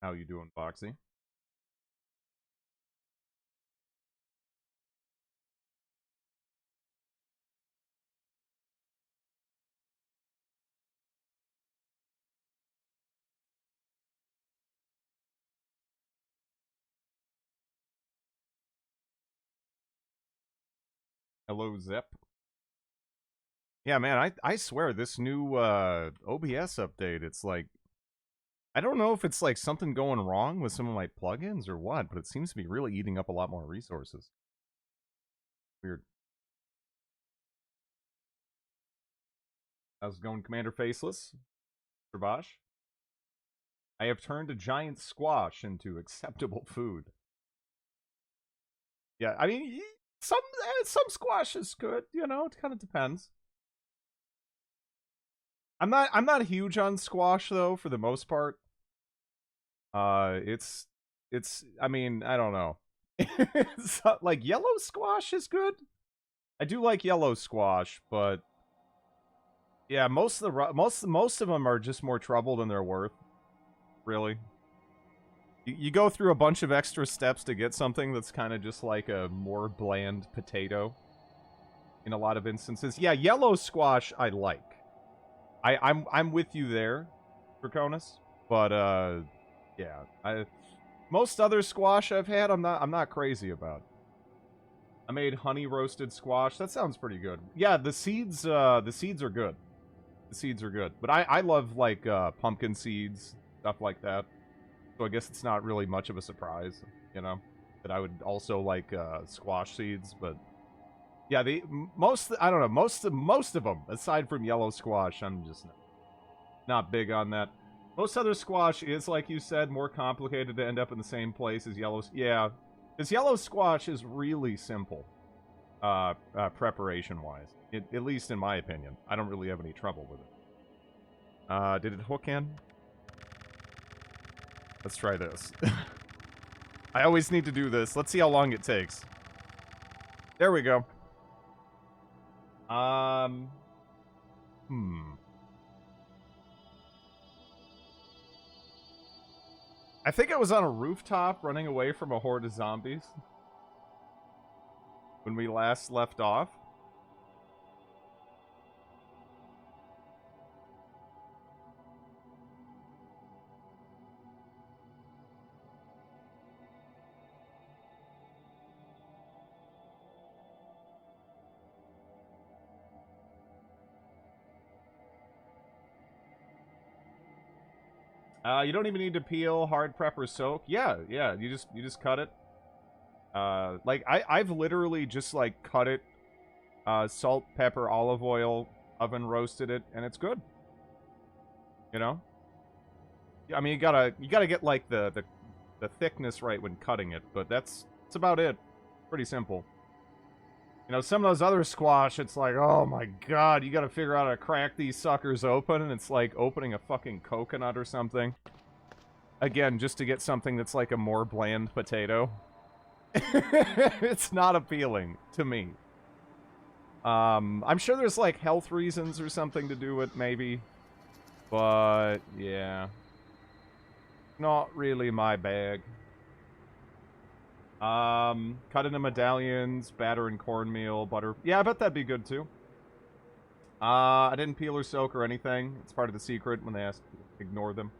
How you doing, Foxy? Hello, Zep. Yeah, man, I swear this new OBS update, it's like I don't know if it's like something going wrong with some of my plugins or what, but it seems to be really eating up a lot more resources. Weird. How's it going, Commander Faceless? Trabash? I have turned a giant squash into acceptable food. Yeah, I mean, some squash is good, you know, it kind of depends. I'm not huge on squash though, for the most part. It's I mean, I don't know. Like yellow squash is good. I do like yellow squash, but yeah, most of them are just more trouble than they're worth. Really. You go through a bunch of extra steps to get something that's kind of just like a more bland potato in a lot of instances. Yeah, yellow squash I like. I'm with you there, Draconis. But yeah, most other squash I've had I'm not crazy about. I made honey roasted squash. That sounds pretty good. Yeah, the seeds are good. The seeds are good. But I love like pumpkin seeds, stuff like that. So I guess it's not really much of a surprise, you know, that I would also like squash seeds, but yeah, I don't know, most of them aside from yellow squash, I'm just not big on that. Most other squash is, like you said, more complicated to end up in the same place as yellow. Yeah, because yellow squash is really simple, preparation-wise. At least in my opinion. I don't really have any trouble with it. Did it hook in? Let's try this. I always need to do this. Let's see how long it takes. There we go. I think I was on a rooftop running away from a horde of zombies when we last left off. You don't even need to peel, hard prep, or soak. Yeah, you just cut it. Like I've literally just like cut it, salt, pepper, olive oil, oven roasted it, and it's good. You know. I mean, you gotta get like the thickness right when cutting it, but that's about it. Pretty simple. You know, some of those other squash, it's like, oh my god, you gotta figure out how to crack these suckers open, and it's like opening a fucking coconut or something. Again, just to get something that's like a more bland potato. It's not appealing to me. I'm sure there's like health reasons or something to do with maybe. But, yeah. Not really my bag. Cut into medallions, batter and cornmeal, butter. Yeah, I bet that'd be good too. I didn't peel or soak or anything. It's part of the secret when they ask. Ignore them.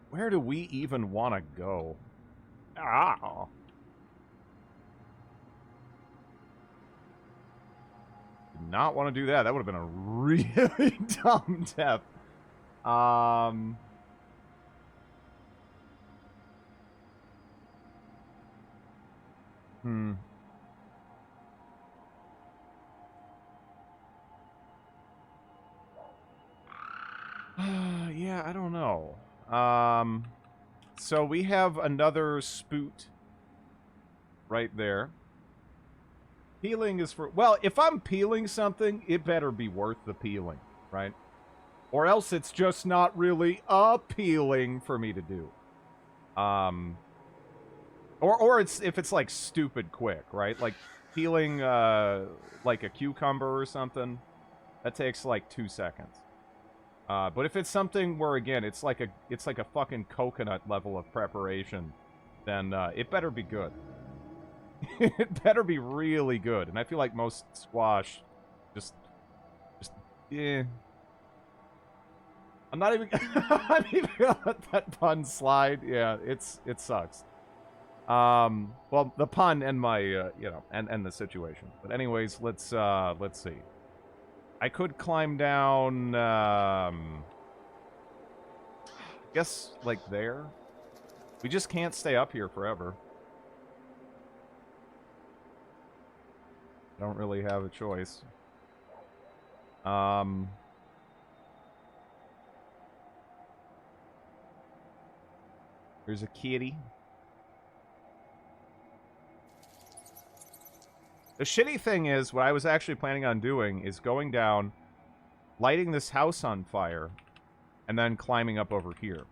Where do we even want to go? Ah. Did not want to do that. That would have been a really dumb death. Yeah, I don't know. So we have another spoot right there. Peeling is for... Well, if I'm peeling something, it better be worth the peeling, right? Or else it's just not really appealing for me to do. Or it's if it's like stupid quick, right? Like peeling like a cucumber or something. That takes like 2 seconds. But if it's something where, again, it's like a fucking coconut level of preparation, then it better be good. It better be really good. And I feel like most squash just eh. I'm not even I'm even gonna let that pun slide. Yeah, it sucks. Well, the pun and my you know, and the situation. But anyways, let's see. I could climb down I guess like there. We just can't stay up here forever. I don't really have a choice. There's a kitty. The shitty thing is, what I was actually planning on doing is going down, lighting this house on fire, and then climbing up over here.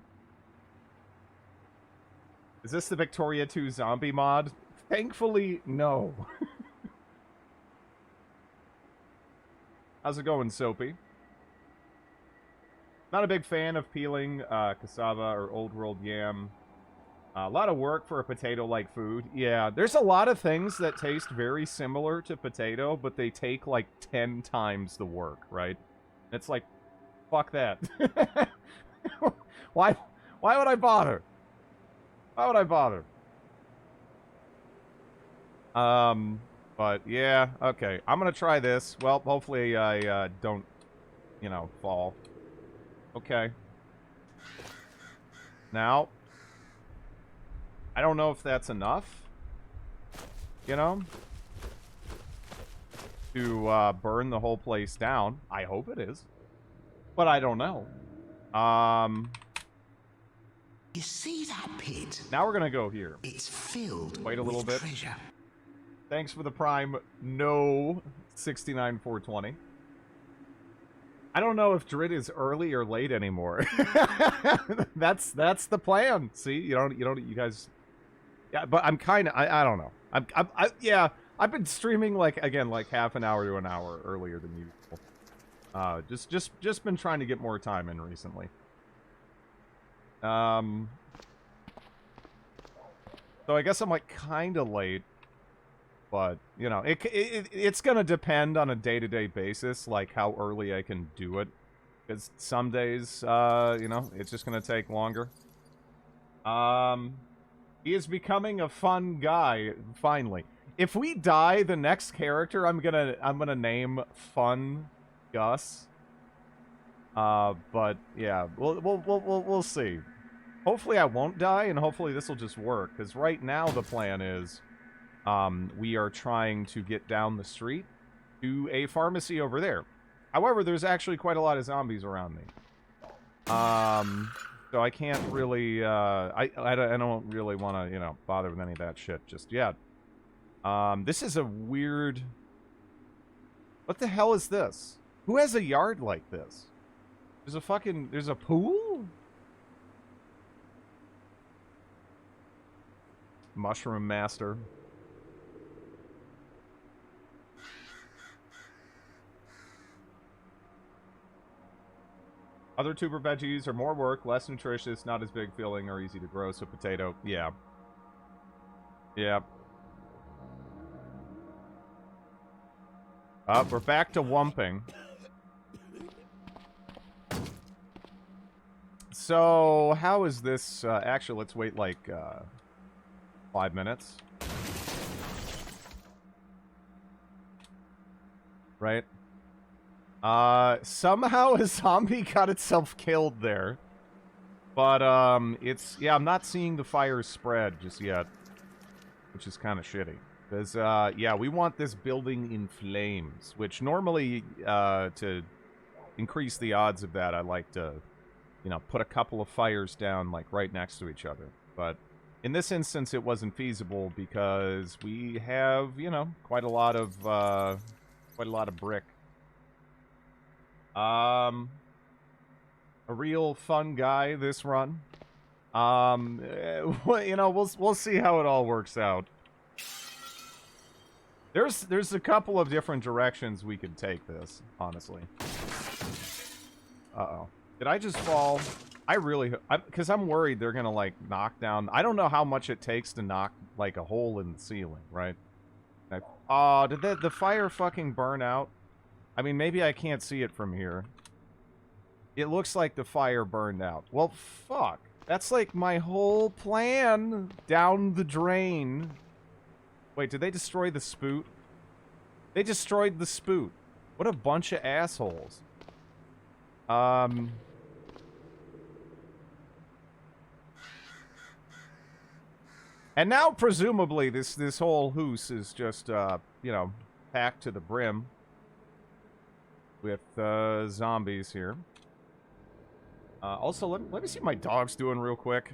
Is this the Victoria 2 zombie mod? Thankfully, no. How's it going, Soapy? Not a big fan of peeling cassava or old world yam. A lot of work for a potato-like food. Yeah, there's a lot of things that taste very similar to potato, but they take like 10 times the work, right? It's like, fuck that. Why would I bother? Why would I bother? But yeah, okay. I'm gonna try this. Well, hopefully I don't, you know, fall. Okay. Now, I don't know if that's enough, you know, to burn the whole place down. I hope it is, but I don't know. You see that pit? Now we're gonna go here. It's filled. Wait a little bit. Treasure. Thanks for the prime. No, 69,420. I don't know if Drit is early or late anymore. That's the plan. See, you guys. Yeah, but I'm kind of, I don't know. Yeah, I've been streaming like half an hour to an hour earlier than usual. Just been trying to get more time in recently. So I guess I'm like kind of late, but you know, it's gonna depend on a day-to-day basis, like how early I can do it. Because some days, you know, it's just gonna take longer. He is becoming a fun guy, finally. If we die, the next character I'm gonna name Fun Gus. But yeah, we'll see. Hopefully I won't die, and hopefully this will just work. Because right now the plan is, we are trying to get down the street to a pharmacy over there. However, there's actually quite a lot of zombies around me. So I can't really, I don't really want to, you know, bother with any of that shit just yet. This is a weird... What the hell is this? Who has a yard like this? There's a pool? Mushroom Master. Other tuber veggies are more work, less nutritious, not as big feeling, or easy to grow, so potato, yeah. Yeah. We're back to wumping. So, how is this, actually, let's wait like, 5 minutes. Right? Somehow a zombie got itself killed there. But, yeah, I'm not seeing the fire spread just yet. Which is kind of shitty. Because, yeah, we want this building in flames. Which normally, to increase the odds of that, I like to, you know, put a couple of fires down, like, right next to each other. But in this instance, it wasn't feasible because we have, you know, quite a lot of brick. A real fun guy this run. You know, we'll see how it all works out. There's a couple of different directions we could take this, honestly. Uh-oh. Did I just fall? I really... Because I'm worried they're going to, like, knock down... I don't know how much it takes to knock, like, a hole in the ceiling, right? Oh, did the fire fucking burn out? I mean, maybe I can't see it from here. It looks like the fire burned out. Well, fuck. That's like my whole plan down the drain. Wait, did they destroy the spoot? They destroyed the spoot. What a bunch of assholes. And now, presumably, this whole hoose is just, you know, packed to the brim with, zombies here. Also, let me see what my dog's doing real quick.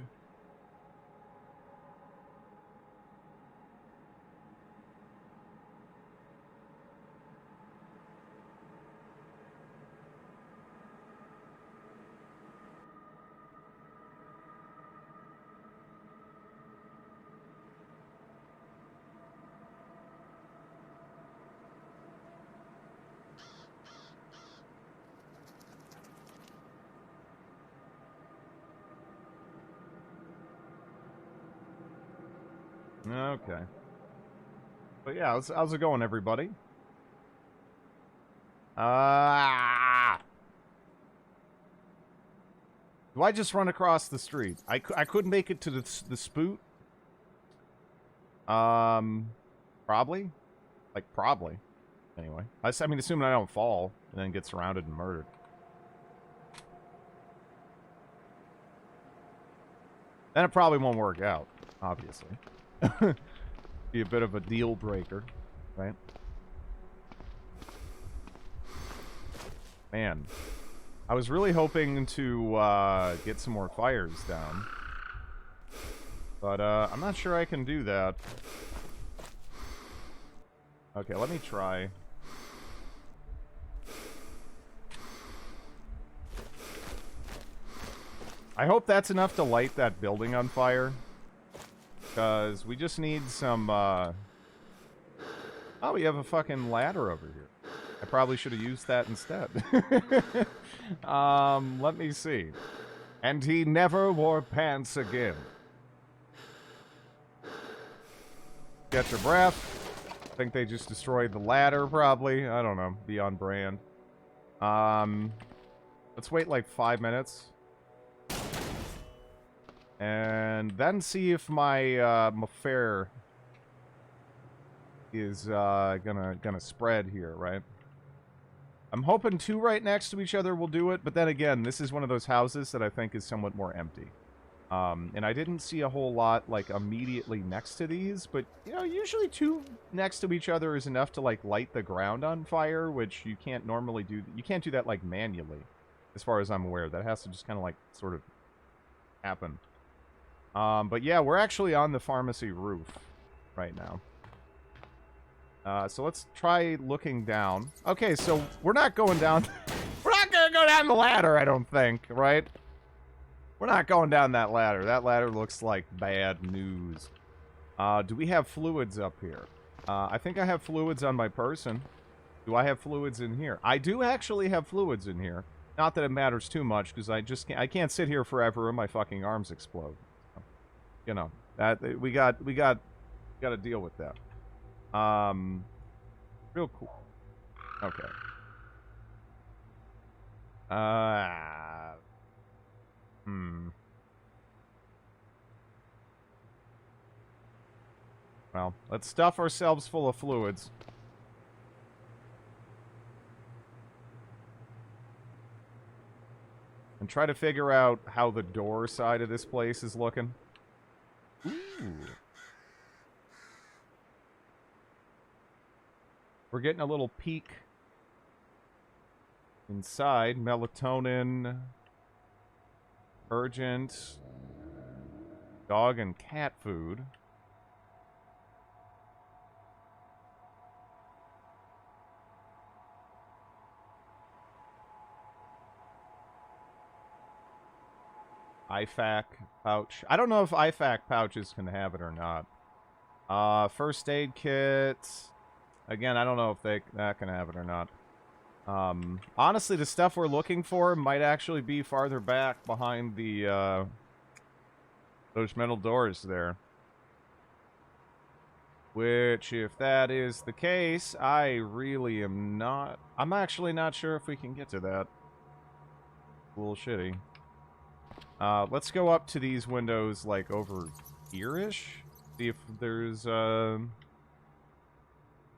Okay. But yeah, how's it going, everybody? Do I just run across the street? I couldn't make it to the spoot. Probably. Like, probably. Anyway. I mean, assuming I don't fall and then get surrounded and murdered. Then it probably won't work out, obviously. Be a bit of a deal breaker, right? Man, I was really hoping to get some more fires down, but I'm not sure I can do that. Okay, let me try. I hope that's enough to light that building on fire. Because we just need some, Oh, we have a fucking ladder over here. I probably should have used that instead. Let me see. And he never wore pants again. Get your breath. I think they just destroyed the ladder, probably. I don't know. Beyond brand. Let's wait like 5 minutes. And then see if my affair is gonna spread here, right? I'm hoping 2 right next to each other will do it, but then again, this is one of those houses that I think is somewhat more empty. And I didn't see a whole lot, like, immediately next to these, but, you know, usually 2 next to each other is enough to, like, light the ground on fire, which you can't normally do. You can't do that, like, manually, as far as I'm aware. That has to just kind of, like, sort of happen. But yeah, we're actually on the pharmacy roof right now. So let's try looking down. Okay, so we're not going down... We're not gonna go down the ladder, I don't think, right? We're not going down that ladder. That ladder looks like bad news. Do we have fluids up here? I think I have fluids on my person. Do I have fluids in here? I do actually have fluids in here. Not that it matters too much, because I can't sit here forever and my fucking arms explode. You know, that we got to deal with that. Real cool. Okay. Well, let's stuff ourselves full of fluids. And try to figure out how the door side of this place is looking. Ooh. We're getting a little peek inside. Melatonin. Urgent. Dog and cat food. IFAC pouch. I don't know if IFAC pouches can have it or not. First aid kit. Again, I don't know if that can have it or not. Honestly, the stuff we're looking for might actually be farther back behind the, those metal doors there. Which, if that is the case, I really am not... I'm actually not sure if we can get to that. A little shitty. Let's go up to these windows, like, over here-ish. See if there's,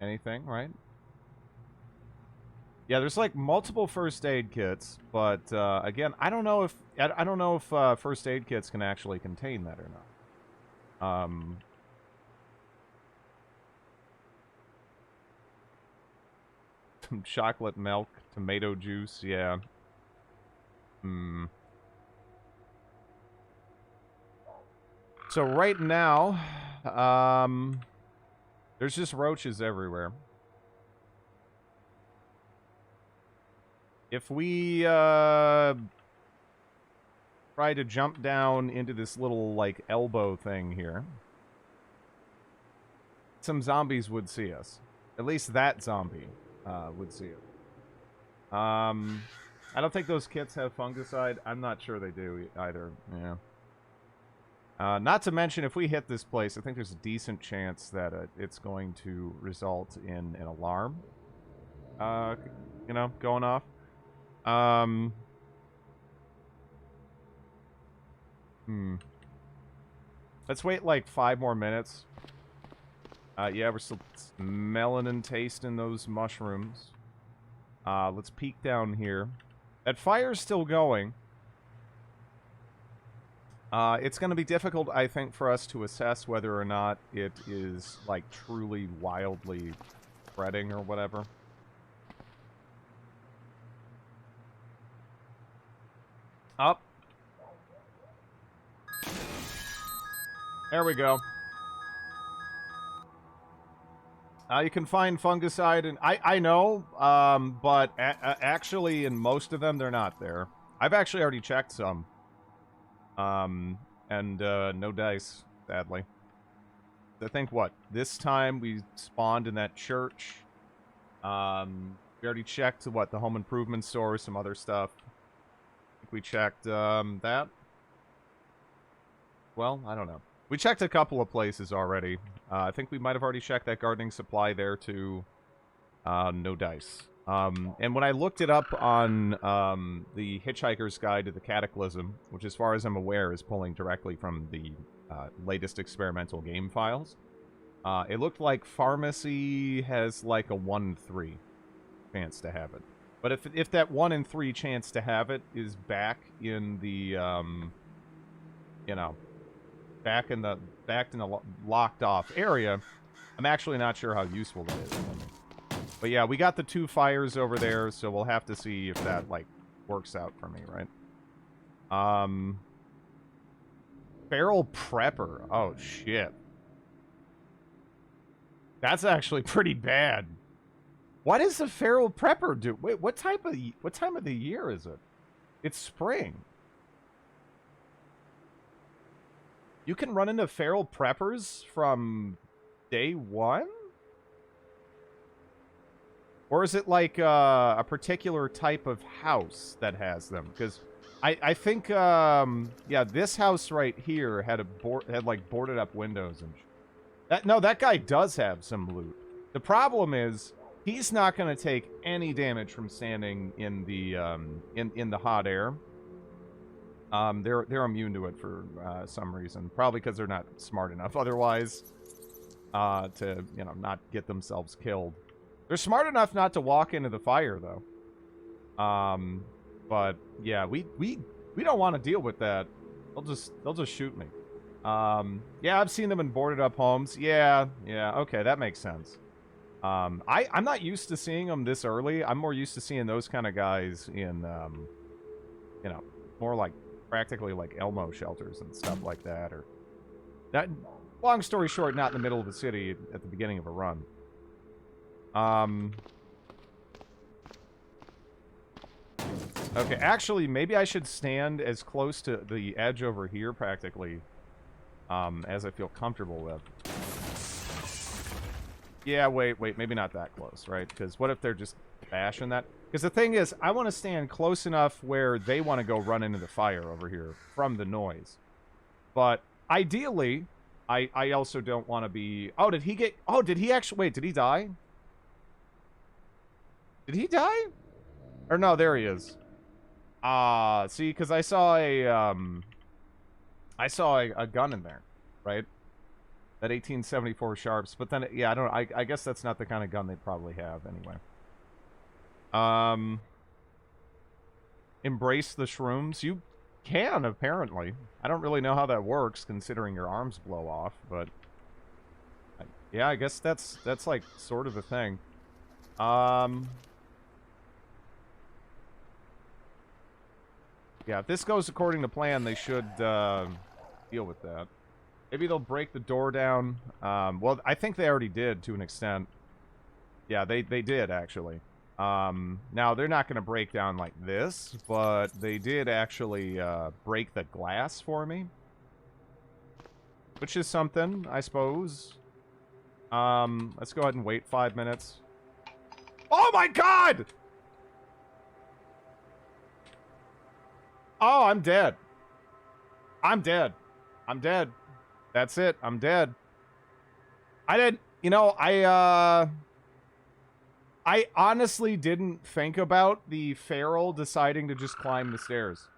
anything, right? Yeah, there's, like, multiple first aid kits, but, again, I don't know if first aid kits can actually contain that or not. Some chocolate milk, tomato juice, yeah. So right now, there's just roaches everywhere. If we, try to jump down into this little, like, elbow thing here, some zombies would see us. At least that zombie, would see it. I don't think those kits have fungicide. I'm not sure they do either, yeah. Not to mention, if we hit this place, I think there's a decent chance that it's going to result in an alarm, you know, going off. Let's wait like 5 more minutes. Yeah, we're still smelling and tasting those mushrooms. Let's peek down here. That fire's still going. It's going to be difficult, I think, for us to assess whether or not it is, like, truly wildly spreading or whatever. Up. There we go. You can find fungicide, and I know, but actually in most of them, they're not there. I've actually already checked some. No dice, sadly. I think, what, this time we spawned in that church. We already checked, what, the home improvement store, some other stuff. I think we checked, that. Well, I don't know. We checked a couple of places already. I think we might have already checked that gardening supply there, too. No dice. And when I looked it up on the Hitchhiker's Guide to the Cataclysm, which as far as I'm aware is pulling directly from the latest experimental game files, it looked like Pharmacy has like a 1 in 3 chance to have it. But if that 1 in 3 chance to have it is back in the, you know, back in the locked off area, I'm actually not sure how useful that is. But yeah, we got the 2 fires over there, so we'll have to see if that, like, works out for me, right? Feral Prepper. Oh, shit. That's actually pretty bad. What does the Feral Prepper do? Wait, what time of the year is it? It's spring. You can run into Feral Preppers from day 1? Or is it like a particular type of house that has them? Because I think yeah, this house right here had like boarded up windows and that guy does have some loot. The problem is he's not going to take any damage from standing in the in the hot air. They're immune to it for some reason, probably because they're not smart enough otherwise to, you know, not get themselves killed. They're smart enough not to walk into the fire, though. But yeah, we don't want to deal with that. They'll just shoot me. Yeah, I've seen them in boarded up homes. Yeah, okay, that makes sense. I'm not used to seeing them this early. I'm more used to seeing those kind of guys in, you know, more like practically like Elmo shelters and stuff like that. Or that. Long story short, not in the middle of the city at the beginning of a run. Okay, actually, maybe I should stand as close to the edge over here, practically, as I feel comfortable with. Yeah, wait, maybe not that close, right? Because what if they're just bashing that. Because the thing is, I want to stand close enough where they want to go run into the fire over here from the noise. But ideally, I also don't want to be... Oh, did he get... Oh, did he actually... Wait, did he die? Did he die? Or no, there he is. See, because I saw a, I saw a gun in there, right? That 1874 Sharps, but then, yeah, I guess that's not the kind of gun they probably have, anyway. Embrace the shrooms? You can, apparently. I don't really know how that works, considering your arms blow off, but... Yeah, I guess that's like, sort of a thing. Yeah, if this goes according to plan, they should, deal with that. Maybe they'll break the door down. Well, I think they already did, to an extent. Yeah, they did, actually. Now, they're not going to break down like this, but they did actually, break the glass for me. Which is something, I suppose. Let's go ahead and wait 5 minutes. Oh my god! Oh, I'm dead. I'm dead. I'm dead. That's it. I'm dead. I didn't... You know, I honestly didn't think about the feral deciding to just climb the stairs.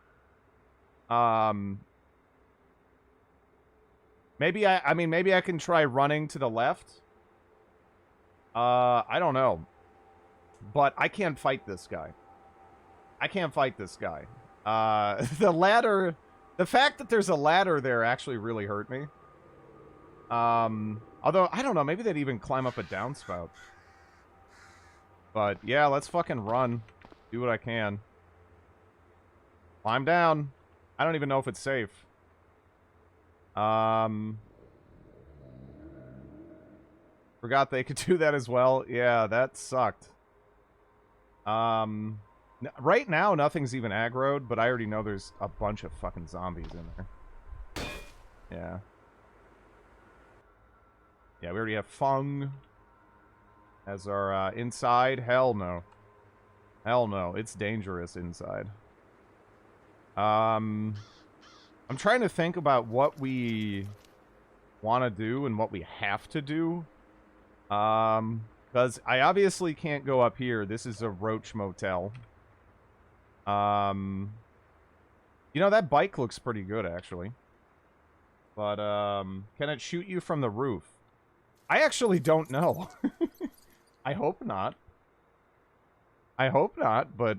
Maybe I mean, maybe I can try running to the left. I don't know. But I can't fight this guy. I can't fight this guy. The ladder... The fact that there's a ladder there actually really hurt me. Although, I don't know, maybe they'd even climb up a downspout. But, yeah, let's fucking run. Do what I can. Climb down. I don't even know if it's safe. Forgot they could do that as well. Yeah, that sucked. Right now, nothing's even aggroed, but I already know there's a bunch of fucking zombies in there. Yeah. Yeah, we already have Fung as our, inside. Hell no. Hell no. It's dangerous inside. I'm trying to think about what we want to do and what we have to do. Because I obviously can't go up here. This is a roach motel. You know, that bike looks pretty good, actually. But, can it shoot you from the roof? I actually don't know. I hope not. I hope not, but...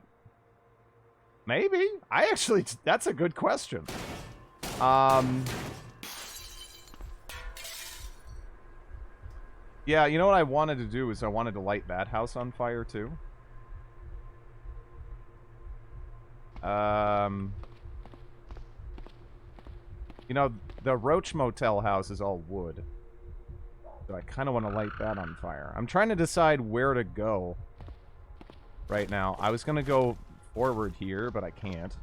Maybe? That's a good question. Yeah, you know what I wanted to do is I wanted to light that house on fire, too. You know, the Roach Motel house is all wood. So I kind of want to light that on fire. I'm trying to decide where to go right now. I was going to go forward here, but I can't.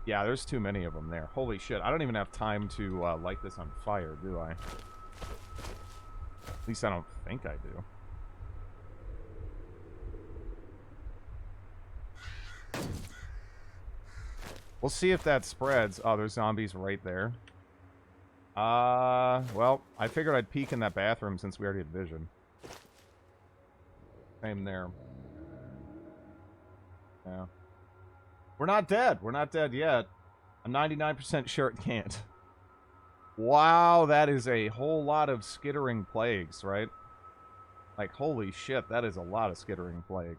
Yeah, there's too many of them there. Holy shit, I don't even have time to light this on fire, do I? At least I don't think I do. We'll see if that spreads. Oh, there's zombies right there. Well, I figured I'd peek in that bathroom since we already had vision. Same there. Yeah. We're not dead. We're not dead yet. I'm 99% sure it can't. Wow, that is a whole lot of skittering plagues, right? Like, holy shit, that is a lot of skittering plague.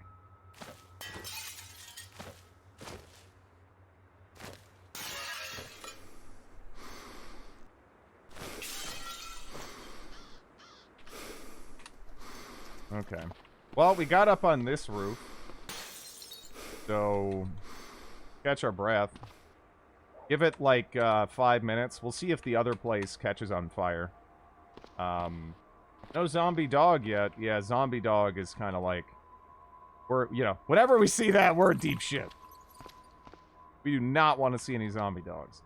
Okay. Well, we got up on this roof. So, catch our breath. Give it, like, 5 minutes. We'll see if the other place catches on fire. No zombie dog yet. Yeah, zombie dog is kind of like... We're, you know, whenever we see that, we're in deep shit. We do not want to see any zombie dogs.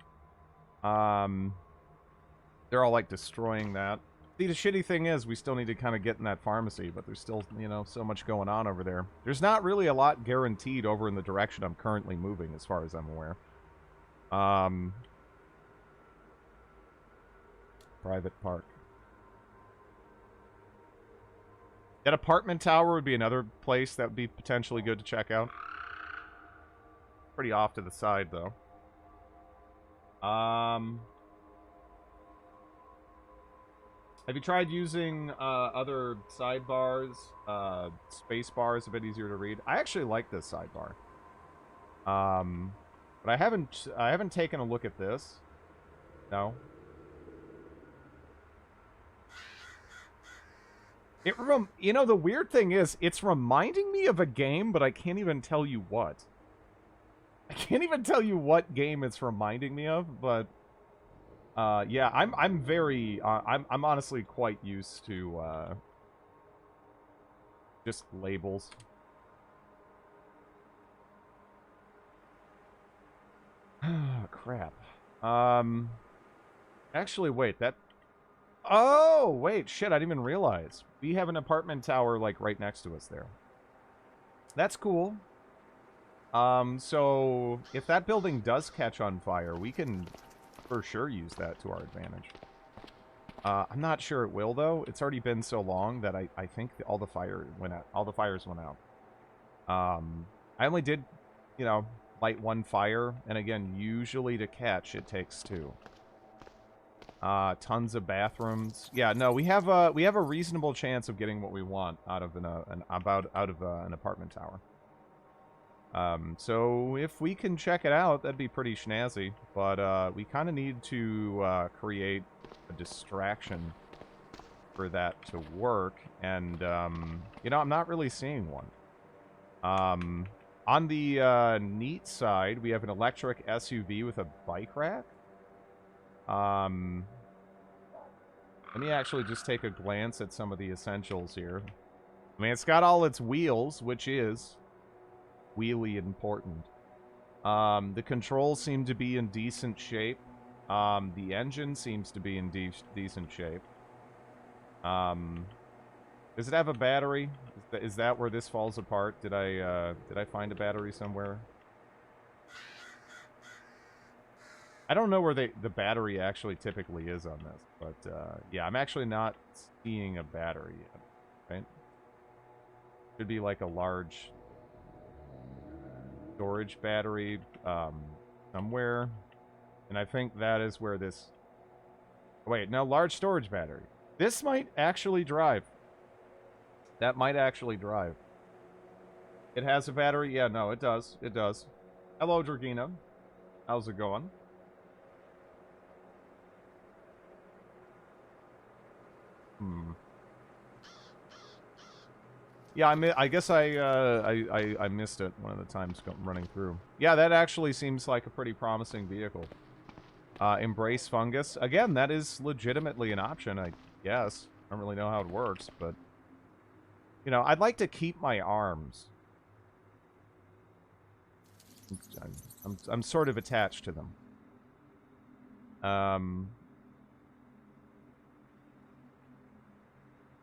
They're all, like, destroying that. See, the shitty thing is we still need to kind of get in that pharmacy, but there's still, you know, so much going on over there. There's not really a lot guaranteed over in the direction I'm currently moving, as far as I'm aware. Private park. That apartment tower would be another place that would be potentially good to check out. Pretty off to the side, though. Have you tried using other sidebars? Spacebar is a bit easier to read. I actually like this sidebar. But I haven't taken a look at this. No. You know, the weird thing is, it's reminding me of a game, but I can't even tell you what. I can't even tell you what game it's reminding me of, but yeah, I'm very I'm honestly quite used to just labels. Crap. Actually, wait, that... Oh, wait, shit, I didn't even realize. We have an apartment tower, like, right next to us there. That's cool. So, if that building does catch on fire, we can for sure use that to our advantage. I'm not sure it will, though. It's already been so long that I think all the fires went out. I only did, you know, light one fire, and again, usually to catch, it takes two. Tons of bathrooms. Yeah, no, we have a reasonable chance of getting what we want out of an apartment tower. So if we can check it out, that'd be pretty snazzy. But we kind of need to create a distraction for that to work. And you know, I'm not really seeing one. On the neat side, we have an electric SUV with a bike rack. Let me actually just take a glance at some of the essentials here. I mean, it's got all its wheels, which is really important. The controls seem to be in decent shape. The engine seems to be in decent shape. Does it have a battery? Is that where this falls apart? Did I find a battery somewhere? I don't know where the battery actually typically is on this, but yeah, I'm actually not seeing a battery yet, right? Should be like a large storage battery somewhere, and I think that is where this... Wait, no, large storage battery. This might actually drive. That might actually drive. It has a battery? Yeah, no, it does. It does. Hello, Dragina. How's it going? Yeah, I guess I missed it one of the times running through. Yeah, that actually seems like a pretty promising vehicle. Embrace fungus. Again, that is legitimately an option, I guess. I don't really know how it works, but... You know, I'd like to keep my arms. I'm sort of attached to them.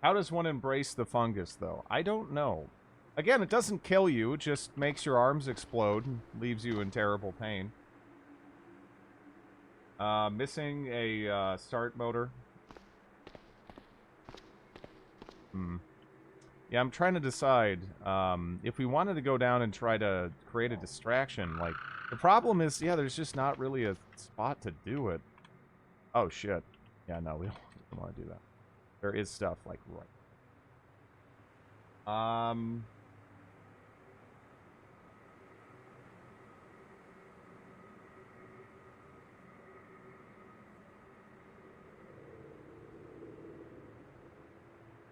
How does one embrace the fungus, though? I don't know. Again, it doesn't kill you. It just makes your arms explode and leaves you in terrible pain. Missing a start motor. Yeah, I'm trying to decide if we wanted to go down and try to create a distraction. Like, the problem is, yeah, there's just not really a spot to do it. Oh, shit. Yeah, no, we don't want to do that. There is stuff, like, right.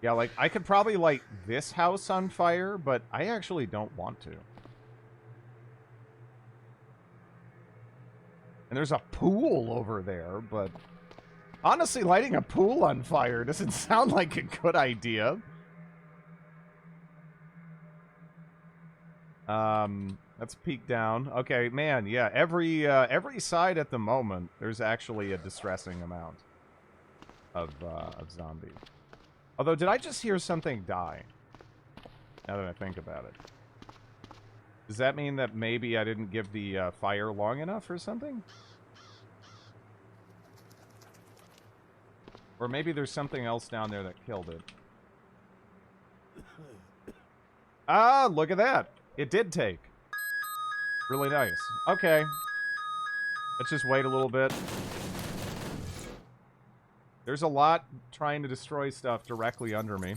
Yeah, like, I could probably light this house on fire, but I actually don't want to. And there's a pool over there, but... Honestly, lighting a pool on fire doesn't sound like a good idea. Let's peek down. Okay, man, yeah, every side at the moment, there's actually a distressing amount. of zombies. Although, did I just hear something die? Now that I think about it. Does that mean that maybe I didn't give the fire long enough or something? Or maybe there's something else down there that killed it. Ah, look at that. It did take. Really nice. Okay. Let's just wait a little bit. There's a lot trying to destroy stuff directly under me,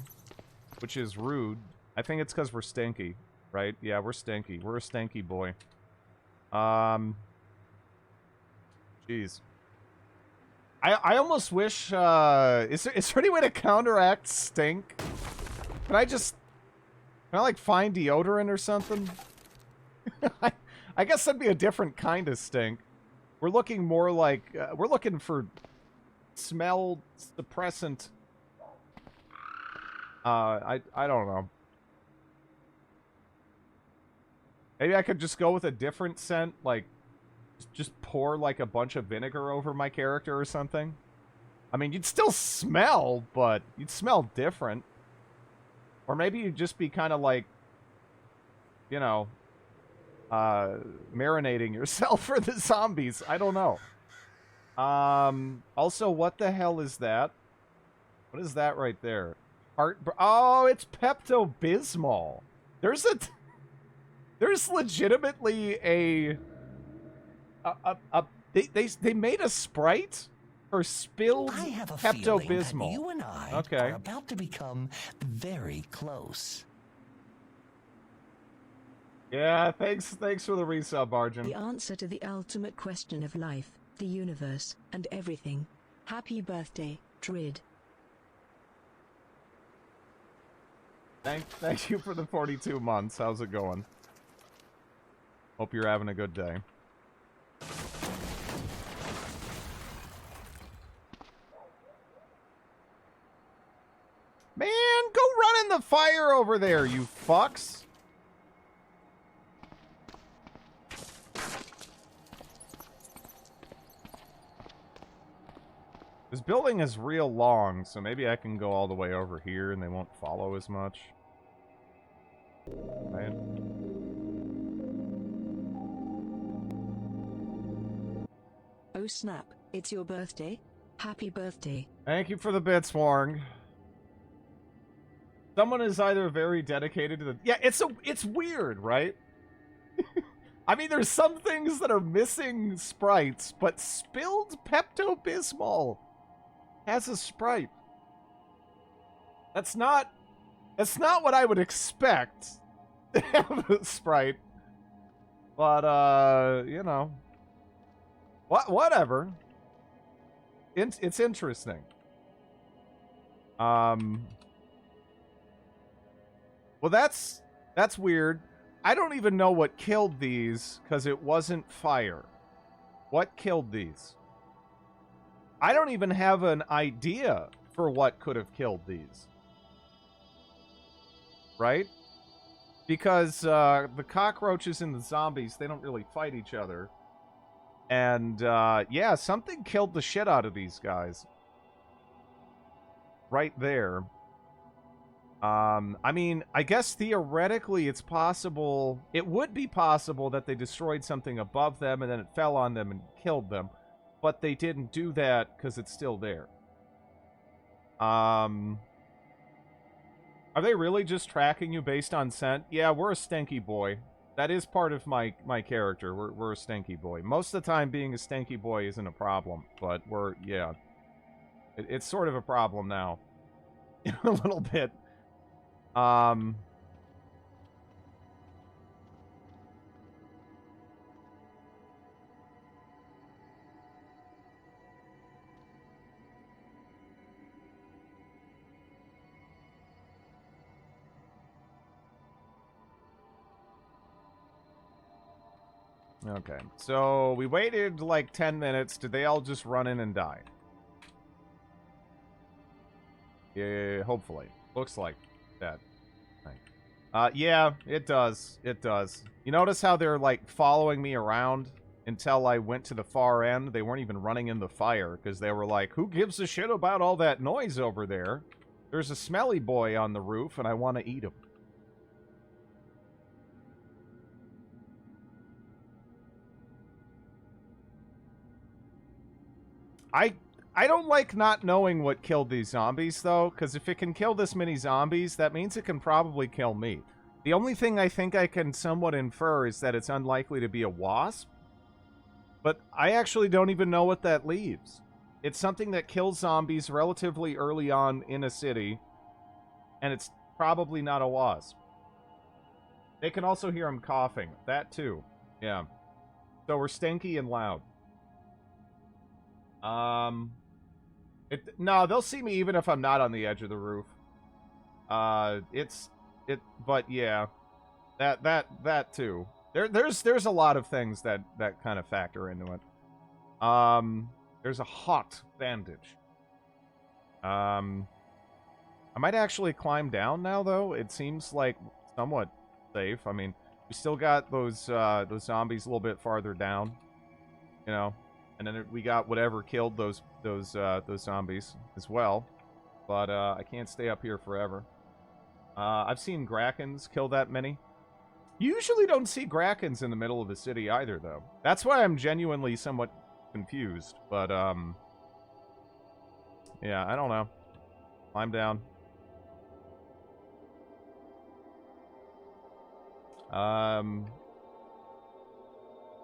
which is rude. I think it's because we're stinky, right? Yeah, we're stinky. We're a stinky boy. Jeez. I almost wish, is there any way to counteract stink? Can I like, find deodorant or something? I guess that'd be a different kind of stink. We're looking more like, we're looking for smell suppressant. I don't know. Maybe I could just go with a different scent, like, just pour, like, a bunch of vinegar over my character or something. I mean, you'd still smell, but you'd smell different. Or maybe you'd just be kind of like, you know, marinating yourself for the zombies. I don't know. Also, what the hell is that? What is that right there? Oh, it's Pepto-Bismol. There's legitimately they made a Sprite for spilled I have a Pepto-Bismol. feeling that you and I are about to become very close. Yeah, thanks for the resub, Arjun. The answer to the ultimate question of life, the universe, and everything. Happy birthday, Trid. Thank you for the 42 months. How's it going? Hope you're having a good day. Man, go run in the fire over there, you fucks! This building is real long, so maybe I can go all the way over here and they won't follow as much. Right? Oh snap, it's your birthday? Happy birthday. Thank you for the bits, Warng. Someone is either very dedicated to the... Yeah, it's weird, right? I mean, there's some things that are missing sprites, but spilled Pepto-Bismol has a sprite. That's not what I would expect to have a sprite. But, you know. Whatever. It's interesting. Well, that's weird. I don't even know what killed these, because it wasn't fire. What killed these? I don't even have an idea for what could have killed these. Right? Because the cockroaches and the zombies, they don't really fight each other. And, yeah, something killed the shit out of these guys. Right there. I mean, I guess theoretically it's possible... It would be possible that they destroyed something above them and then it fell on them and killed them. But they didn't do that because it's still there. Are they really just tracking you based on scent? Yeah, we're a stinky boy. That is part of my character. We're a stinky boy. Most of the time, being a stinky boy isn't a problem. But yeah. It's sort of a problem now. A little bit. Okay, so we waited like 10 minutes. Did they all just run in and die? Yeah, hopefully. Looks like that. Yeah, it does. It does. You notice how they're, like, following me around? until I went to the far end. They weren't even running in the fire because they were like, who gives a shit about all that noise over there? There's a smelly boy on the roof and I want to eat him. I don't like not knowing what killed these zombies, though, because if it can kill this many zombies, that means it can probably kill me. The only thing I think I can somewhat infer is that it's unlikely to be a wasp. But I actually don't even know what that leaves. It's something that kills zombies relatively early on in a city, and it's probably not a wasp. They can also hear him coughing. That, too. Yeah. So we're stinky and loud. No, they'll see me even if I'm not on the edge of the roof. But yeah, that too. There's a lot of things that kind of factor into it. There's a hot bandage. I might actually climb down now, though. It seems like somewhat safe. I mean, we still got those zombies a little bit farther down, you know. And then we got whatever killed those zombies as well. But I can't stay up here forever. I've seen Grakens kill that many. You usually don't see Grakens in the middle of the city either, though. That's why I'm genuinely somewhat confused. But, yeah, I don't know. Climb down.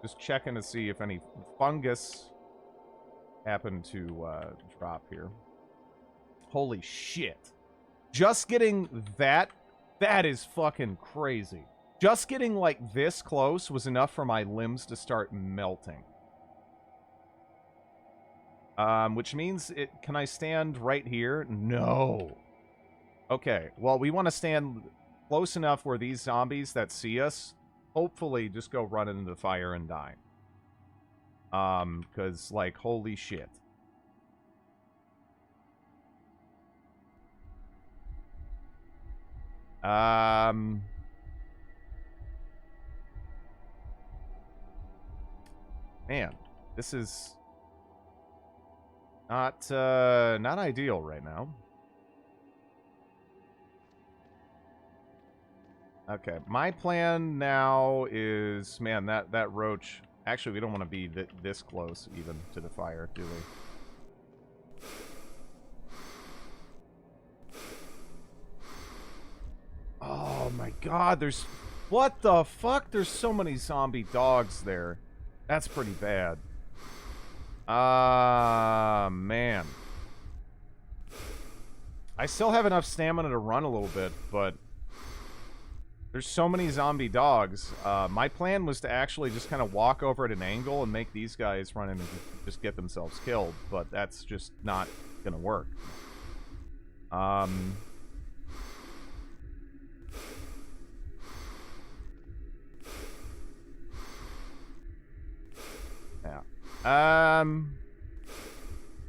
Just checking to see if any fungus happened to drop here. Holy shit. Just getting that is fucking crazy. Just getting, like, this close was enough for my limbs to start melting. Which means can I stand right here? No. Okay, well, we want to stand close enough where these zombies that see us hopefully just go run into the fire and die. Because, like, holy shit. Man, this is not ideal right now. Okay, my plan now is, man, that roach. Actually, we don't want to be this close even to the fire, do we? Oh my god, there's... What the fuck? There's so many zombie dogs there. That's pretty bad. Man. I still have enough stamina to run a little bit, but... There's so many zombie dogs. My plan was to actually just kind of walk over at an angle and make these guys run in and just get themselves killed, but that's just not gonna work. Yeah.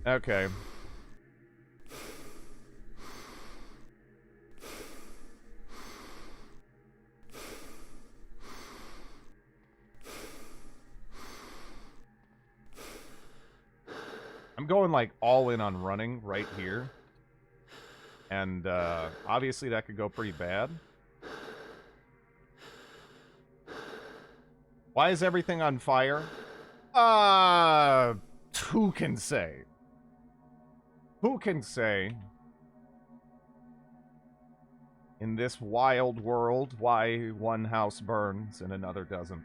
Okay. I'm going, like, all in on running right here. And, obviously that could go pretty bad. Why is everything on fire? Who can say? Who can say? In this wild world, why one house burns and another doesn't.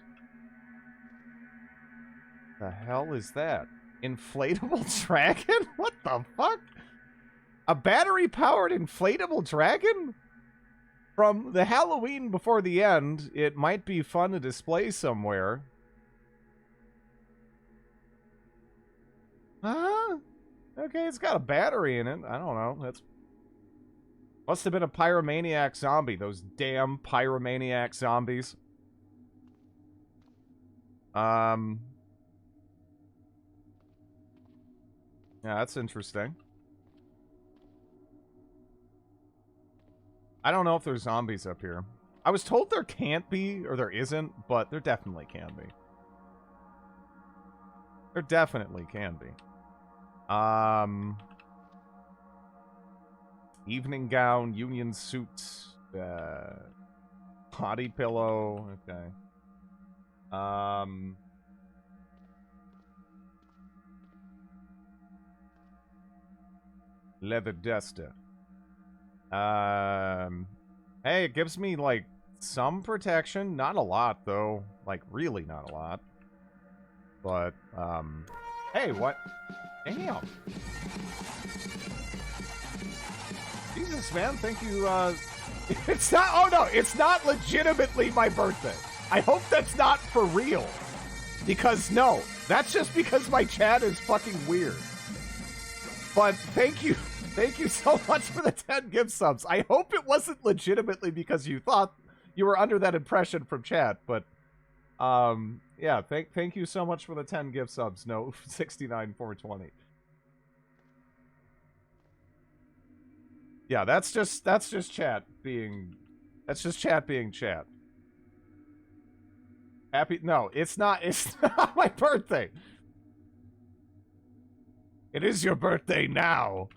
The hell is that? Inflatable dragon? What the fuck? A battery-powered inflatable dragon? From the Halloween Before the End, it might be fun to display somewhere. Huh? Okay, it's got a battery in it. I don't know. That's... Must have been a pyromaniac zombie. Those damn pyromaniac zombies. Yeah, that's interesting. I don't know if there's zombies up here. I was told there can't be, or there isn't, but there definitely can be. There definitely can be. Evening gown, union suit, body pillow. Okay. Leather duster. Hey, it gives me, like, some protection. Not a lot, though. Like, really not a lot. But, hey, what? Damn. Jesus, man, thank you, It's not, oh no, it's not legitimately my birthday. I hope that's not for real. Because, no, that's just because my chat is fucking weird. But thank you so much for the 10 gift subs. I hope it wasn't legitimately because you thought you were under that impression from chat, but, yeah, thank you so much for the 10 gift subs. No, 69,420. Yeah, that's just chat being chat. Happy, no, it's not my birthday. It is your birthday now.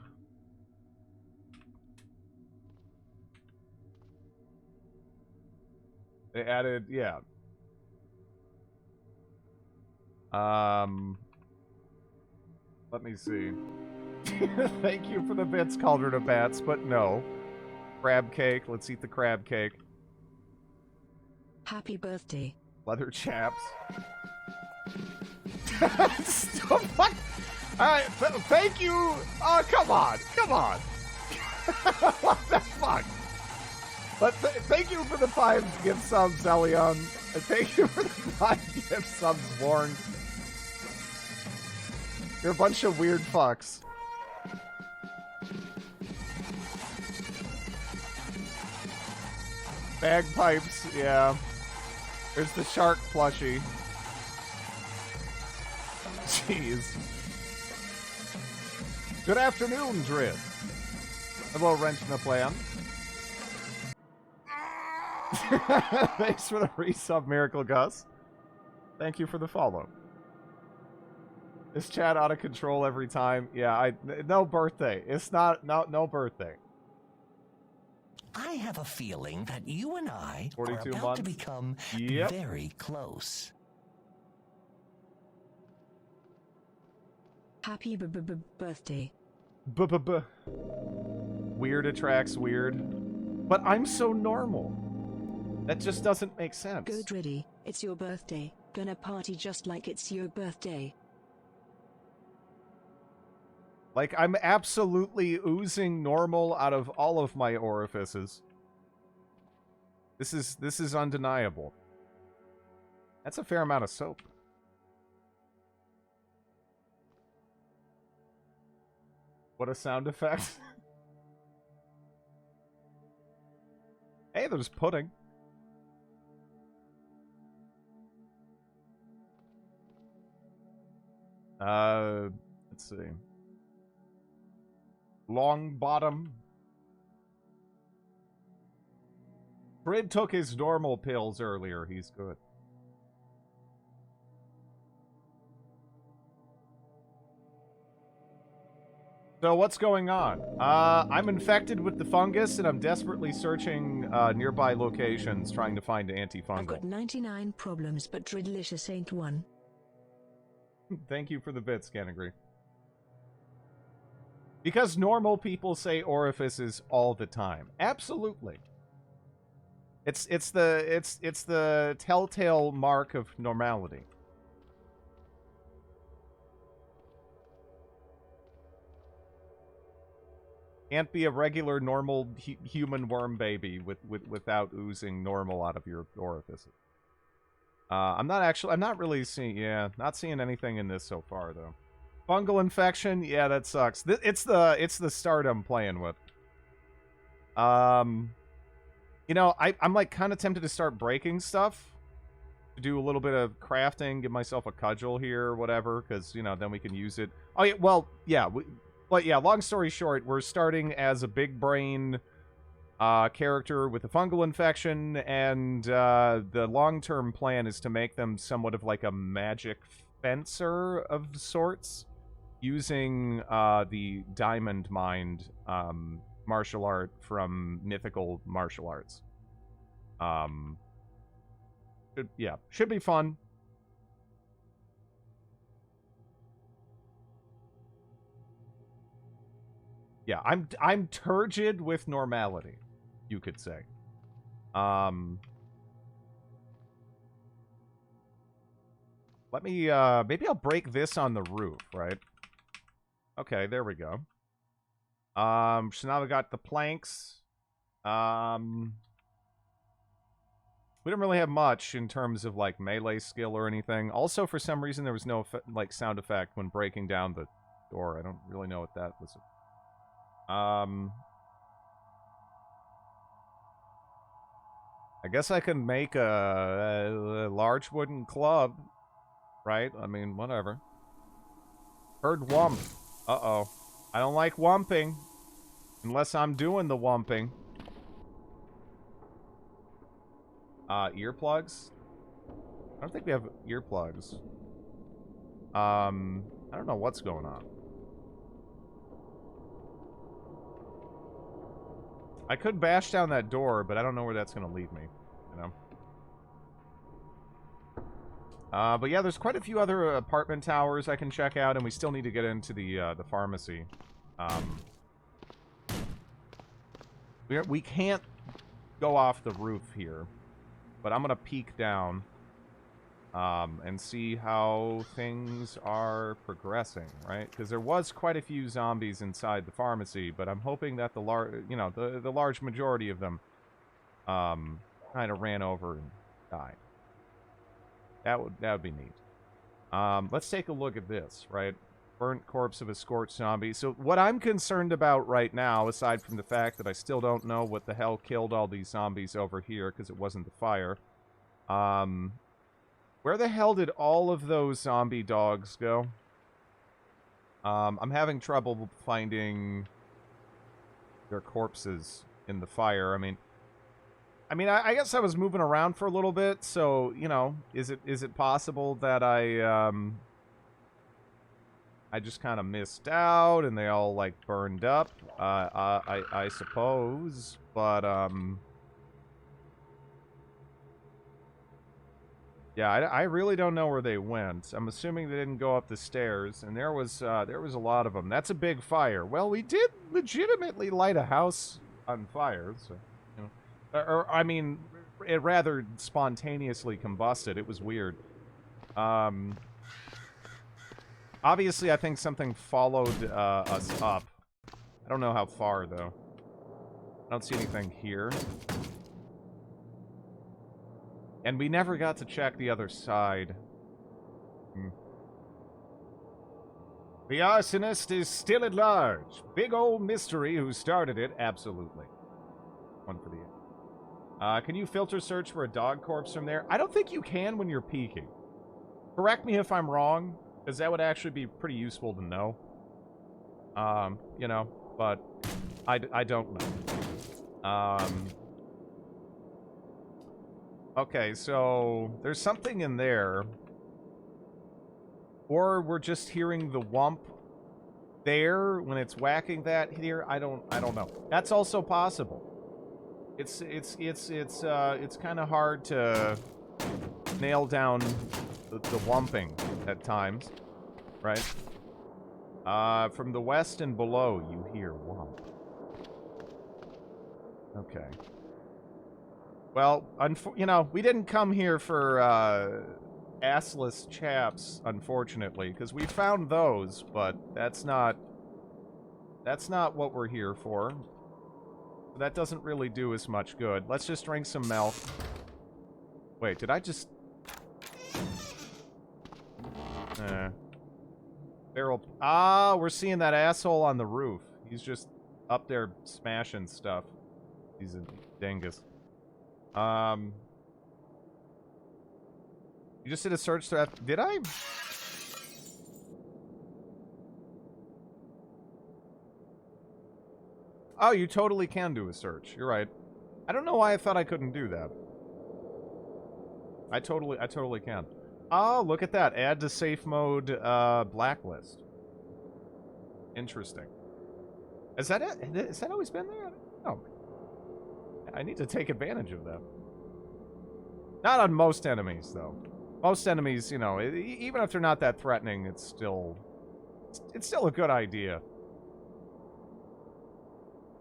They added, yeah. Let me see. Thank you for the bits, Cauldron of Bats, but no. Crab cake. Let's eat the crab cake. Happy birthday. Leather chaps. Stop. Alright, thank you. Oh, come on. Come on. What the fuck? But thank you for the 5 gift subs, Elion. And thank you for the 5 gift subs, Warren. You're a bunch of weird fucks. Bagpipes, yeah. There's the shark plushie. Jeez. Good afternoon, Drid. Hello, Wrench in the Plan. Thanks for the resub, Miracle Gus. Thank you for the follow. Is chat out of control every time? Yeah, no birthday. It's not, no birthday. I have a feeling that you and I are 42 about months? to become Yep. very close. Happy birthday. B-b-b. Weird attracts weird. But I'm so normal. That just doesn't make sense. Go Driddy, it's your birthday. Gonna party just like it's your birthday. Like, I'm absolutely oozing normal out of all of my orifices. This is undeniable. That's a fair amount of soap. What a sound effect. Hey, there's pudding. Let's see. Long bottom. Fred took his normal pills earlier. He's good. So what's going on? I'm infected with the fungus, and I'm desperately searching nearby locations, trying to find antifungal. I've got 99 problems, but Dridlicious ain't one. Thank you for the bits, Canagry. Because normal people say orifices all the time. Absolutely. It's the telltale mark of normality. Can't be a regular normal human worm baby without oozing normal out of your orifices. I'm not really seeing, yeah, not seeing anything in this so far though. Fungal infection, yeah, that sucks. It's the start I'm playing with. You know, I'm like kind of tempted to start breaking stuff. To do a little bit of crafting, give myself a cudgel here or whatever, because, you know, then we can use it. Oh, yeah, well, yeah, but yeah, long story short, we're starting as a big brain character with a fungal infection, and the long-term plan is to make them somewhat of like a magic fencer of sorts, using the Diamond Mind martial art from Mythical Martial Arts. Should be fun. Yeah, I'm turgid with normality, you could say. Let me, maybe I'll break this on the roof, right? Okay, there we go. So now we got the planks. We don't really have much in terms of, like, melee skill or anything. Also, for some reason, there was no, like, sound effect when breaking down the door. I don't really know what that was. I guess I can make a large wooden club, right? I mean, whatever. Heard wump. Uh-oh. I don't like wumping. Unless I'm doing the wumping. Earplugs? I don't think we have earplugs. I don't know what's going on. I could bash down that door, but I don't know where that's gonna lead me, you know? But yeah, there's quite a few other apartment towers I can check out, and we still need to get into the pharmacy. We can't go off the roof here, but I'm gonna peek down, and see how things are progressing, right? Because there was quite a few zombies inside the pharmacy, but I'm hoping that the large majority of them, kind of ran over and died. That would be neat. Let's take a look at this, right? Burnt corpse of a scorched zombie. So what I'm concerned about right now, aside from the fact that I still don't know what the hell killed all these zombies over here, because it wasn't the fire, where the hell did all of those zombie dogs go? I'm having trouble finding their corpses in the fire. I mean, I guess I was moving around for a little bit, so, you know, is it possible that I just kind of missed out and they all, like, burned up? I suppose, but, yeah, I really don't know where they went. I'm assuming they didn't go up the stairs, and there was a lot of them. That's a big fire. Well, we did legitimately light a house on fire, so, you know. Or I mean, it rather spontaneously combusted. It was weird. Obviously, I think something followed us up. I don't know how far, though. I don't see anything here. And we never got to check the other side. The arsonist is still at large. Big old mystery who started it. Absolutely. One for the end. Can you filter search for a dog corpse from there? I don't think you can when you're peeking. Correct me if I'm wrong, because that would actually be pretty useful to know. You know, but I don't know. Okay, so there's something in there. Or we're just hearing the wump there when it's whacking that here. I don't know. That's also possible. It's kind of hard to nail down the wumping at times, right? From the west and below, you hear wump. Okay. Well, you know, we didn't come here for assless chaps, unfortunately, because we found those, but that's not what we're here for. That doesn't really do us much good. Let's just drink some milk. Wait, did I just... Barrel... Ah, we're seeing that asshole on the roof. He's just up there smashing stuff. He's a dingus. You just did a search thread. Did I? Oh, you totally can do a search. You're right. I don't know why I thought I couldn't do that. I totally can. Oh, look at that. Add to safe mode blacklist. Interesting. Is that it? Has that always been there? Oh. I need to take advantage of that. Not on most enemies, though. Most enemies, you know, even if they're not that threatening, it's still a good idea.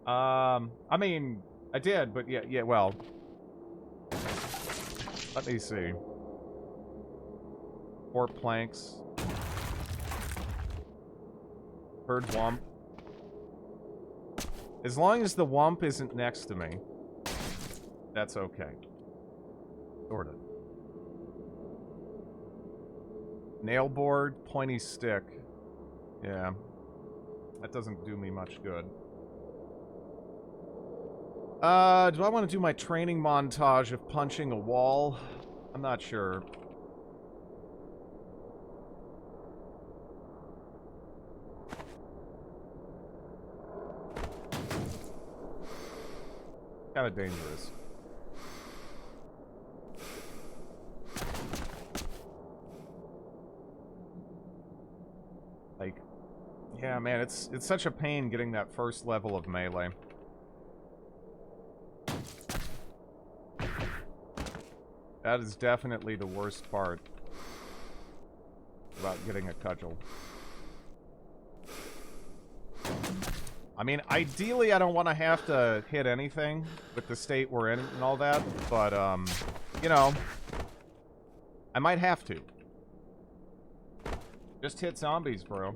I mean, I did, but yeah, well. Let me see. 4 planks. Bird wump. As long as the wump isn't next to me, that's okay. Sorted. Nail board, pointy stick. Yeah. That doesn't do me much good. Do I want to do my training montage of punching a wall? I'm not sure. Kind of dangerous. Like, yeah, man, it's such a pain getting that first level of melee. That is definitely the worst part about getting a cudgel. I mean, ideally, I don't want to have to hit anything with the state we're in and all that, but, you know, I might have to. Just hit zombies, bro.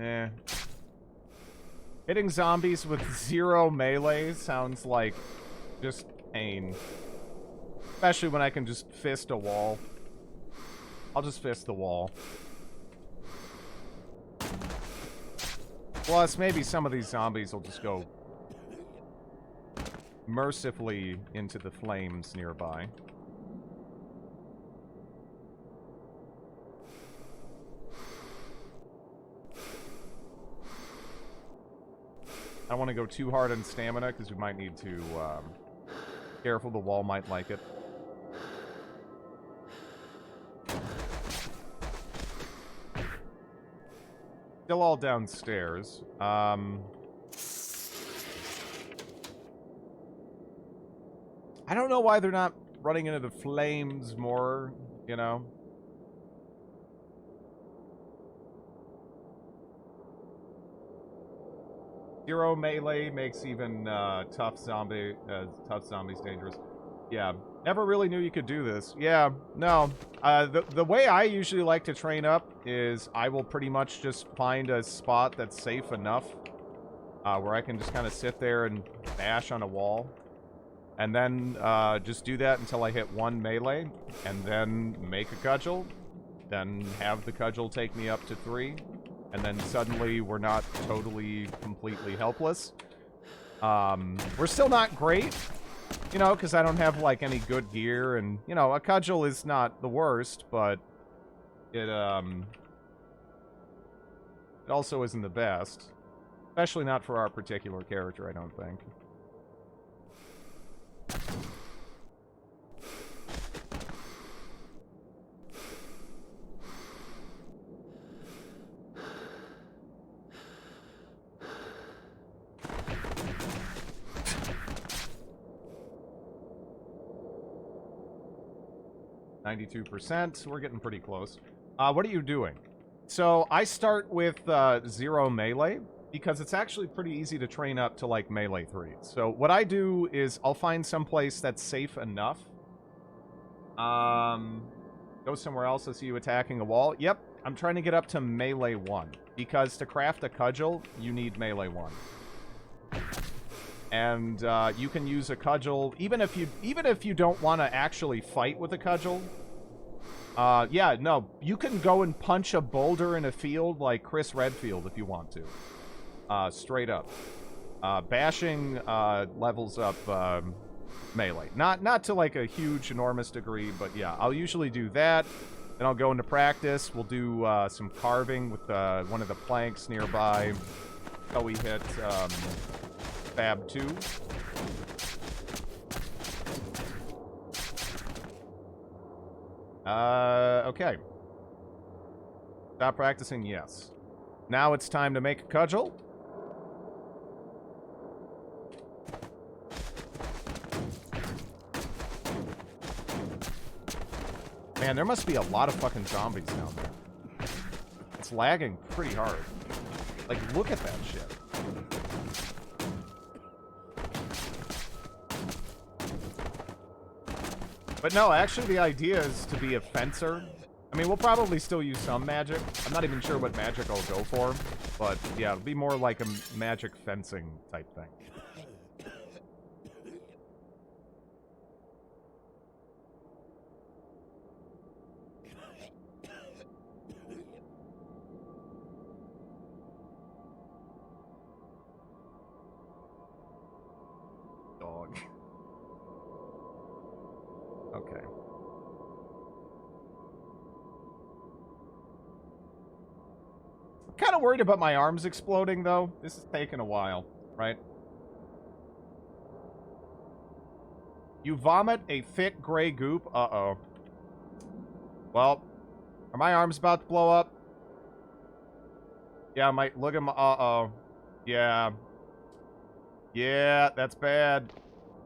Eh. Hitting zombies with 0 melee sounds like just pain. Especially when I can just fist a wall. I'll just fist the wall. Plus, maybe some of these zombies will just go mercifully into the flames nearby. I don't want to go too hard on stamina, because we might need to, careful, the wall might like it. Still all downstairs. I don't know why they're not running into the flames more, you know? Zero melee makes even tough zombies dangerous. Yeah, never really knew you could do this. Yeah, no. The way I usually like to train up is I will pretty much just find a spot that's safe enough where I can just kind of sit there and bash on a wall. And then just do that until I hit 1 melee, and then make a cudgel, then have the cudgel take me up to 3. And then suddenly we're not totally, completely helpless. We're still not great, you know, because I don't have, like, any good gear. And, you know, a cudgel is not the worst, but it also isn't the best. Especially not for our particular character, I don't think. 92%. We're getting pretty close. What are you doing? So I start with 0 melee because it's actually pretty easy to train up to like melee 3. So what I do is I'll find some place that's safe enough. Go somewhere else. I see you attacking a wall. Yep, I'm trying to get up to melee 1 because to craft a cudgel, you need melee 1. And you can use a cudgel even if you don't want to actually fight with a cudgel. Yeah, no, you can go and punch a boulder in a field like Chris Redfield if you want to. Straight up. Bashing levels up melee. Not to like a huge, enormous degree, but yeah, I'll usually do that. Then I'll go into practice. We'll do some carving with one of the planks nearby. Oh, we hit, Fab 2. Okay. Stop practicing, yes. Now it's time to make a cudgel. Man, there must be a lot of fucking zombies down there. It's lagging pretty hard. Like, look at that shit. But no, actually the idea is to be a fencer. I mean, we'll probably still use some magic. I'm not even sure what magic I'll go for. But yeah, it'll be more like a magic fencing type thing. Dog. Okay. I'm kind of worried about my arms exploding, though. This is taking a while, right? You vomit a thick gray goop? Uh-oh. Well, are my arms about to blow up? Yeah, look at my... Uh-oh. Yeah. Yeah, that's bad.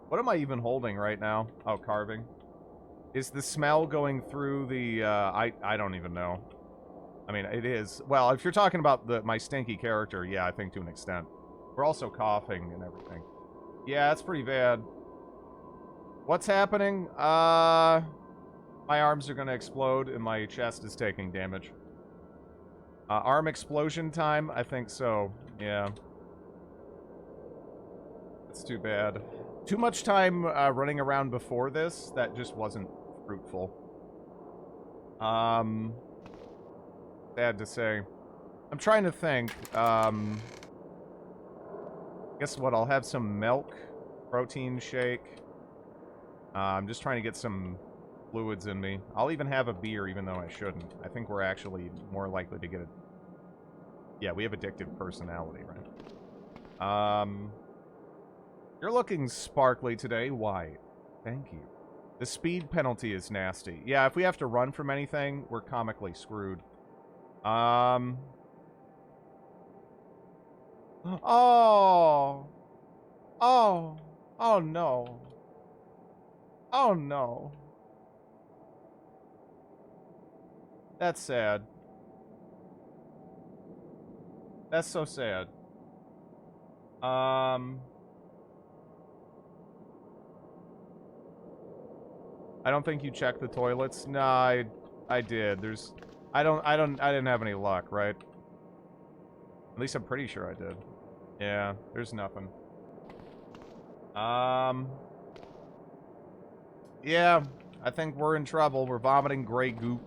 What am I even holding right now? Oh, carving. Is the smell going through the, I don't even know. I mean, it is. Well, if you're talking about my stinky character, yeah, I think to an extent. We're also coughing and everything. Yeah, that's pretty bad. What's happening? My arms are gonna explode and my chest is taking damage. Arm explosion time? I think so. Yeah. That's too bad. Too much time running around before this, that just wasn't fruitful. Sad to say. I'm trying to think. Guess what? I'll have some milk, protein shake. I'm just trying to get some fluids in me. I'll even have a beer, even though I shouldn't. I think we're actually more likely to get it. Yeah, we have addictive personality, right? You're looking sparkly today. Why? Thank you. The speed penalty is nasty. Yeah, if we have to run from anything, we're comically screwed. Oh. Oh. Oh, no. Oh, no. That's sad. That's so sad. I don't think you checked the toilets. Nah, I did. I didn't have any luck, right? At least I'm pretty sure I did. Yeah, there's nothing. Yeah, I think we're in trouble. We're vomiting gray goop.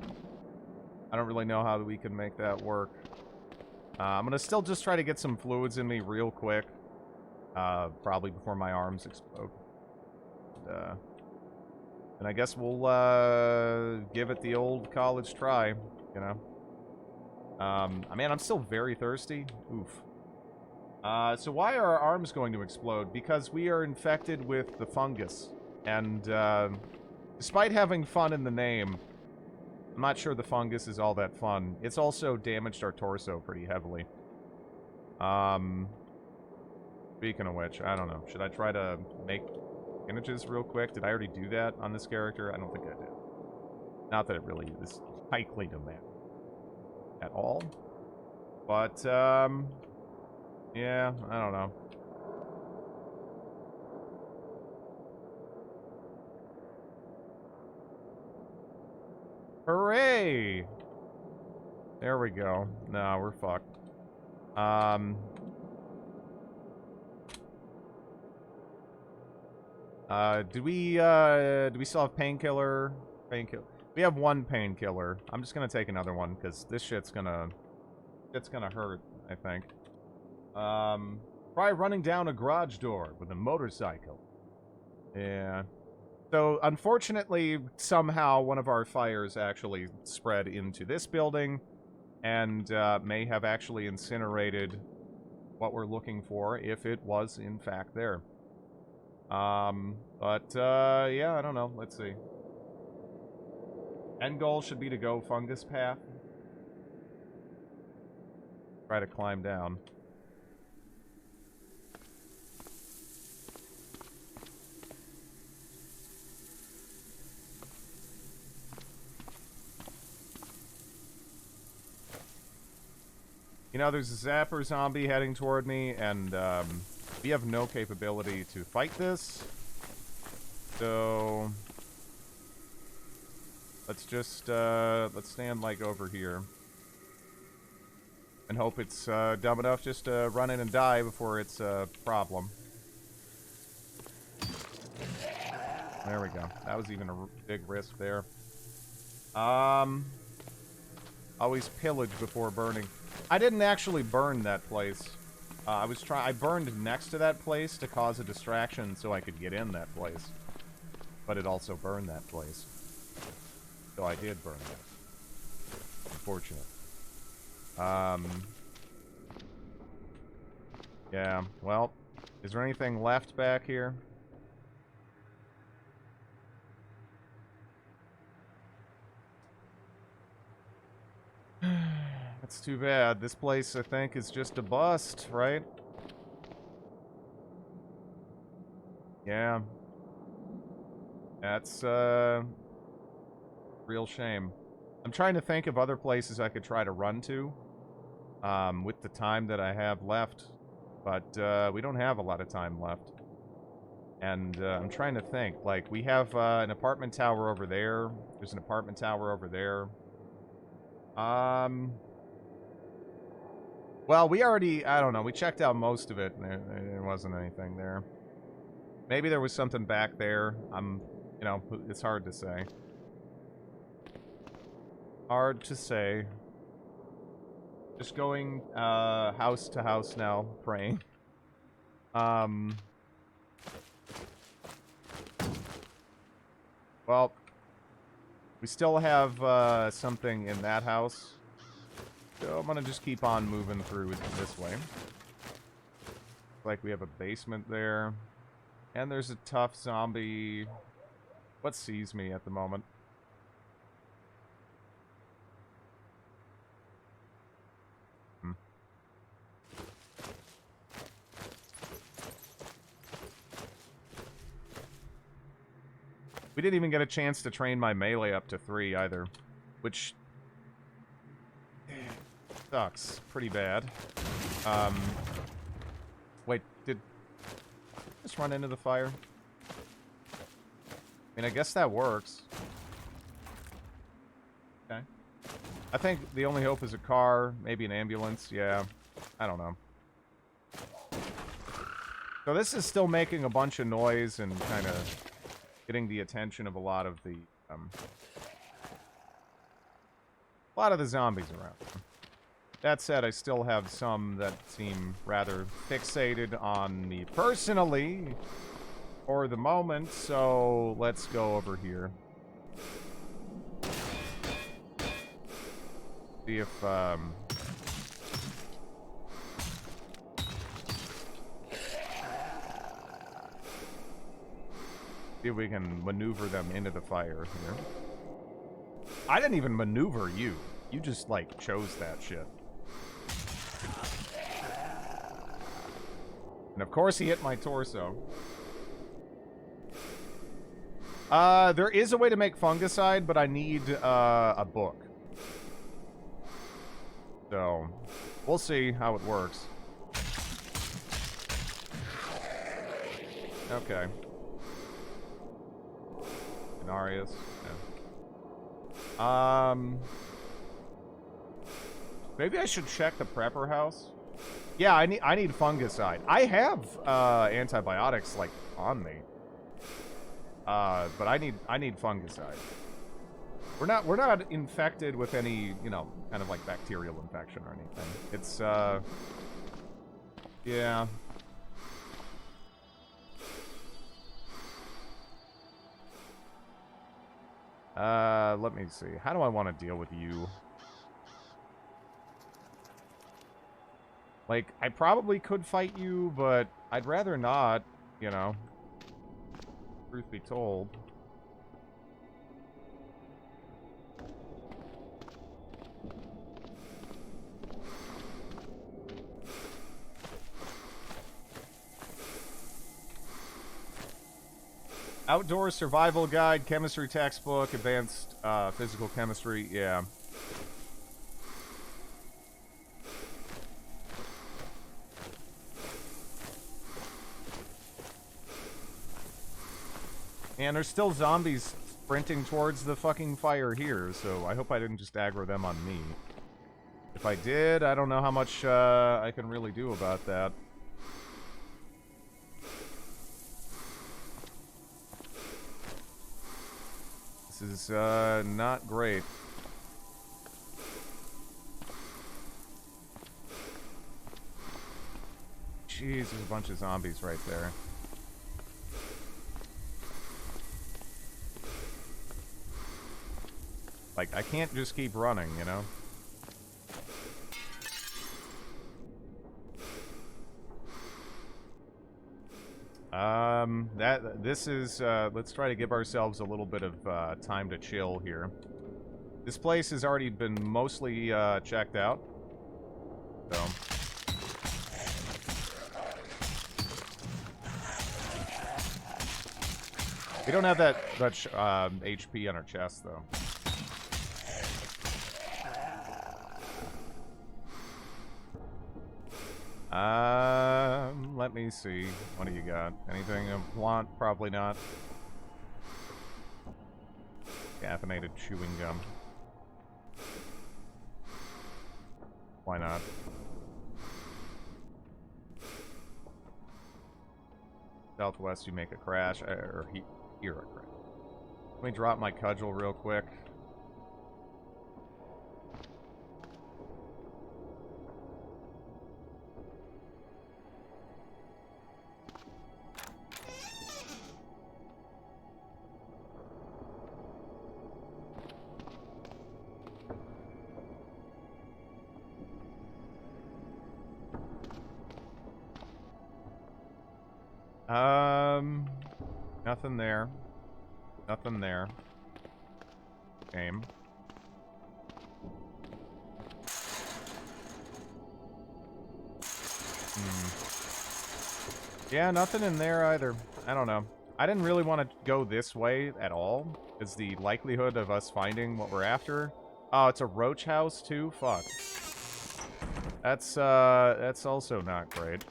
I don't really know how we can make that work. I'm gonna still just try to get some fluids in me real quick. Probably before my arms explode. And I guess we'll, give it the old college try, you know? I mean, I'm still very thirsty. Oof. So why are our arms going to explode? Because we are infected with the fungus. And, despite having fun in the name, I'm not sure the fungus is all that fun. It's also damaged our torso pretty heavily. Speaking of which, I don't know. Should I try to make images real quick? Did I already do that on this character? I don't think I did. Not that it really is likely to matter at all. But, yeah, I don't know. Hooray! There we go. No, we're fucked. Do we still have painkiller? Painkiller. We have one painkiller. I'm just gonna take another one, because this shit's gonna hurt, I think. Try running down a garage door with a motorcycle. Yeah. So, unfortunately, somehow one of our fires actually spread into this building, and may have actually incinerated what we're looking for if it was in fact there. Yeah, I don't know. Let's see. End goal should be to go fungus path. Try to climb down. You know, there's a zapper zombie heading toward me, and we have no capability to fight this. So let's just let's stand like over here and hope it's dumb enough just to run in and die before it's a problem. There we go. That was even a big risk there. Always pillage before burning. I didn't actually burn that place. I burned next to that place to cause a distraction so I could get in that place. But it also burned that place. So I did burn that. Unfortunate. Yeah, well, is there anything left back here? That's too bad. This place, I think, is just a bust, right? Yeah. That's, real shame. I'm trying to think of other places I could try to run to, with the time that I have left. But, we don't have a lot of time left. And, I'm trying to think. Like, we have, an apartment tower over there. There's an apartment tower over there. Well, we already, I don't know, we checked out most of it, and there wasn't anything there. Maybe there was something back there. You know, it's hard to say. Hard to say. Just going, house to house now, praying. Well, we still have, something in that house. So I'm gonna just keep on moving through this way. Like we have a basement there. And there's a tough zombie. What sees me at the moment? We didn't even get a chance to train my melee up to 3 either. Which sucks pretty bad. Wait, did I just run into the fire? I mean, I guess that works. Okay. I think the only hope is a car, maybe an ambulance. Yeah, I don't know. So this is still making a bunch of noise and kind of getting the attention of a lot of the zombies around. That said, I still have some that seem rather fixated on me personally for the moment, so let's go over here. See if, see if we can maneuver them into the fire here. I didn't even maneuver you. You just, like, chose that shit. And of course he hit my torso. There is a way to make fungicide, but I need, a book. So, we'll see how it works. Okay. Denarius. Yeah. Maybe I should check the prepper house. Yeah, I need fungicide. I have antibiotics like on me. But I need fungicide. We're not infected with any, you know, kind of like bacterial infection or anything. It's yeah. Let me see. How do I want to deal with you? Like, I probably could fight you, but I'd rather not, you know. Truth be told. Outdoor survival guide, chemistry textbook, advanced physical chemistry, yeah. And there's still zombies sprinting towards the fucking fire here, so I hope I didn't just aggro them on me. If I did, I don't know how much I can really do about that. This is not great. Jeez, there's a bunch of zombies right there. Like, I can't just keep running, you know? This is, let's try to give ourselves a little bit of, time to chill here. This place has already been mostly, checked out. So. We don't have that much, HP on our chest, though. Let me see. What do you got? Anything I want? Probably not. Caffeinated chewing gum. Why not? Southwest, you make a crash, or hear a crash. Let me drop my cudgel real quick. Nothing there. Nothing there. Game. Yeah, nothing in there either. I don't know. I didn't really want to go this way at all. Is the likelihood of us finding what we're after? Oh, it's a roach house too? Fuck. That's also not great.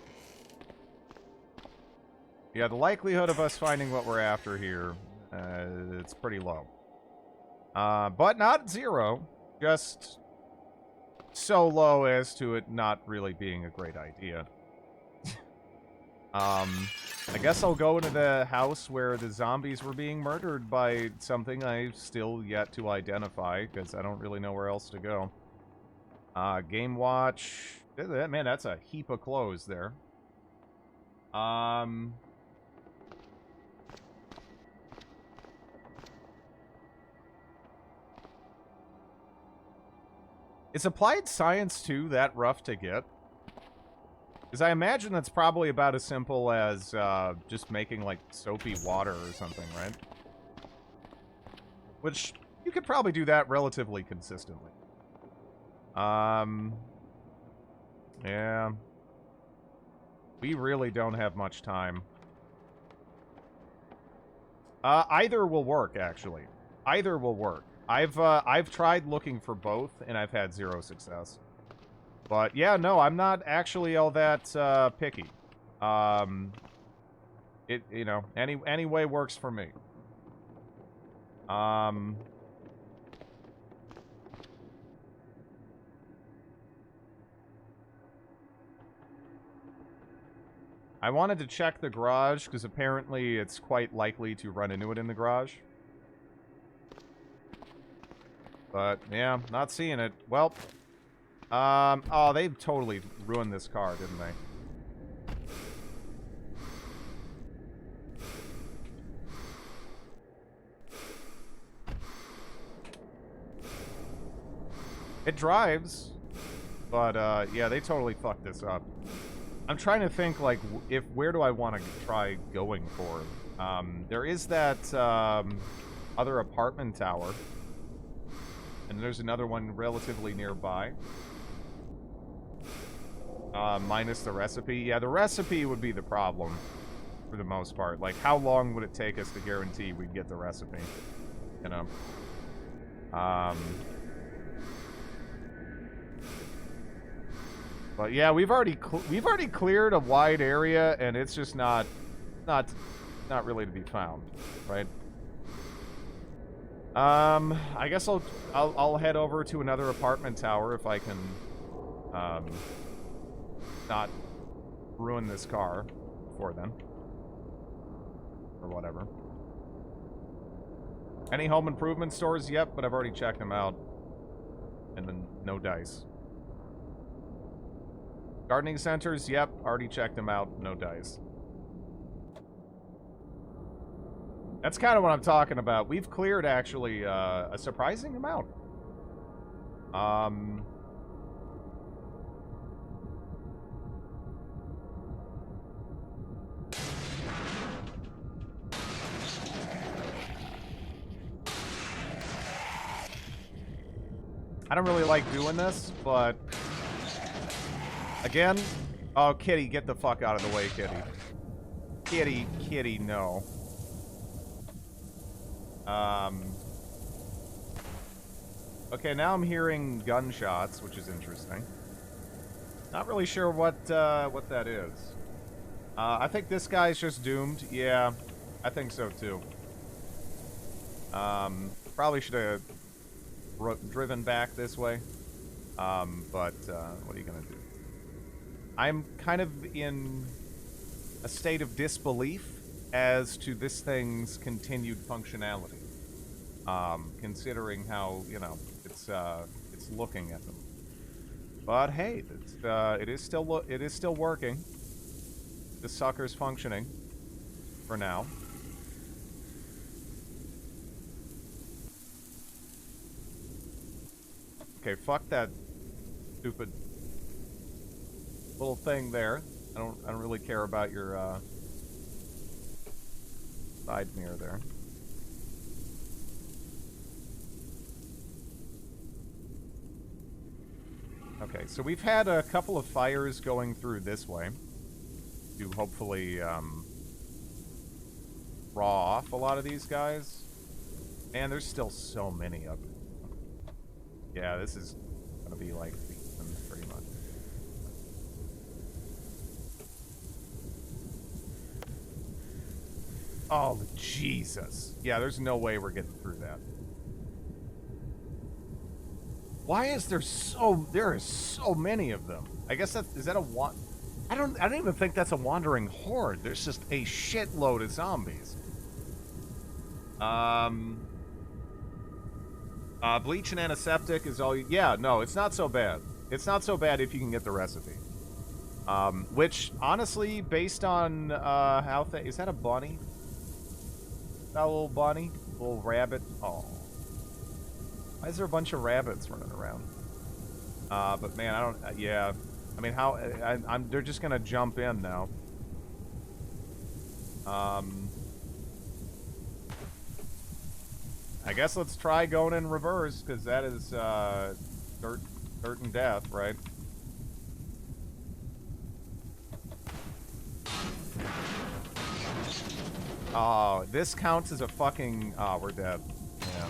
Yeah, the likelihood of us finding what we're after here, it's pretty low. But not zero. Just so low as to it not really being a great idea. I guess I'll go into the house where the zombies were being murdered by something I've still yet to identify, because I don't really know where else to go. Game watch. Man, that's a heap of clothes there. Is applied science 2 that rough to get? Because I imagine that's probably about as simple as just making, like, soapy water or something, right? Which, you could probably do that relatively consistently. Yeah. We really don't have much time. Either will work, actually. Either will work. I've tried looking for both, and I've had zero success. But, yeah, no, I'm not actually all that, picky. You know, any way works for me. I wanted to check the garage, because apparently it's quite likely to run into it in the garage. But, yeah, not seeing it. Well, oh, they totally ruined this car, didn't they? It drives. But, yeah, they totally fucked this up. I'm trying to think, like, where do I want to try going for? There is that, other apartment tower. And there's another one relatively nearby. Minus the recipe. Yeah, the recipe would be the problem. For the most part. Like, how long would it take us to guarantee we'd get the recipe? You know? But yeah, we've already cleared a wide area, and it's just not really to be found, right? I guess I'll head over to another apartment tower if I can, not ruin this car before then. Or whatever. Any home improvement stores? Yep, but I've already checked them out. And then no dice. Gardening centers? Yep, already checked them out. No dice. That's kind of what I'm talking about. We've cleared, actually, a surprising amount. I don't really like doing this, but... Again... Oh, Kitty, get the fuck out of the way, Kitty. Kitty, no. Okay, now I'm hearing gunshots, which is interesting. Not really sure what that is. I think this guy's just doomed. Yeah, I think so, too. Probably should have... driven back this way, but what are you gonna do? I'm kind of in a state of disbelief as to this thing's continued functionality, considering how, you know, it's looking at them. But hey, it is still working. The sucker's functioning for now. Okay, fuck that stupid little thing there. I don't really care about your side mirror there. Okay, so we've had a couple of fires going through this way to hopefully draw off a lot of these guys. And there's still so many of them. Yeah, this is gonna be like pretty much. Oh, Jesus. Yeah, there's no way we're getting through that. Why is there are so many of them? I guess is that a I don't even think that's a wandering horde. There's just a shitload of zombies. Bleach and antiseptic is all yeah, no, it's not so bad. It's not so bad if you can get the recipe. Which, honestly, based on, is that a bunny? That little bunny? Little rabbit? Oh. Why is there a bunch of rabbits running around? But man, I don't, yeah. I mean, they're just gonna jump in now. I guess let's try going in reverse, because that is, certain death, right? Oh, this counts as a fucking... Oh, we're dead. Yeah.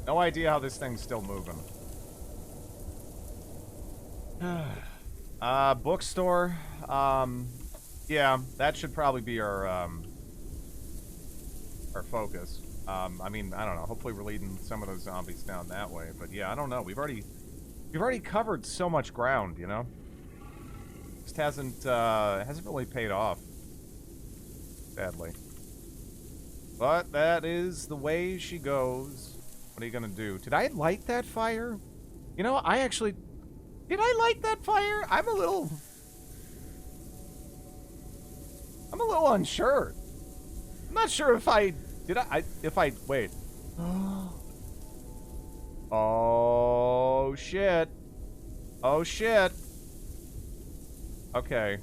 No idea how this thing's still moving. Bookstore. Yeah, that should probably be our focus. I mean, I don't know. Hopefully we're leading some of those zombies down that way. But yeah, I don't know. We've already covered so much ground, you know? Just hasn't really paid off. Sadly. But that is the way she goes. What are you gonna do? Did I light that fire? You know, did I light that fire? I'm a little I'm a little unsure. I'm not sure if I... Wait. Oh, shit. Oh, shit. Okay.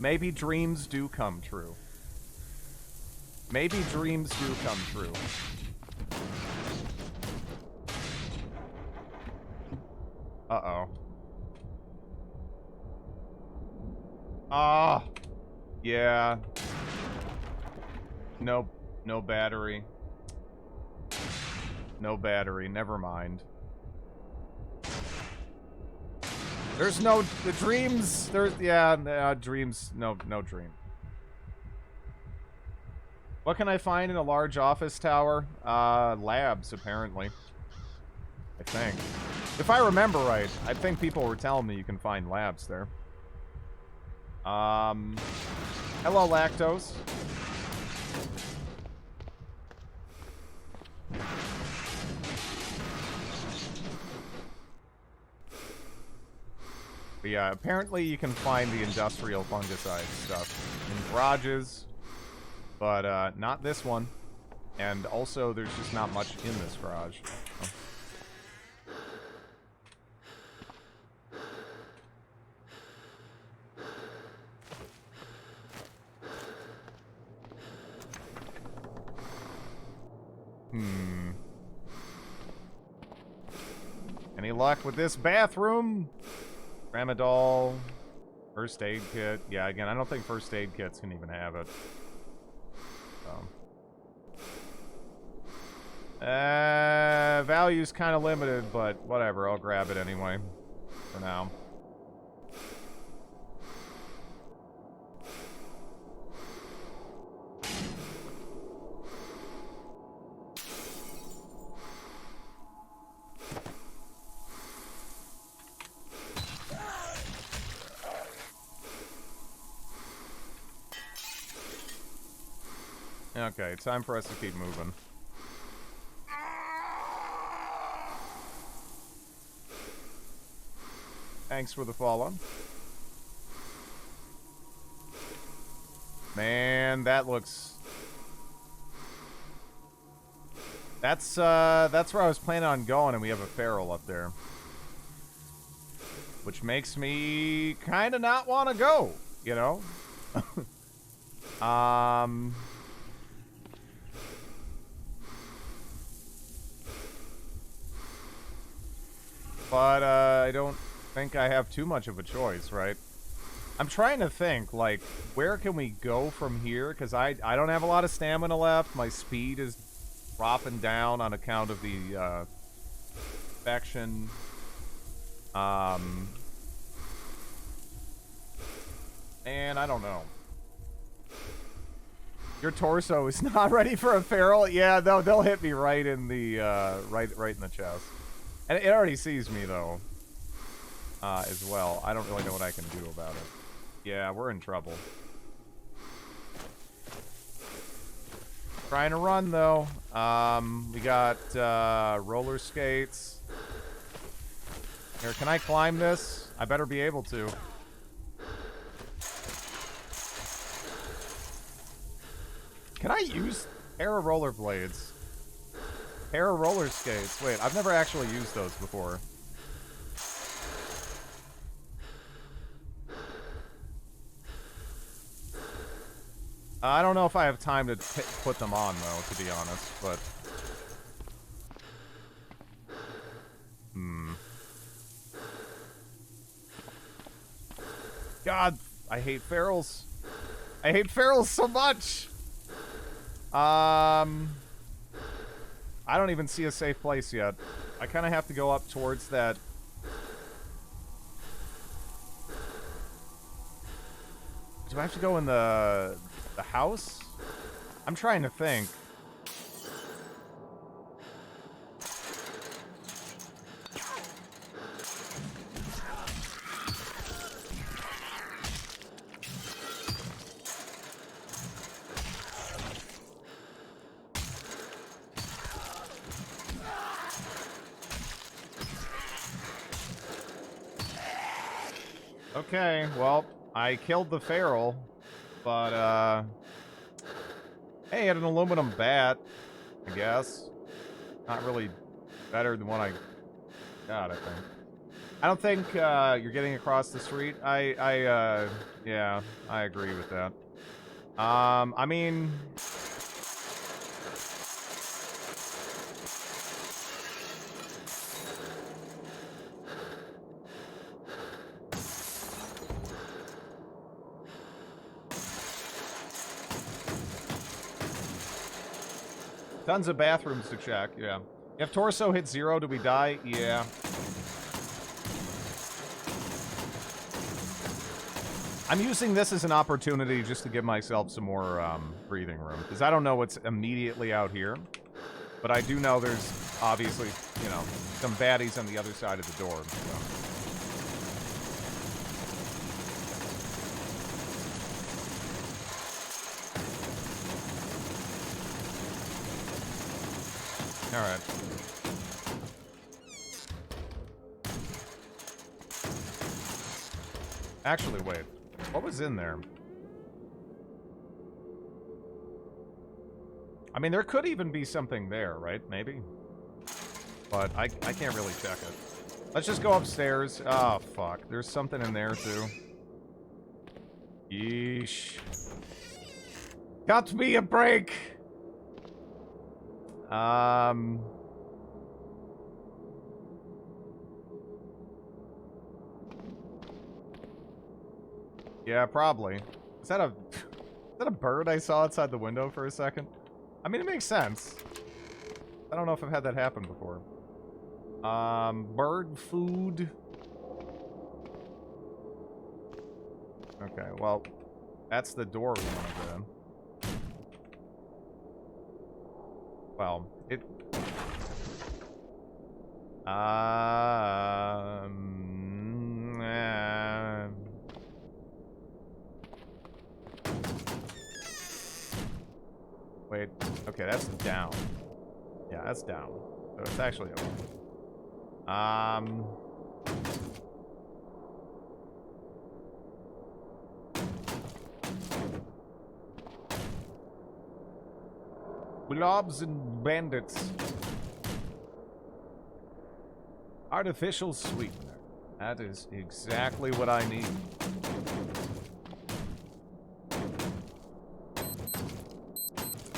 Maybe dreams do come true. Maybe dreams do come true. Uh-oh. Ah. Yeah. No battery. No battery. Never mind. There's no... The dreams... dreams... No dream. What can I find in a large office tower? Labs, apparently. I think. If I remember right, I think people were telling me you can find labs there. Hello, Lactose. But yeah, apparently you can find the industrial fungicide stuff in garages, but not this one. And also, there's just not much in this garage. Oh. Any luck with this bathroom? Tramadol. First aid kit. Yeah, again, I don't think first aid kits can even have it. Value's kind of limited, but whatever. I'll grab it anyway. For now. Okay, time for us to keep moving. Thanks for the follow. Man, that looks... That's where I was planning on going, and we have a feral up there. Which makes me kind of not want to go, you know? But, I don't think I have too much of a choice, right? I'm trying to think, like, where can we go from here? Because I don't have a lot of stamina left. My speed is dropping down on account of the, infection. And I don't know. Your torso is not ready for a feral? Yeah, they'll hit me right in the, right in the chest. And it already sees me, though, as well. I don't really know what I can do about it. Yeah, we're in trouble. Trying to run, though. We got, roller skates. Here, can I climb this? I better be able to. Can I use pair of rollerblades? Pair of roller skates. Wait, I've never actually used those before. I don't know if I have time to put them on, though, to be honest, but... God, I hate ferals. I hate ferals so much! I don't even see a safe place yet. I kind of have to go up towards that... Do I have to go in the house? I'm trying to think. Okay, well, I killed the feral, but, hey, had an aluminum bat, I guess. Not really better than what I got, I think. I don't think, you're getting across the street. Yeah, I agree with that. I mean... Tons of bathrooms to check, yeah. If torso hits 0, do we die? Yeah. I'm using this as an opportunity just to give myself some more breathing room, because I don't know what's immediately out here, but I do know there's obviously, you know, some baddies on the other side of the door. So. All right. Actually, wait. What was in there? I mean, there could even be something there, right? Maybe. But I can't really check it. Let's just go upstairs. Oh, fuck. There's something in there, too. Yeesh. Got me a break! Yeah, probably. Is that a bird I saw outside the window for a second? I mean, it makes sense. I don't know if I've had that happen before. Bird food. Okay, well, that's the door we want to go in. Well, it... Wait, okay, that's down. Yeah, that's down. So it's actually okay. Blobs and bandits. Artificial sweetener. That is exactly what I need.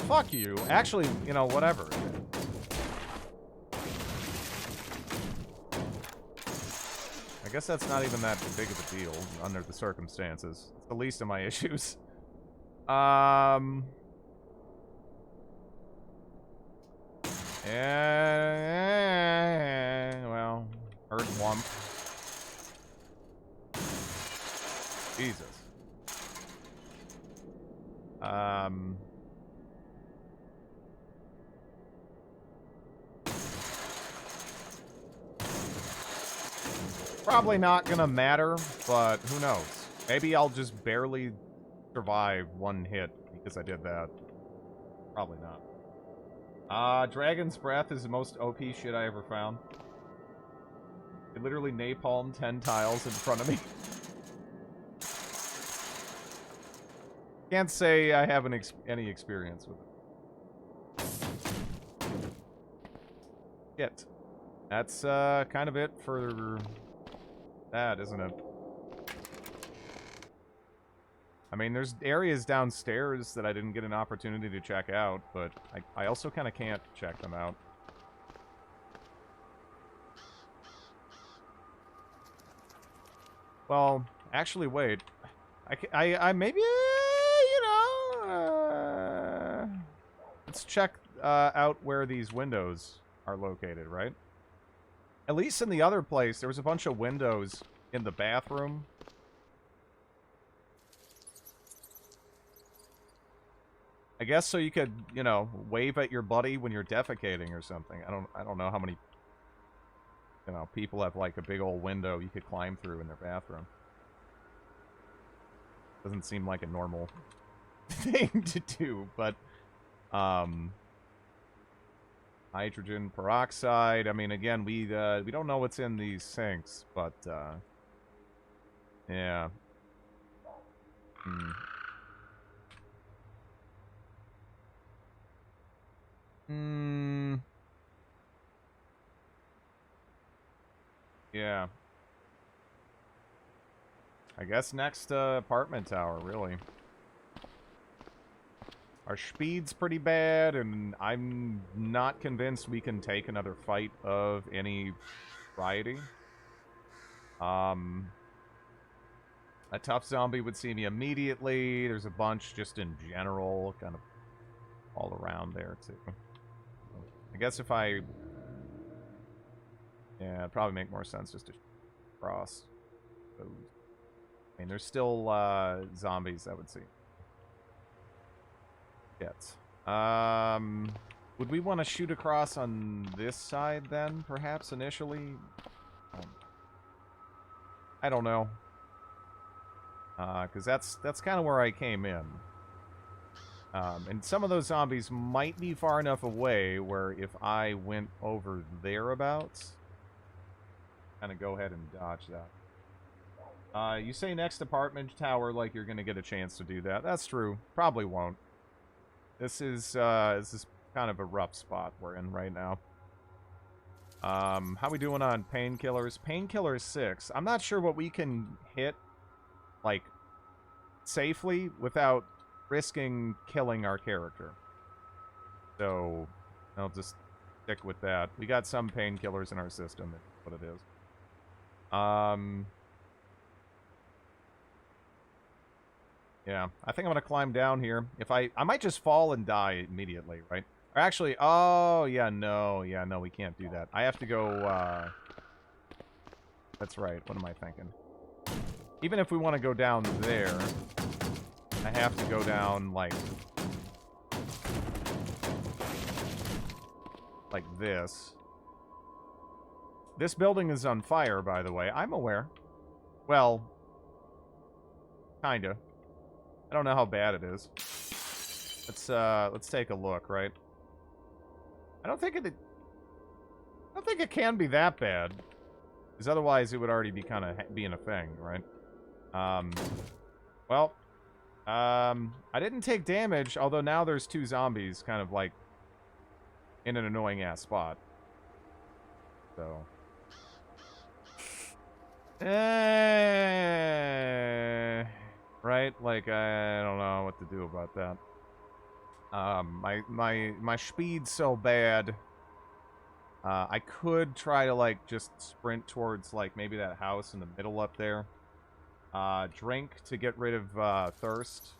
Fuck you. Actually, you know, whatever. I guess that's not even that big of a deal under the circumstances. It's the least of my issues. Yeah, well, herd wump. Jesus. Probably not gonna matter, but who knows? Maybe I'll just barely survive one hit because I did that. Probably not. Dragon's Breath is the most OP shit I ever found. It literally napalmed 10 tiles in front of me. Can't say I have any experience with it. Shit. That's, kind of it for that, isn't it? I mean, there's areas downstairs that I didn't get an opportunity to check out, but I also kind of can't check them out. Well, actually, wait. I maybe, you know, let's check out where these windows are located, right? At least in the other place, there was a bunch of windows in the bathroom. I guess so you could, you know, wave at your buddy when you're defecating or something. I don't know how many, you know, people have like a big old window you could climb through in their bathroom. Doesn't seem like a normal thing to do, but hydrogen peroxide. I mean, again, we don't know what's in these sinks, but yeah. Hmm. Hmm. Yeah. I guess next apartment tower, really. Our speed's pretty bad, and I'm not convinced we can take another fight of any variety. A tough zombie would see me immediately. There's a bunch just in general, kind of all around there, too. I guess if I... Yeah, it'd probably make more sense just to cross those. I mean, there's still zombies I would see. Yes. Would we want to shoot across on this side then, perhaps, initially? I don't know. Because that's kind of where I came in. And some of those zombies might be far enough away where if I went over thereabouts, kind of go ahead and dodge that. You say next apartment tower like you're going to get a chance to do that. That's true. Probably won't. This is kind of a rough spot we're in right now. How we doing on painkillers? Painkillers 6. I'm not sure what we can hit, like, safely without risking killing our character. So, I'll just stick with that. We got some painkillers in our system, that's what it is. Yeah, I think I'm gonna climb down here. If I might just fall and die immediately, right? Or actually, oh, yeah, no, we can't do that. I have to go, that's right, what am I thinking? Even if we want to go down there, I have to go down, like this. This building is on fire, by the way. I'm aware. Well, kinda. I don't know how bad it is. Let's take a look, right? I don't think it can be that bad. Because otherwise it would already be kind of being a thing, right? Well, I didn't take damage, although now there's 2 zombies kind of like in an annoying ass spot. So. Right? Like, I don't know what to do about that. My speed's so bad. I could try to, like, just sprint towards, like, maybe that house in the middle up there. Drink to get rid of, thirst.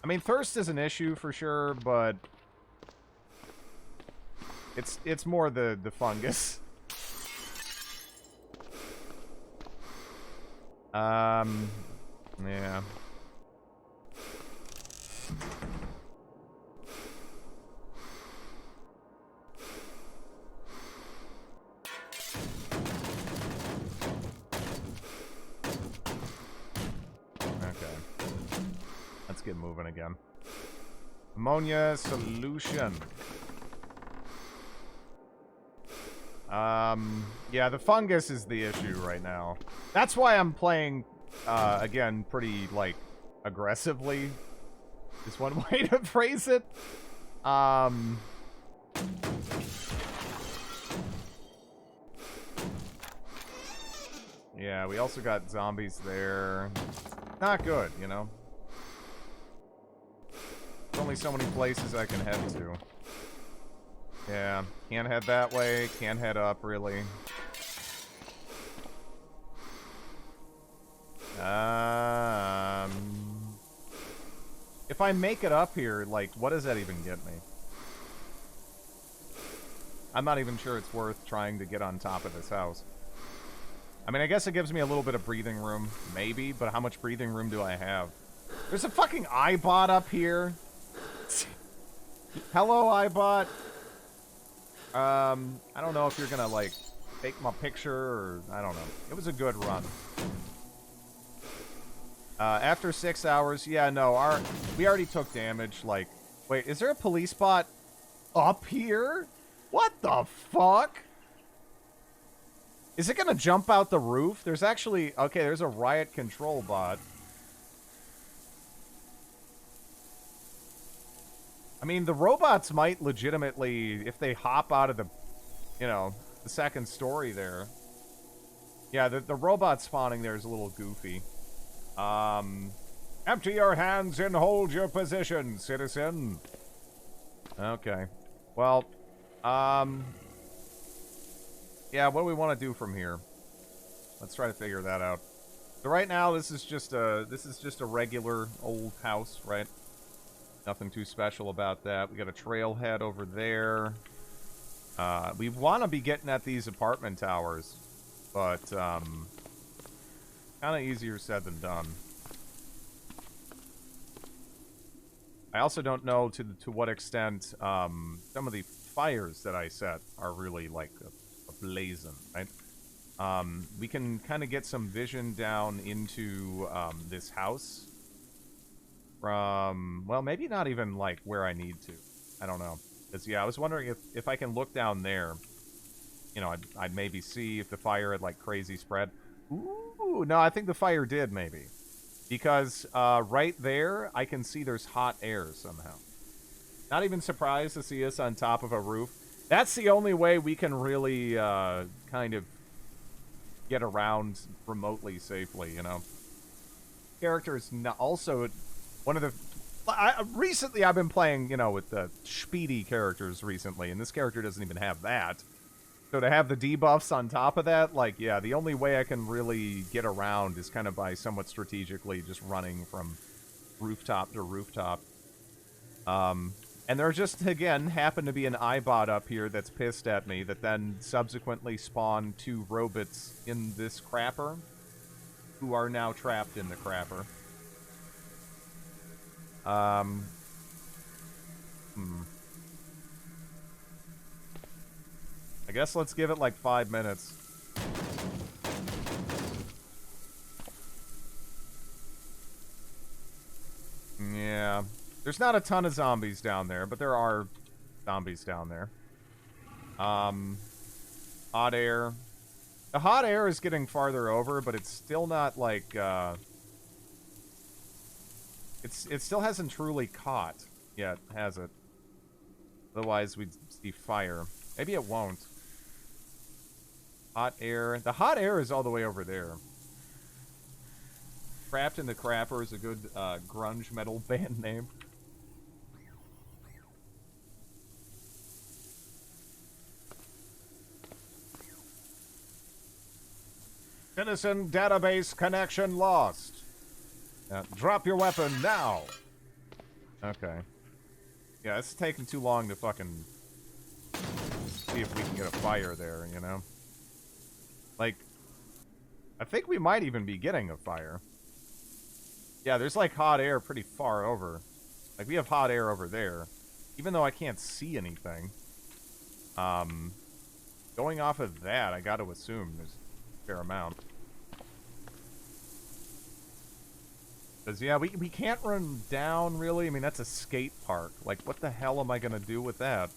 I mean, thirst is an issue for sure, but it's more the fungus. Yeah. Let's get moving again. Ammonia solution. Yeah, the fungus is the issue right now. That's why I'm playing, again, pretty, like, aggressively. Is one way to phrase it. Yeah, we also got zombies there. Not good, you know? There's only so many places I can head to. Yeah, can't head that way, can't head up, really. If I make it up here, like, what does that even get me? I'm not even sure it's worth trying to get on top of this house. I mean, I guess it gives me a little bit of breathing room, maybe, but how much breathing room do I have? There's a fucking iBot up here. Hello, iBot. I don't know if you're gonna, like, take my picture or... I don't know. It was a good run. After 6 hours, yeah, no, we already took damage, like... Wait, is there a police bot up here? What the fuck? Is it gonna jump out the roof? There's actually... Okay, there's a riot control bot. I mean, the robots might legitimately, if they hop out of the, you know, the second story there. Yeah, the robot spawning there is a little goofy. Empty your hands and hold your position, citizen. Okay. Well, yeah, what do we want to do from here? Let's try to figure that out. So right now, this is just a regular old house, right? Nothing too special about that. We got a trailhead over there. We want to be getting at these apartment towers, but kind of easier said than done. I also don't know to what extent some of the fires that I set are really like blazing, right? We can kind of get some vision down into this house from, well, maybe not even like where I need to. I don't know. Because, yeah, I was wondering if I can look down there, you know, I'd maybe see if the fire had like crazy spread. Ooh, no, I think the fire did maybe. Because right there, I can see there's hot air somehow. Not even surprised to see us on top of a roof. That's the only way we can really kind of get around remotely safely, you know. Character is not also one of the... recently, I've been playing, you know, with the speedy characters recently, and this character doesn't even have that. So to have the debuffs on top of that, like, yeah, the only way I can really get around is kind of by somewhat strategically just running from rooftop to rooftop. And there just, again, happened to be an iBot up here that's pissed at me that then subsequently spawned 2 robots in this crapper who are now trapped in the crapper. I guess let's give it like 5 minutes. Yeah. There's not a ton of zombies down there, but there are zombies down there. Hot air. The hot air is getting farther over, but it's still not like, it still hasn't truly caught yet, has it? Otherwise, we'd see fire. Maybe it won't. Hot air. The hot air is all the way over there. Trapped in the Crapper is a good grunge metal band name. Citizen database connection lost. Drop your weapon now. Okay. Yeah, it's taking too long to fucking see if we can get a fire there, you know? Like, I think we might even be getting a fire. Yeah, there's like hot air pretty far over. Like, we have hot air over there. Even though I can't see anything. Going off of that, I gotta assume there's a fair amount. Because, yeah, we can't run down, really. I mean, that's a skate park. Like, what the hell am I gonna do with that?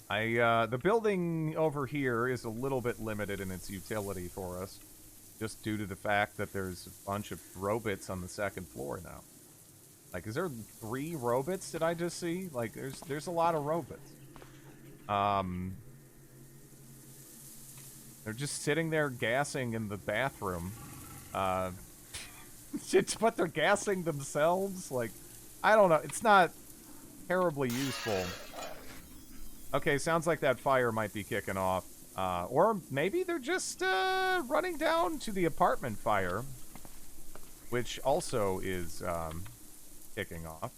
The building over here is a little bit limited in its utility for us. Just due to the fact that there's a bunch of robots on the second floor now. Like, is there 3 robots did I just see? Like, there's a lot of robots. They're just sitting there gassing in the bathroom. But they're gassing themselves? Like, I don't know. It's not terribly useful. Okay, sounds like that fire might be kicking off. Or maybe they're just running down to the apartment fire, which also is kicking off.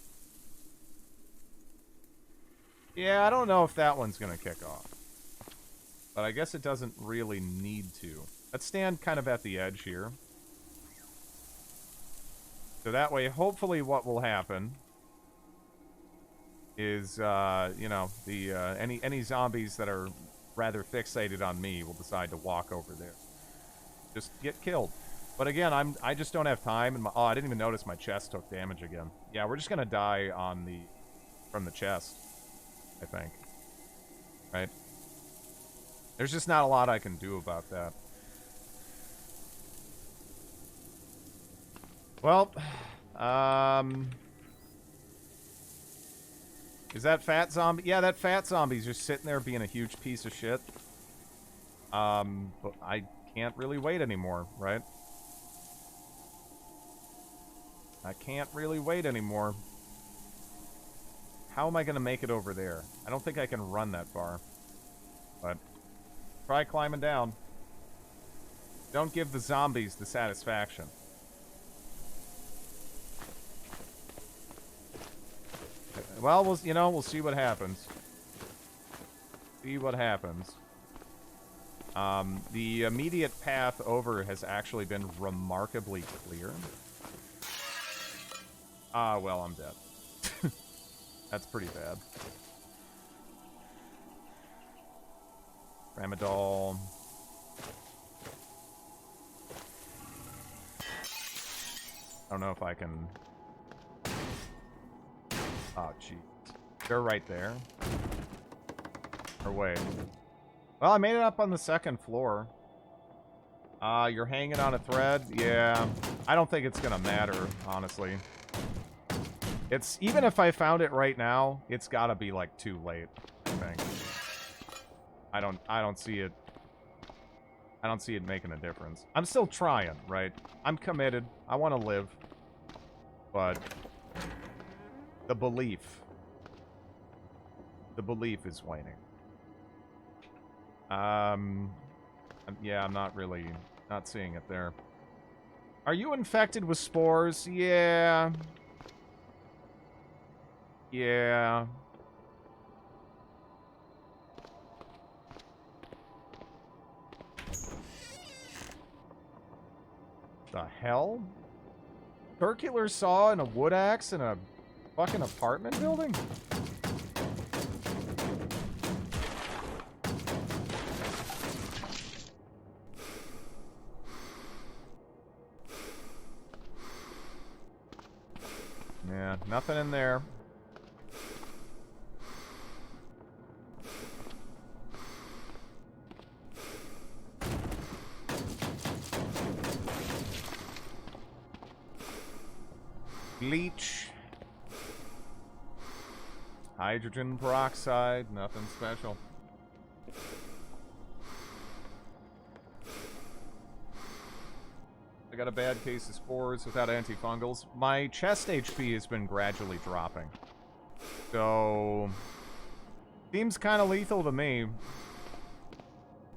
Yeah, I don't know if that one's going to kick off. But I guess it doesn't really need to. Let's stand kind of at the edge here. So that way, hopefully what will happen is, you know, the any zombies that are rather fixated on me will decide to walk over there. Just get killed. But again, I just don't have time. And I didn't even notice my chest took damage again. Yeah, we're just gonna die on from the chest, I think. Right? There's just not a lot I can do about that. Well, Is that fat zombie? Yeah, that fat zombie's just sitting there being a huge piece of shit. But I can't really wait anymore, right? I can't really wait anymore. How am I going to make it over there? I don't think I can run that far. But try climbing down. Don't give the zombies the satisfaction. Well, we'll see what happens. See what happens. The immediate path over has actually been remarkably clear. Ah, well, I'm dead. That's pretty bad. Ramadol. I don't know if I can... Oh, jeez. They're right there. Or wait. Well, I made it up on the second floor. You're hanging on a thread? Yeah. I don't think it's gonna matter, honestly. It's... Even if I found it right now, it's gotta be, like, too late, I think. I don't see it... I don't see it making a difference. I'm still trying, right? I'm committed. I want to live. But... The belief is waning. Yeah, I'm not seeing it there. Are you infected with spores? Yeah. Yeah. The hell? Circular saw and a wood axe and a fucking apartment building? Yeah, nothing in there. Bleach. Hydrogen peroxide, nothing special. I got a bad case of spores without antifungals. My chest HP has been gradually dropping. So... Seems kind of lethal to me.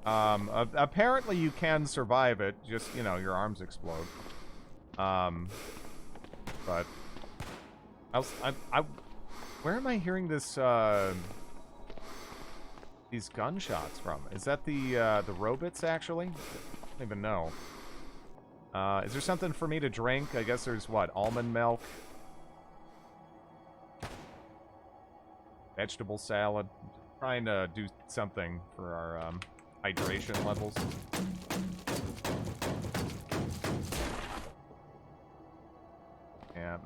Apparently you can survive it, just, you know, your arms explode. But... Where am I hearing this, these gunshots from? Is that the robots, actually? I don't even know. Is there something for me to drink? I guess there's, what, almond milk? Vegetable salad. Trying to do something for our, hydration levels. Yeah,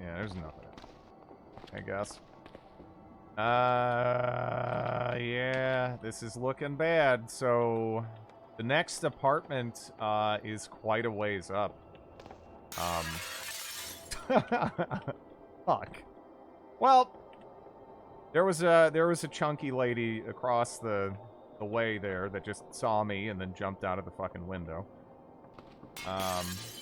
yeah, there's nothing. I guess. Yeah, this is looking bad. So, the next apartment, is quite a ways up. Fuck. Well, there was a chunky lady across the way there that just saw me and then jumped out of the fucking window.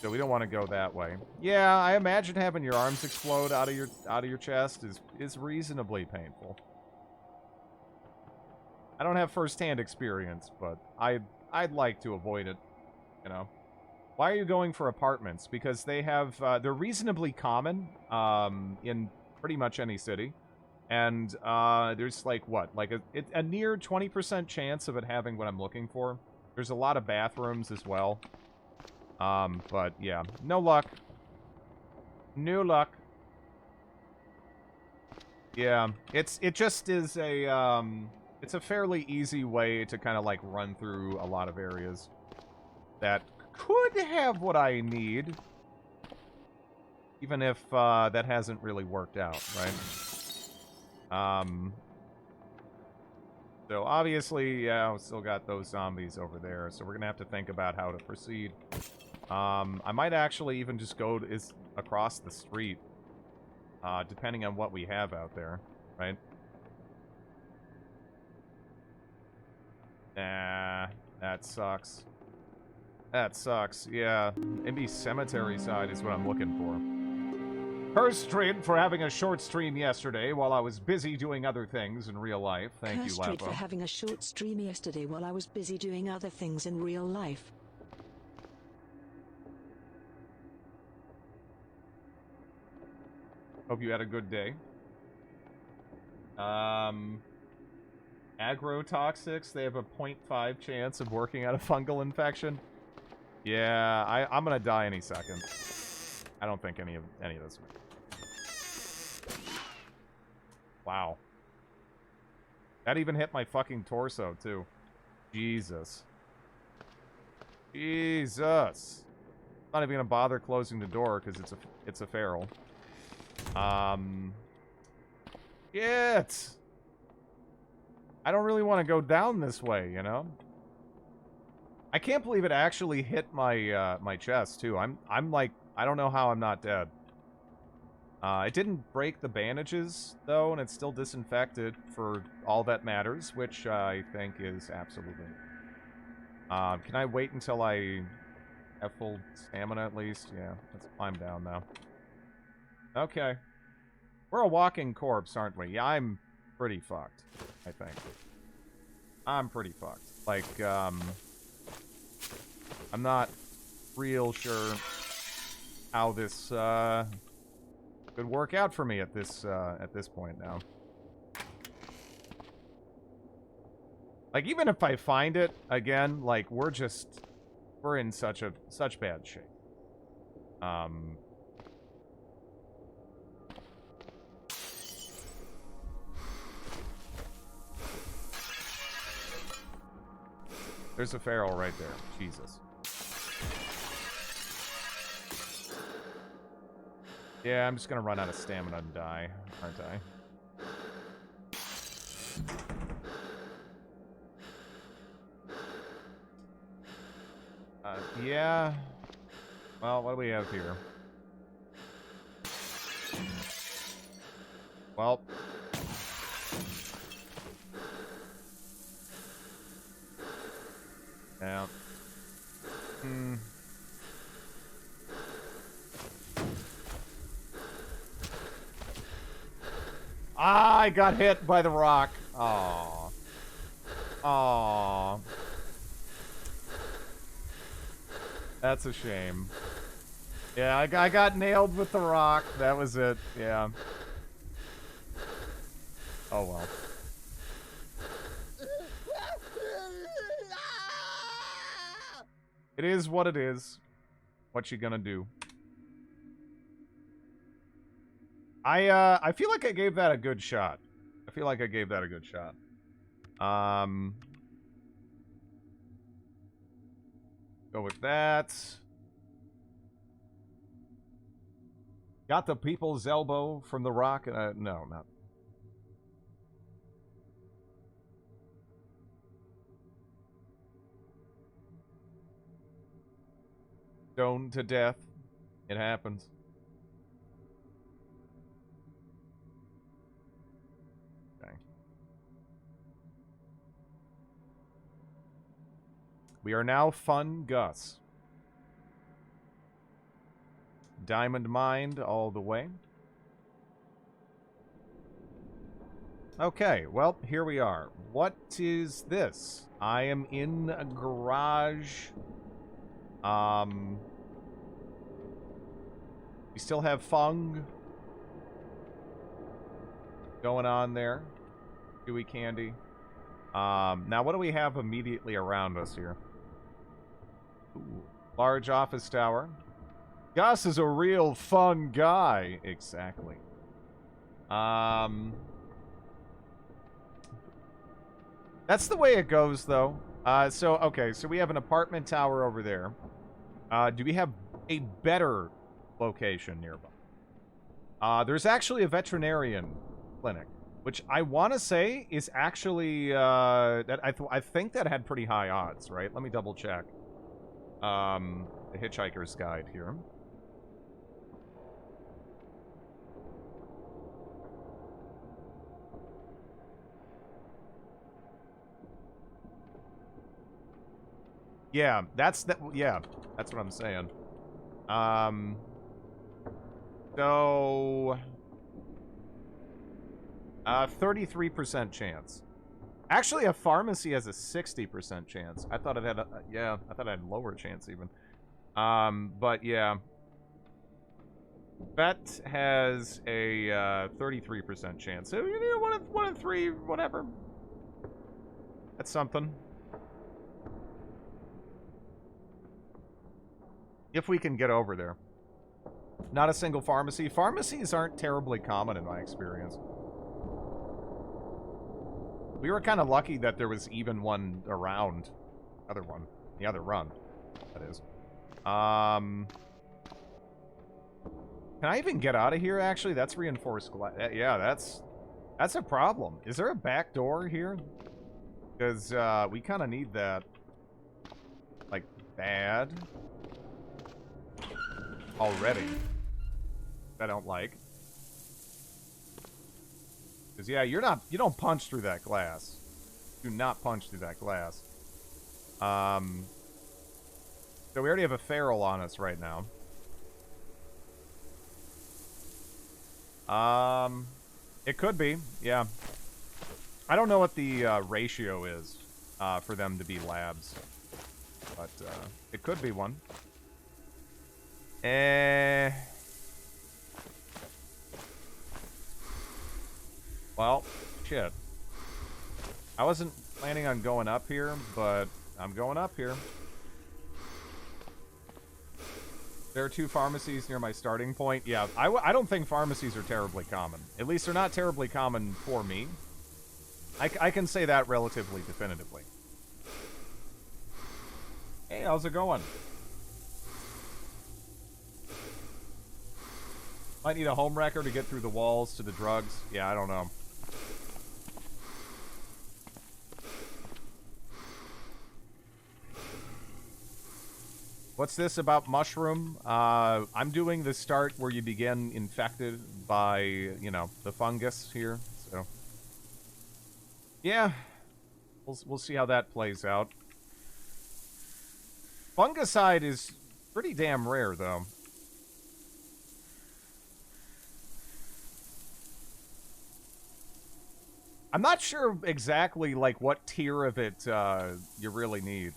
So we don't want to go that way. Yeah, I imagine having your arms explode out of your chest is reasonably painful. I don't have first-hand experience, but I'd like to avoid it, you know. Why are you going for apartments? Because they have they're reasonably common in pretty much any city. And there's like what? Like a near 20% chance of it having what I'm looking for. There's a lot of bathrooms as well. But yeah, no luck. No luck. Yeah, it just is a it's a fairly easy way to kind of like run through a lot of areas that could have what I need, even if that hasn't really worked out, right? So obviously, yeah, we still got those zombies over there, so we're gonna have to think about how to proceed. I might actually even just go across the street. depending on what we have out there, right? Nah, that sucks. That sucks, yeah. Maybe cemetery side is what I'm looking for. Cursed Street for having a short stream yesterday while I was busy doing other things in real life. Thank you, Cursed for Lapo. having a short stream yesterday while I was busy doing other things in real life. Hope you had a good day. Agrotoxics, they have a 0.5 chance of working out a fungal infection. Yeah, I'm gonna die any second. I don't think any of this. Wow. That even hit my fucking torso too. Jesus. Jesus. Not even gonna bother closing the door because it's a feral. Shit. I don't really want to go down this way, you know? I can't believe it actually hit my my chest too. I'm like, I don't know how I'm not dead. It didn't break the bandages though, and it's still disinfected for all that matters, which I think is absolutely. Can I wait until I have full stamina at least? Yeah, let's climb down now. Okay. We're a walking corpse, aren't we? Yeah, I'm pretty fucked, I think. I'm pretty fucked. Like, I'm not real sure how this, could work out for me at this point now. Like, even if I find it, again, like, we're in such bad shape. There's a feral right there. Jesus. Yeah, I'm just gonna run out of stamina and die, aren't I? Yeah. Well, what do we have here? Well. Yeah. Ah, I got hit by the rock. Aww. Aww. That's a shame. Yeah, I got nailed with the rock. That was it. Yeah. Oh well. It is what it is. What you gonna do? I feel like I gave that a good shot. Go with that. Got the people's elbow from the rock. No, not. Stoned to death. It happens. Okay. We are now Fun Gus. Diamond Mind all the way. Okay, well, here we are. What is this? I am in a garage. We still have Fung going on there. Gooey candy. Now what do we have immediately around us here? Ooh, large office tower. Gus is a real fun guy. Exactly. That's the way it goes, though. Okay, so we have an apartment tower over there. Do we have a better location nearby? There's actually a veterinarian clinic, which I want to say is actually, that I think that had pretty high odds, right? Let me double check. The Hitchhiker's Guide here. Yeah, that's what I'm saying. So 33% chance. Actually, a pharmacy has a 60% chance. I thought it had I thought it had lower chance even. But yeah. Vet has a 33% chance. So, you know, one in three, whatever. That's something. If we can get over there. Not a single pharmacy. Pharmacies aren't terribly common in my experience. We were kind of lucky that there was even one around. Other one. The other run, that is. Can I even get out of here, actually? That's reinforced glass. Yeah, that's a problem. Is there a back door here? Because, we kind of need that. Like, bad. Already. I don't like. Because, yeah, you don't punch through that glass. Do not punch through that glass. So we already have a feral on us right now. It could be, yeah. I don't know what the ratio is for them to be labs, but it could be one. Well, shit. I wasn't planning on going up here, but I'm going up here. There are 2 pharmacies near my starting point. Yeah, I don't think pharmacies are terribly common. At least they're not terribly common for me. I can say that relatively definitively. Hey, how's it going? Might need a home wrecker to get through the walls to the drugs. Yeah, I don't know. What's this about mushroom? I'm doing the start where you begin infected by, you know, the fungus here. So, yeah, we'll see how that plays out. Fungicide is pretty damn rare, though. I'm not sure exactly, like, what tier of it you really need.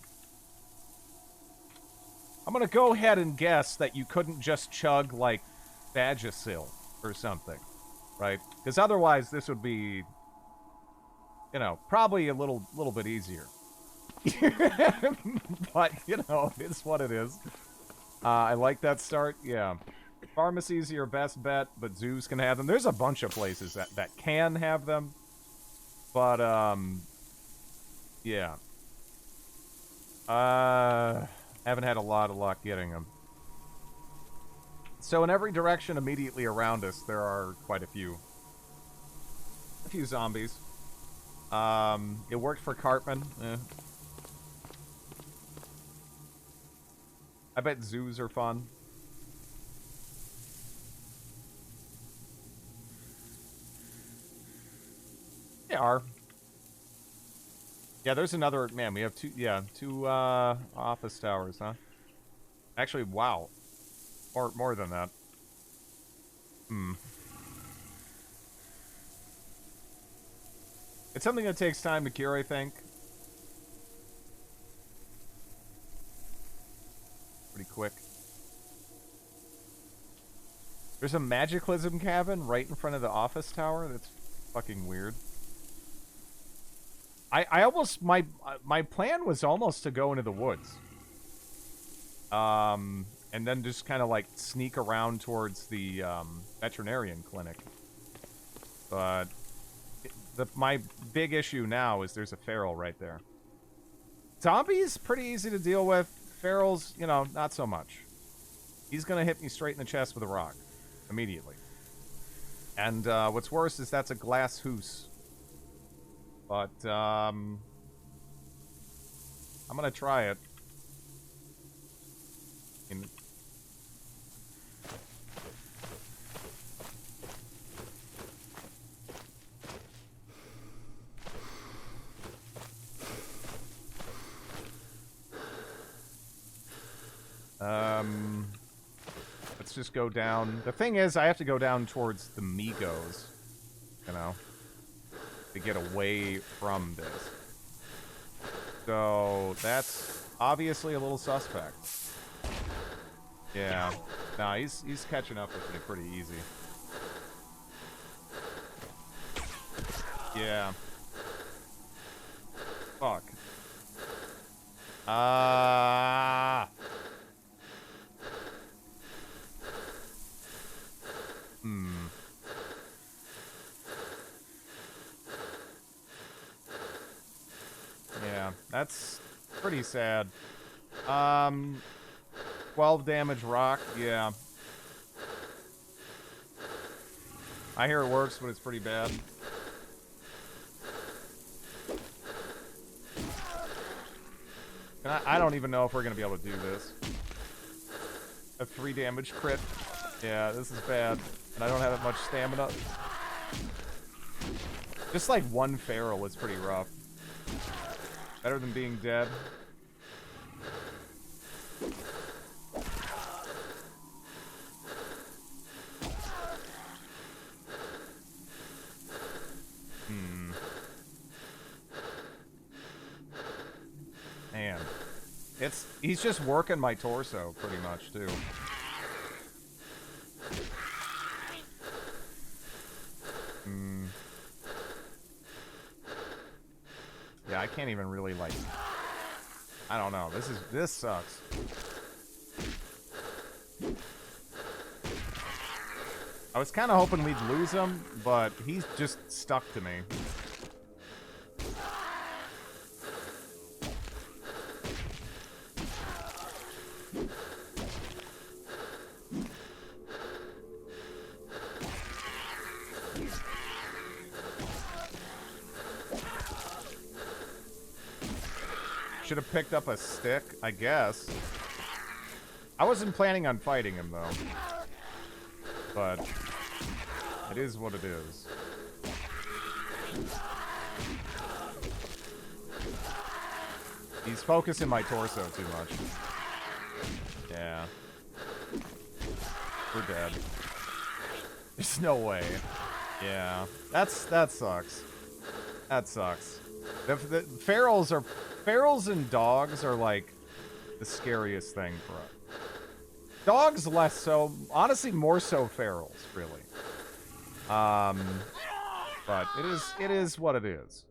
I'm gonna go ahead and guess that you couldn't just chug, like, Vagisil or something, right? Because otherwise this would be, you know, probably a little bit easier. But, you know, it's what it is. I like that start, yeah. Pharmacies are your best bet, but zoos can have them. There's a bunch of places that can have them. But, yeah. Haven't had a lot of luck getting them. So in every direction immediately around us, there are quite a few. A few zombies. It worked for Cartman. I bet zoos are fun. They are. Yeah, there's another... Man, we have two office towers, huh? Actually, wow. More than that. It's something that takes time to cure, I think. Pretty quick. There's a magicalism cabin right in front of the office tower? That's fucking weird. I almost... My plan was almost to go into the woods. And then just kind of, like, sneak around towards the, veterinarian clinic. But... my big issue now is there's a feral right there. Zombies, pretty easy to deal with. Ferals, you know, not so much. He's gonna hit me straight in the chest with a rock. Immediately. And, what's worse is that's a glass hoose. But, I'm gonna try it. Let's just go down. The thing is, I have to go down towards the Migos, you know, to get away from this. So that's obviously a little suspect. Yeah. Nah, he's catching up with me pretty easy. Yeah. Fuck. Yeah, that's pretty sad. 12 damage rock, yeah. I hear it works, but it's pretty bad. And I don't even know if we're gonna be able to do this. A 3 damage crit. Yeah, this is bad. And I don't have that much stamina. Just like one feral is pretty rough. Better than being dead. Man. He's just working my torso pretty much too. Yeah, I can't even really like, I don't know. This sucks. I was kind of hoping we'd lose him, but he's just stuck to me. Should have picked up a stick, I guess. I wasn't planning on fighting him, though. But it is what it is. He's focusing my torso too much. Yeah. We're dead. There's no way. Yeah. That sucks. That sucks. The ferals and dogs are like the scariest thing for us. Dogs less so, honestly more so ferals, really. But it is what it is.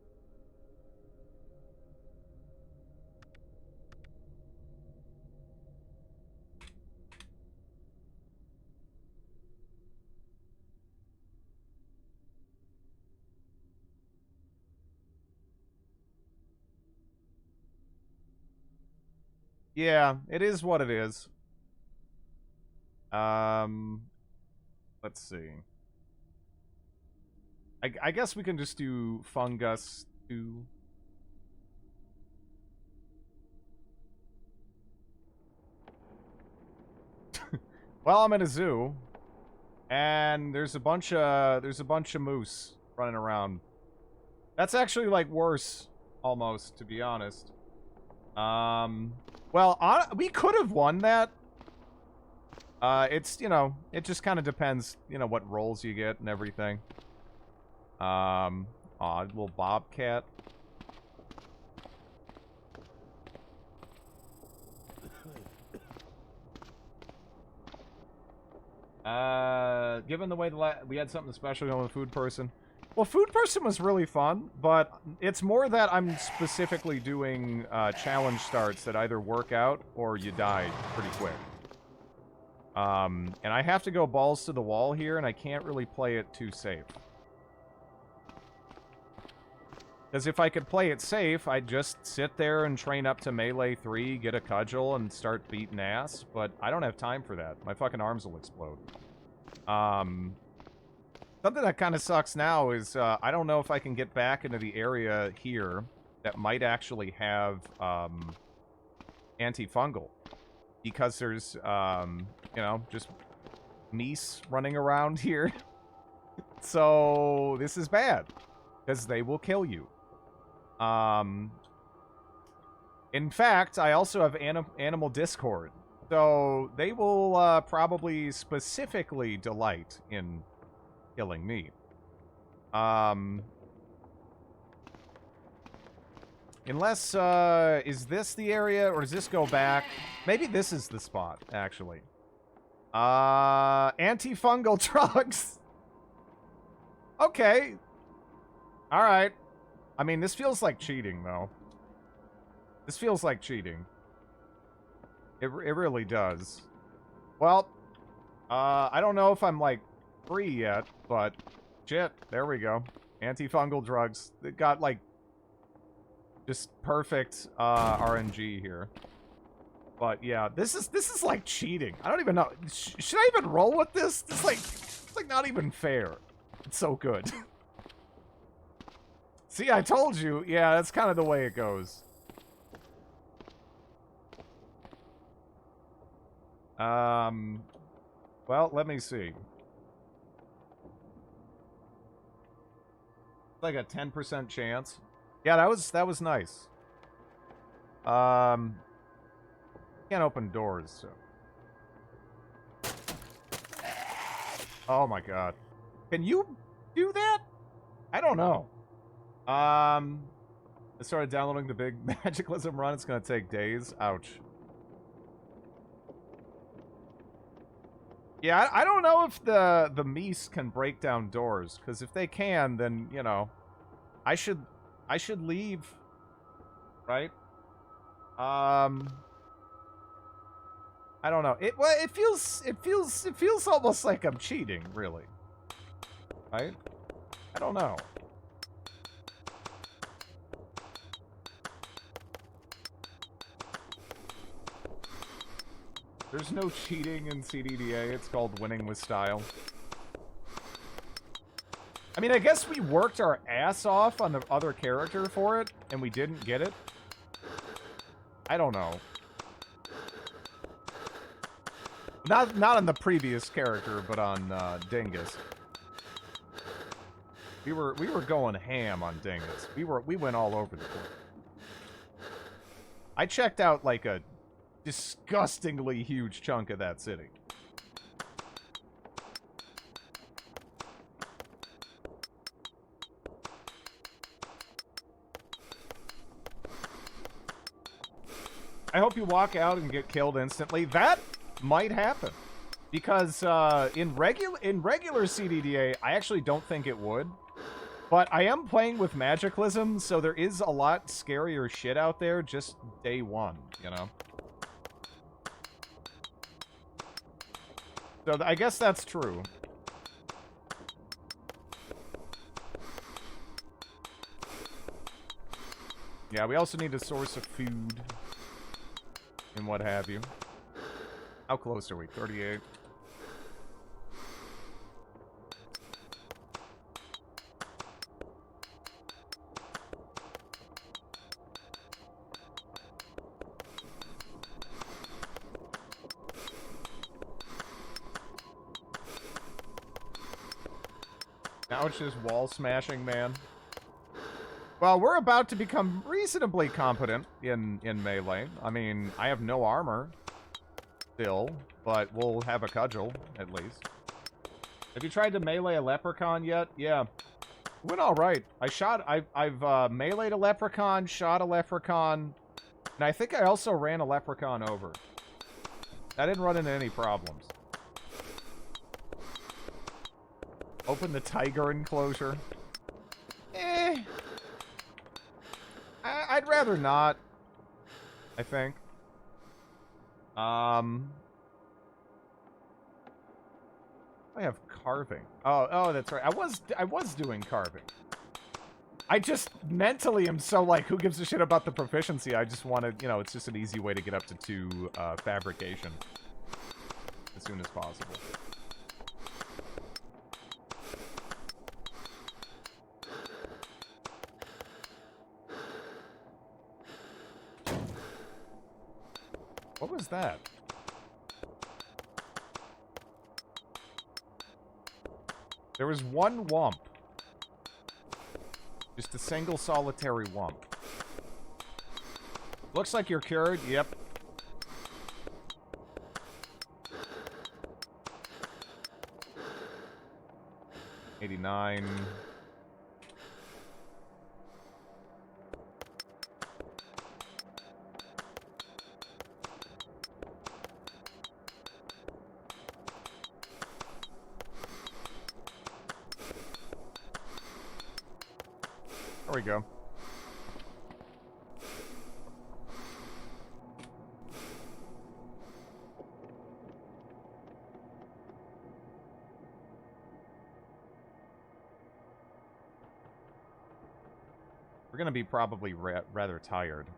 Yeah, it is what it is. Let's see. I guess we can just do fungus too. Well, I'm in a zoo, and there's a bunch of moose running around. That's actually like worse, almost, to be honest. Well, we could have won that. It's, you know, it just kind of depends, you know, what rolls you get and everything. Aw, little bobcat. Given the way we had something special going with Food Person. Well, Food Person was really fun, but it's more that I'm specifically doing challenge starts that either work out or you die pretty quick. And I have to go balls to the wall here, and I can't really play it too safe. Because if I could play it safe, I'd just sit there and train up to Melee 3, get a cudgel, and start beating ass, but I don't have time for that. My fucking arms will explode. Something that kind of sucks now is, I don't know if I can get back into the area here that might actually have, antifungal. Because there's, you know, just meese running around here. So, this is bad. Because they will kill you. In fact, I also have Animal Discord. So they will probably specifically delight in killing me. Unless, is this the area, or does this go back? Maybe this is the spot, actually. Antifungal drugs. Okay. Alright. I mean, this feels like cheating, though. This feels like cheating. It really does. Well, I don't know if I'm, like, free yet, but shit, there we go. Antifungal drugs. It got, like, just perfect, RNG here. But, yeah, this is like cheating. I don't even know. Should I even roll with this? It's like not even fair. It's so good. See, I told you. Yeah, that's kind of the way it goes. Well, let me see. Like a 10% chance. Yeah, that was nice. Can't open doors, so. Oh my god. Can you do that? I don't know. I started downloading the big Magicalism run. It's gonna take days. Ouch. Yeah, I don't know if the Meese can break down doors, because if they can, then, you know, I should leave, right? I don't know. It feels almost like I'm cheating, really. Right? I don't know. There's no cheating in CDDA. It's called winning with style. I mean, I guess we worked our ass off on the other character for it, and we didn't get it. I don't know. Not on the previous character, but on Dingus. We were going ham on Dingus. We went all over the place. I checked out like a disgustingly huge chunk of that city. I hope you walk out and get killed instantly. That might happen. Because in regular CDDA, I actually don't think it would. But I am playing with Magicalism, so there is a lot scarier shit out there just day one, you know? So I guess that's true. Yeah, we also need a source of food. And what have you. How close are we? 38. Now it's just wall smashing, man. Well, we're about to become reasonably competent in Melee. I mean, I have no armor still, but we'll have a cudgel, at least. Have you tried to Melee a Leprechaun yet? Yeah. Went alright. I've Melee'd a Leprechaun, shot a Leprechaun, and I think I also ran a Leprechaun over. I didn't run into any problems. Open the tiger enclosure. I'd rather not. I think. I have carving. Oh, that's right. I was doing carving. I just mentally am so like, who gives a shit about the proficiency? I just wanted, you know, it's just an easy way to get up to 2 fabrication as soon as possible. What was that? There was one wump. Just a single solitary wump. Looks like you're cured. Yep. 89. There we go. We're going to be probably rather tired.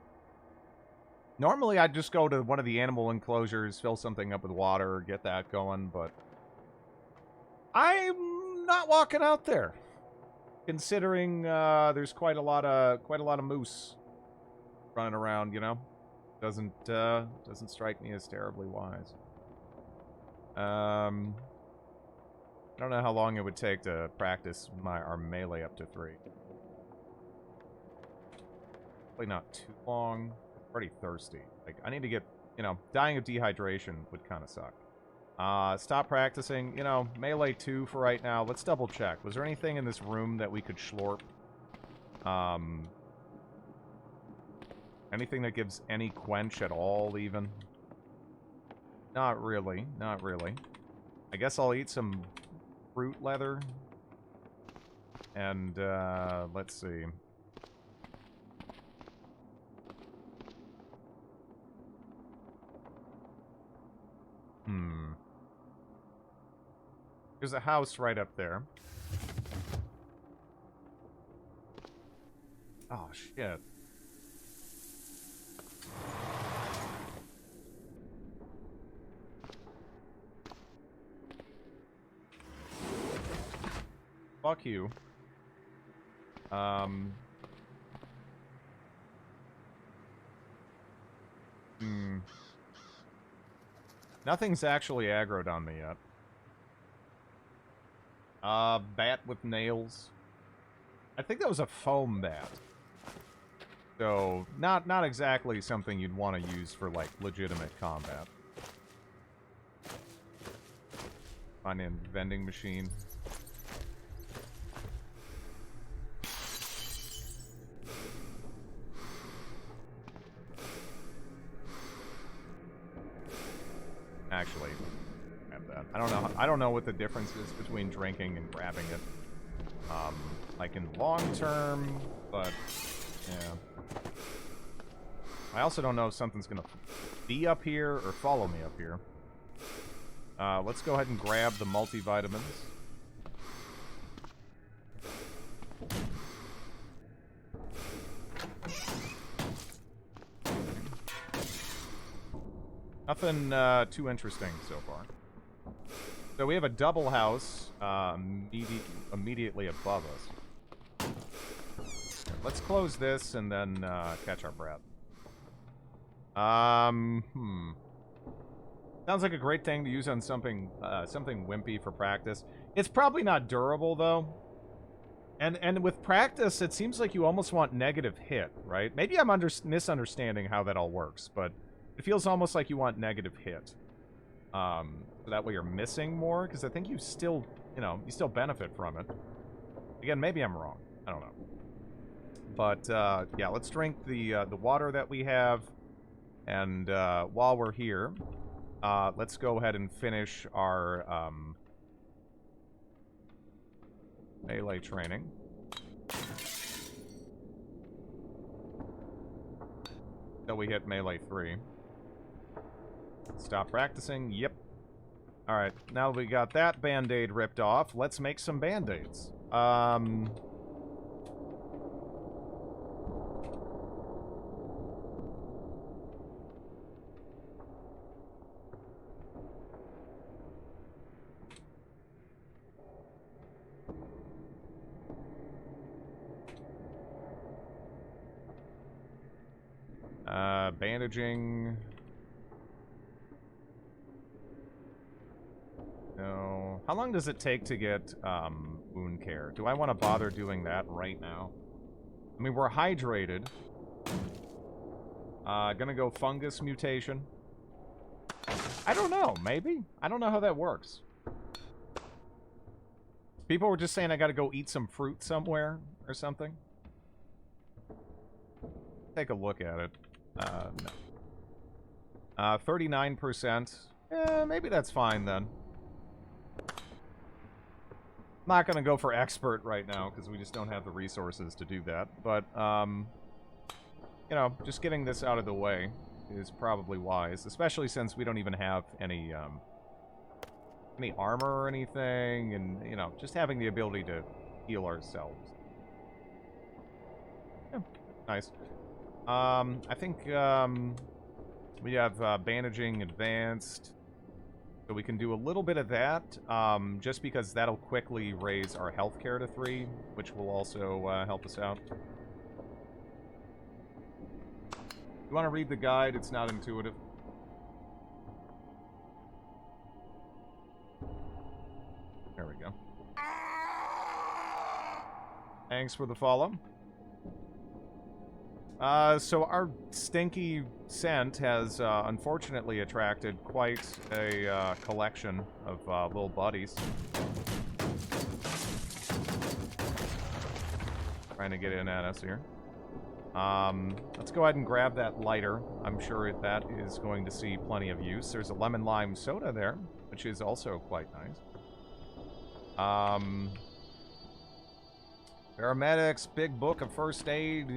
Normally, I'd just go to one of the animal enclosures, fill something up with water, get that going, but I'm not walking out there, considering there's quite a lot of moose running around. You know, doesn't strike me as terribly wise. I don't know how long it would take to practice our melee up to 3. Probably not too long. I'm pretty thirsty. Like, I need to get, you know, dying of dehydration would kind of suck. Stop practicing. You know, melee 2 for right now. Let's double check. Was there anything in this room that we could schlorp? Anything that gives any quench at all, even? Not really. Not really. I guess I'll eat some fruit leather. And, let's see. There's a house right up there. Oh, shit. Fuck you. Nothing's actually aggroed on me yet. Bat with nails. I think that was a foam bat. So, not exactly something you'd want to use for, like, legitimate combat. Find a vending machine. Actually, have that. I don't know what the difference is between drinking and grabbing it. Like in long term, but yeah. I also don't know if something's gonna be up here or follow me up here. Let's go ahead and grab the multivitamins. Nothing too interesting so far. So we have a double house immediately above us. Let's close this and then catch our breath. Sounds like a great thing to use on something wimpy for practice. It's probably not durable though. And with practice, it seems like you almost want negative hit, right? Maybe I'm misunderstanding how that all works, but it feels almost like you want negative hit. So that way you're missing more, because I think you still, you know, you still benefit from it. Again, maybe I'm wrong. I don't know. But, yeah, let's drink the water that we have. And, while we're here, let's go ahead and finish our, melee training. Until we hit melee 3. Stop practicing. Yep. Alright, now that we got that band-aid ripped off, let's make some band-aids. Bandaging. No. How long does it take to get wound care? Do I want to bother doing that right now? I mean, we're hydrated. Gonna go fungus mutation. I don't know. Maybe? I don't know how that works. People were just saying I gotta go eat some fruit somewhere or something. Take a look at it. No. 39%. Maybe that's fine then. I'm not gonna go for expert right now because we just don't have the resources to do that. But, you know, just getting this out of the way is probably wise, especially since we don't even have any armor or anything, and, you know, just having the ability to heal ourselves. Yeah, nice. I think, we have, bandaging advanced, so we can do a little bit of that, just because that'll quickly raise our healthcare to 3, which will also, help us out. You want to read the guide? It's not intuitive. There we go. Thanks for the follow. So our stinky scent has, unfortunately attracted quite a, collection of, little buddies. Trying to get in at us here. Let's go ahead and grab that lighter. I'm sure that is going to see plenty of use. There's a lemon lime soda there, which is also quite nice. Paramedics, big book of first aid.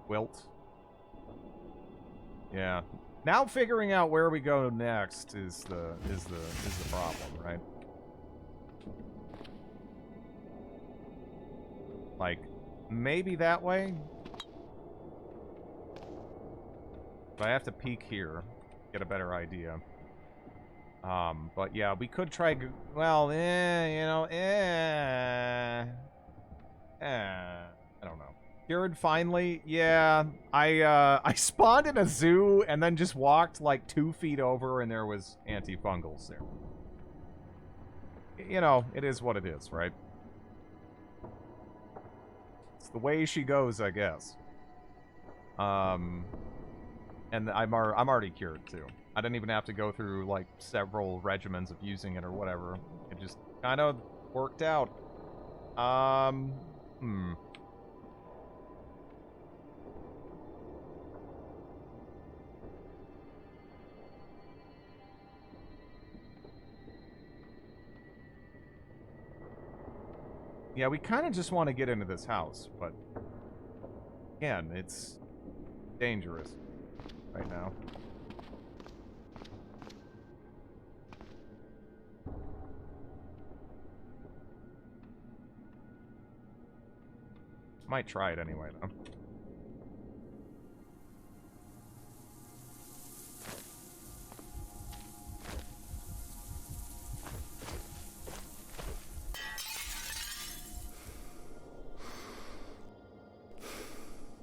Wilt. Yeah. Now figuring out where we go next is the problem, right? Like, maybe that way? But I have to peek here, get a better idea. But yeah, we could try, well, you know, I don't know. Cured finally? Yeah, I spawned in a zoo and then just walked like 2 feet over and there was antifungals there. You know, it is what it is, right? It's the way she goes, I guess. And I'm already cured too. I didn't even have to go through like several regimens of using it or whatever. It just kind of worked out. Yeah, we kind of just want to get into this house, but again, it's dangerous right now. Might try it anyway, though.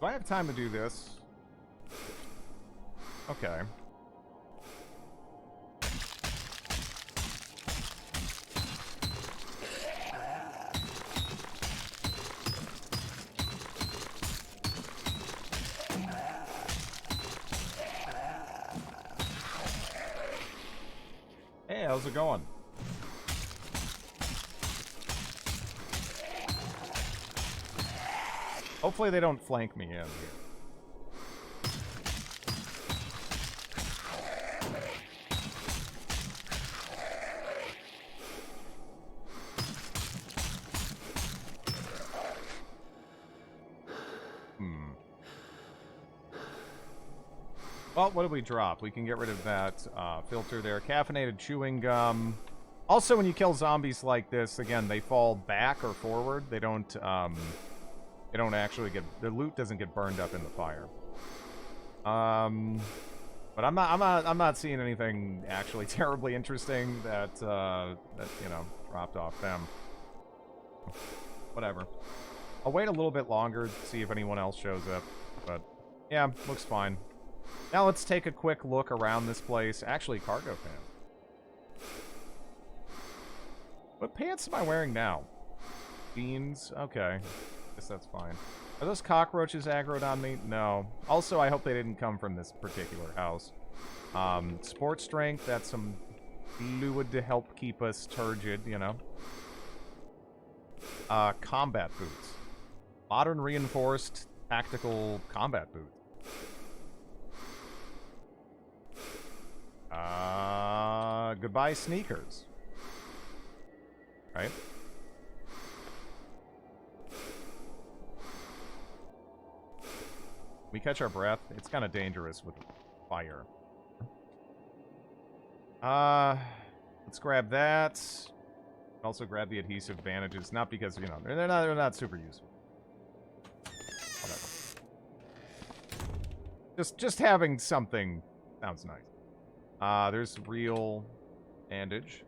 Do I have time to do this? Okay. Hey, how's it going? Hopefully they don't flank me in here. Well, what did we drop? We can get rid of that filter there. Caffeinated chewing gum. Also, when you kill zombies like this, again, they fall back or forward. They don't actually get, their loot doesn't get burned up in the fire. But I'm not seeing anything actually terribly interesting that you know, dropped off them. Whatever. I'll wait a little bit longer to see if anyone else shows up. But yeah, looks fine. Now let's take a quick look around this place. Actually, cargo pants. What pants am I wearing now? Jeans? Okay. Guess that's fine. Are those cockroaches aggroed on me? No. Also, I hope they didn't come from this particular house. Sport strength, that's some fluid to help keep us turgid, you know. Combat boots. Modern reinforced tactical combat boots. Goodbye sneakers. Right? We catch our breath. It's kind of dangerous with fire. Let's grab that. Also grab the adhesive bandages, not because, you know, they're not super useful. Whatever. Just having something sounds nice. There's real bandage.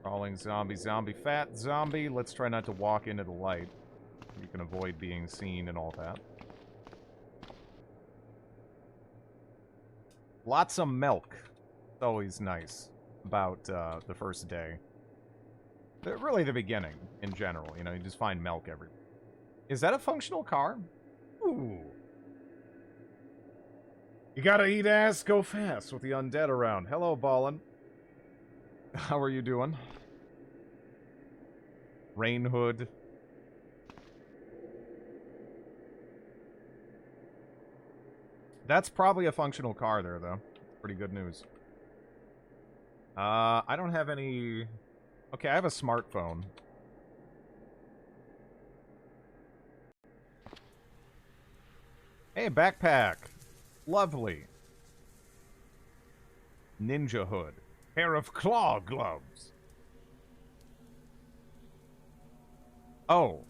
Crawling zombie, fat zombie. Let's try not to walk into the light. You can avoid being seen and all that. Lots of milk. It's always nice about the first day. But really the beginning, in general. You know, you just find milk everywhere. Is that a functional car? Ooh. You gotta eat ass, go fast with the undead around. Hello, Ballin. How are you doing? Rain hood. That's probably a functional car there, though. Pretty good news. I don't have any... Okay, I have a smartphone. Hey, backpack. Lovely. Ninja hood. Pair of claw gloves. Oh,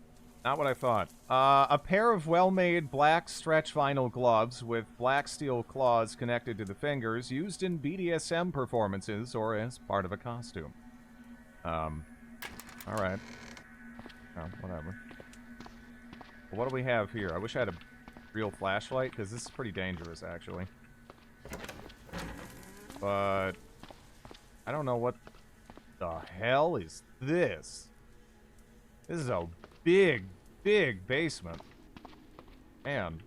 not what I thought. A pair of well-made black stretch vinyl gloves with black steel claws connected to the fingers, used in BDSM performances or as part of a costume. Alright. Oh, whatever. Well, what do we have here? I wish I had a real flashlight, because this is pretty dangerous, actually. But I don't know what the hell is this. This is a big, big basement. Man.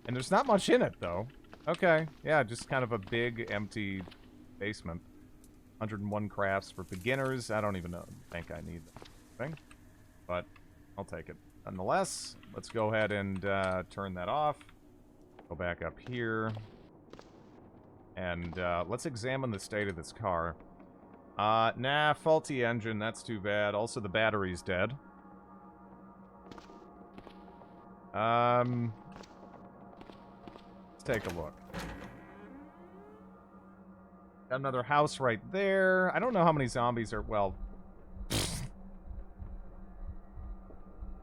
And there's not much in it, though. Okay. Yeah, just kind of a big, empty basement. 101 crafts for beginners. I don't even think I need that thing. But I'll take it. Nonetheless, let's go ahead and turn that off. Go back up here. And let's examine the state of this car. Nah, faulty engine. That's too bad. Also, the battery's dead. Let's take a look. Got another house right there. I don't know how many zombies are... Well...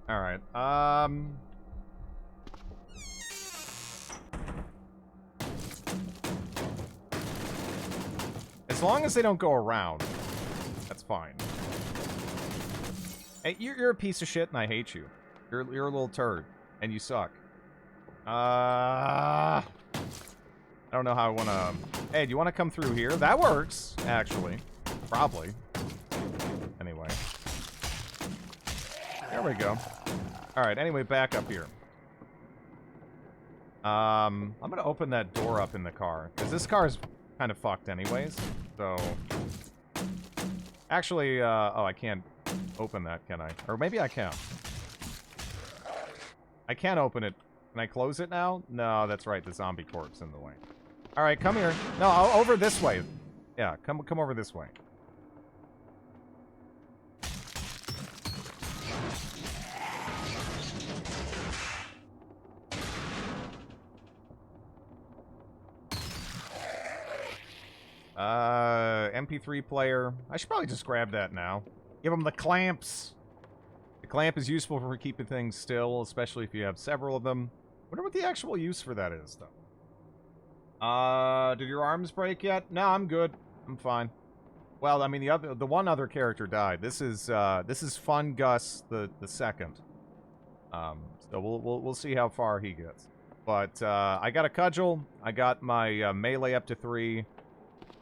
Alright, as long as they don't go around, that's fine. Hey, you're a piece of shit and I hate you. You're a little turd. And you suck. I don't know how I wanna... Hey, do you wanna come through here? That works, actually. Probably. Anyway. There we go. Alright, anyway, back up here. I'm gonna open that door up in the car. Because this car is kind of fucked anyways. So... Actually, oh, I can't open that, can I? Or maybe I can. I can't open it. Can I close it now? No, that's right, the zombie corpse in the way. Alright, come here. No, over this way. Yeah, come over this way. MP3 player. I should probably just grab that now. Give him the clamps. The clamp is useful for keeping things still, especially if you have several of them. Wonder what the actual use for that is, though. Did your arms break yet? No, I'm good. I'm fine. Well, I mean, the one other character died. This is Fun Gus the second. So we'll see how far he gets. But I got a cudgel. I got my melee up to 3.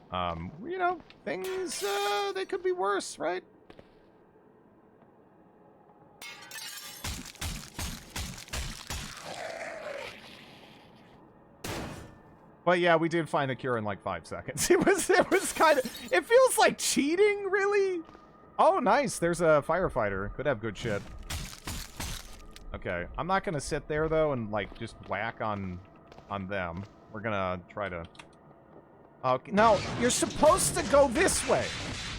You know, things they could be worse, right? But yeah, we did find a cure in like 5 seconds. It was kind of, it feels like cheating, really? Oh, nice. There's a firefighter. Could have good shit. Okay, I'm not gonna sit there though and like just whack on them. We're gonna try to. Okay, no, you're supposed to go this way.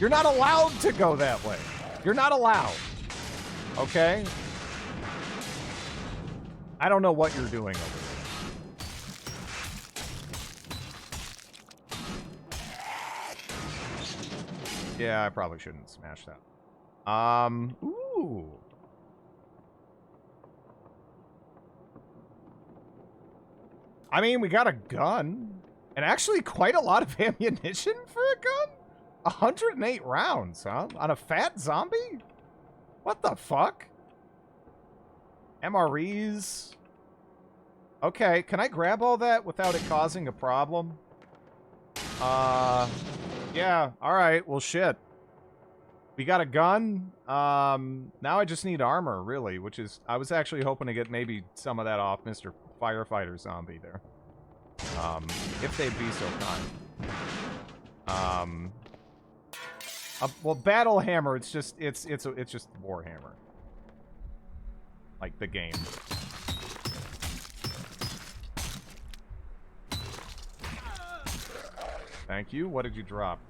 You're not allowed to go that way. You're not allowed. Okay. I don't know what you're doing over there. Yeah, I probably shouldn't smash that. Ooh. I mean, we got a gun. And actually quite a lot of ammunition for a gun? 108 rounds, huh? On a fat zombie? What the fuck? MREs. Okay, can I grab all that without it causing a problem? Yeah, alright, well shit. We got a gun. Now I just need armor, really, which is... I was actually hoping to get maybe some of that off Mr. Firefighter Zombie there. If they'd be so kind. Well, Battle Hammer, it's just Warhammer. Like, the game. Thank you. What did you drop?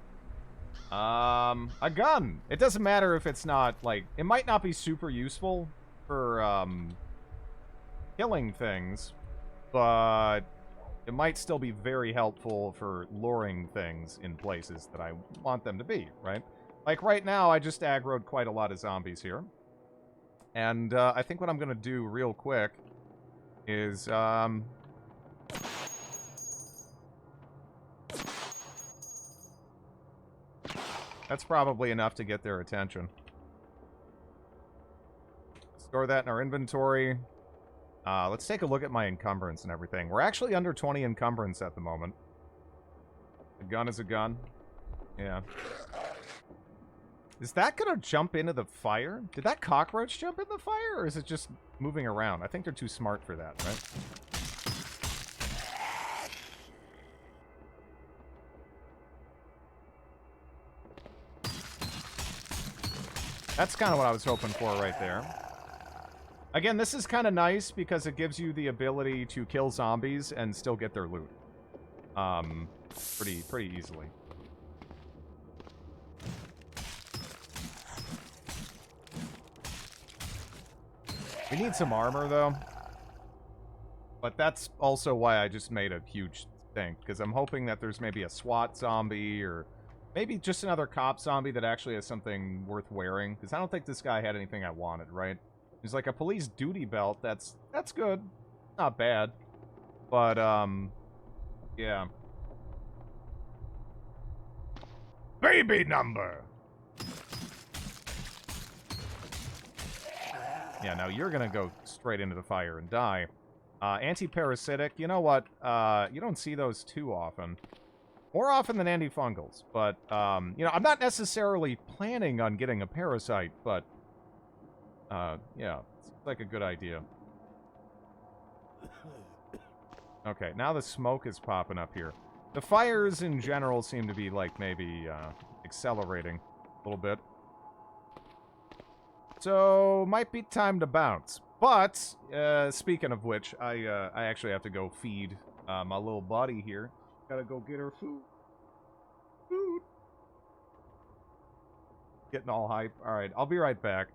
A gun. It doesn't matter if it's not, like... It might not be super useful for, killing things, but it might still be very helpful for luring things in places that I want them to be, right? Like, right now, I just aggroed quite a lot of zombies here. And, I think what I'm gonna do real quick is, that's probably enough to get their attention. Store that in our inventory. Let's take a look at my encumbrance and everything. We're actually under 20 encumbrance at the moment. A gun is a gun. Yeah. Is that gonna jump into the fire? Did that cockroach jump in the fire, or is it just moving around? I think they're too smart for that, right? That's kind of what I was hoping for right there. Again, this is kind of nice because it gives you the ability to kill zombies and still get their loot. Pretty easily. We need some armor, though. But that's also why I just made a huge thing, because I'm hoping that there's maybe a SWAT zombie, or maybe just another cop zombie that actually has something worth wearing, because I don't think this guy had anything I wanted, right? He's like a police duty belt, that's good. Not bad. But, yeah. Baby number! Yeah, now you're gonna go straight into the fire and die. Anti-parasitic, you know what? You don't see those too often. More often than antifungals. But, you know, I'm not necessarily planning on getting a parasite, but, yeah, it's like a good idea. Okay, now the smoke is popping up here. The fires in general seem to be, like, maybe, accelerating a little bit. So, might be time to bounce. But, speaking of which, I actually have to go feed, my little buddy here. Gotta go get her food. Getting all hype. Alright, I'll be right back.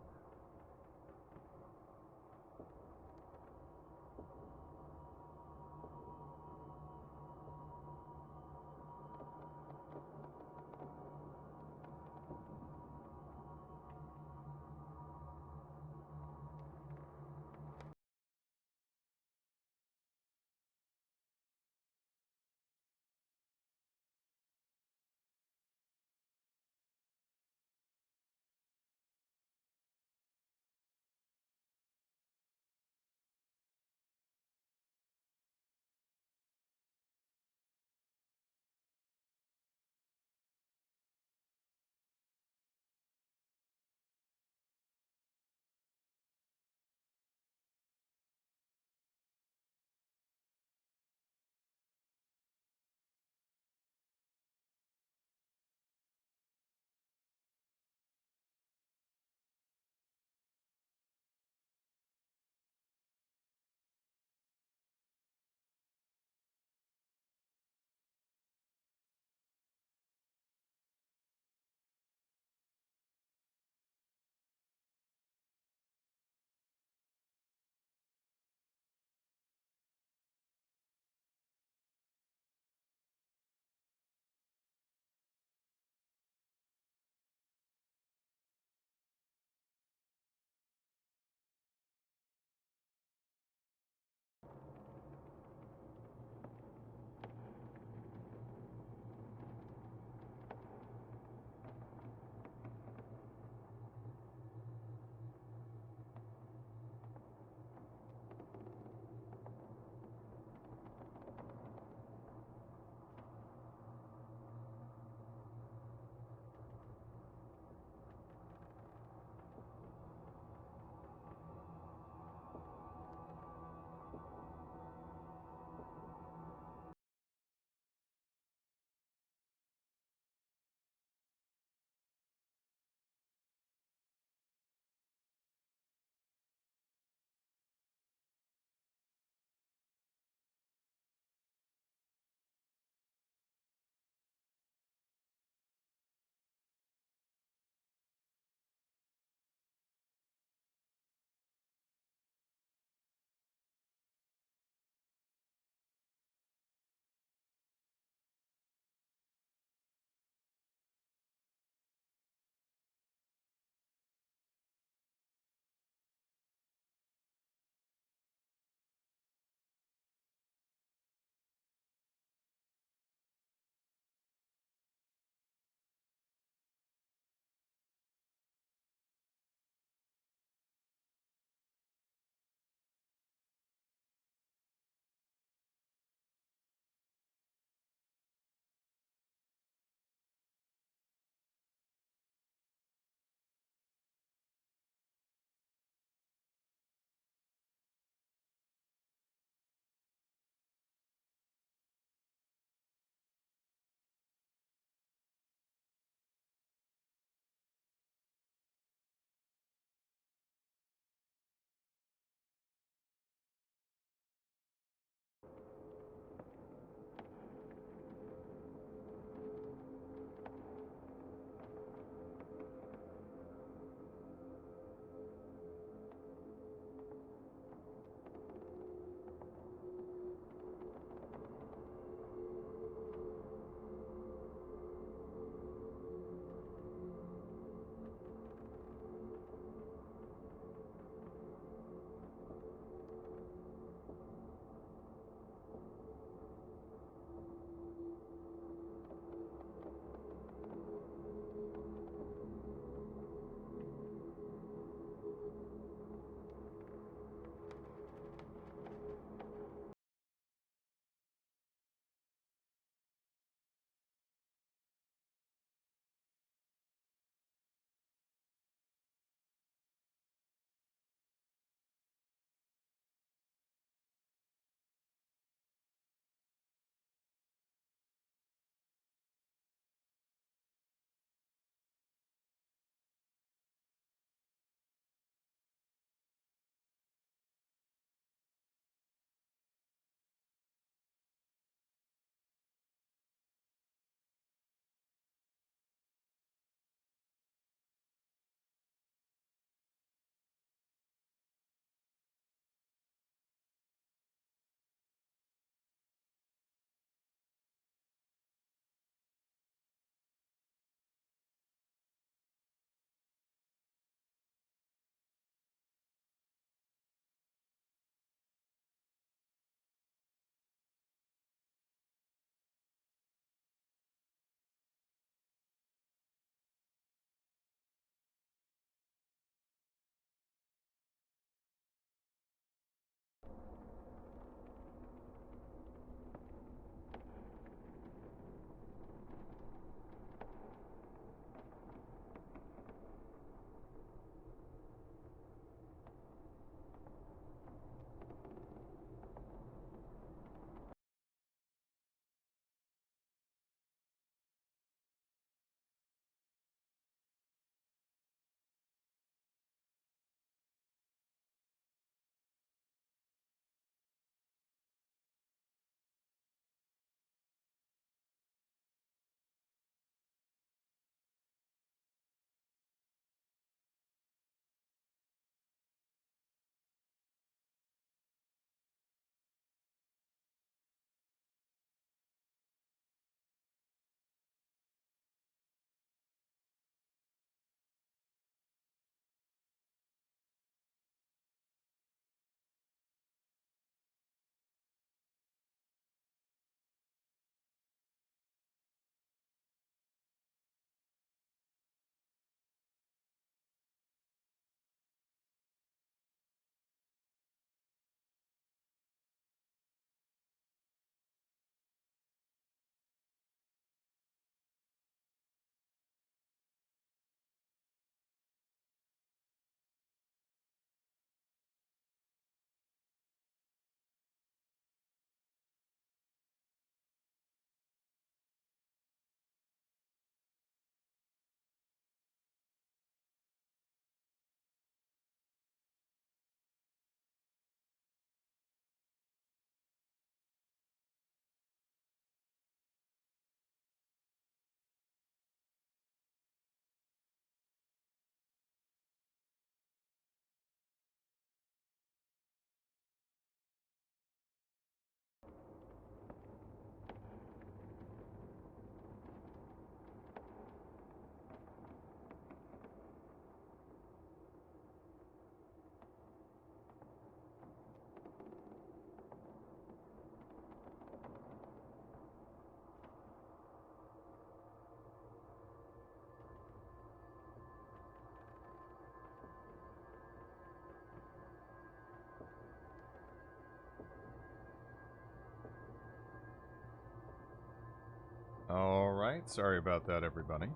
Alright, sorry about that, everybody.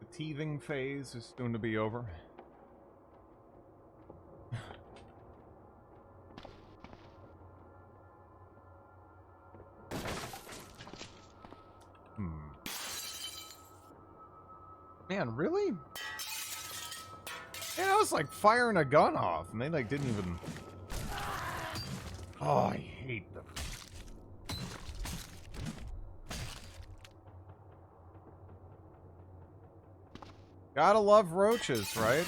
The teething phase is soon to be over. Man, really? Yeah, I was like firing a gun off, and they like didn't even... Oh, I hate them. Gotta love roaches, right?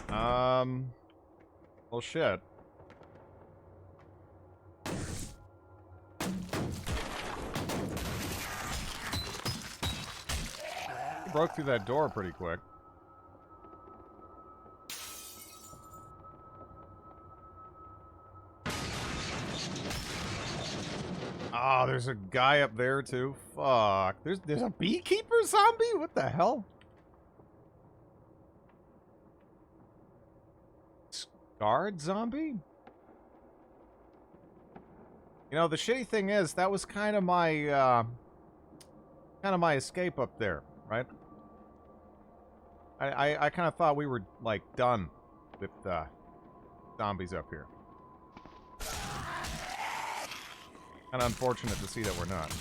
Well, shit. Broke through that door pretty quick. Oh, there's a guy up there too. Fuck. There's a beekeeper zombie? What the hell? Guard zombie? You know, the shitty thing is that was kind of my escape up there, right? I kind of thought we were like done with zombies up here. Kind of unfortunate to see that we're not.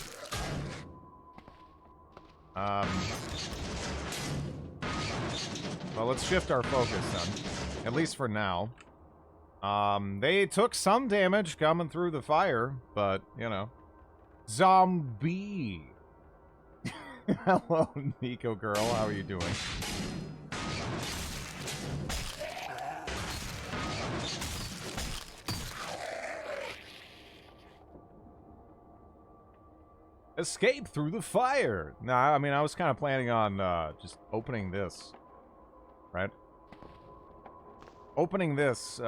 Well, let's shift our focus then, at least for now. They took some damage coming through the fire, but you know, zombie. Hello, Nico girl. How are you doing? Escape through the fire. Nah, I mean, I was kind of planning on just opening this, right? Opening this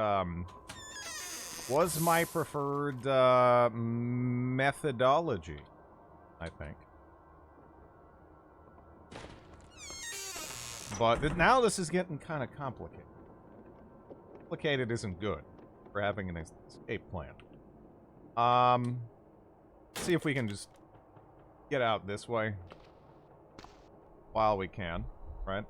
was my preferred methodology, I think. But now this is getting kind of complicated. Complicated isn't good for having an escape plan. See if we can just get out this way while we can, right?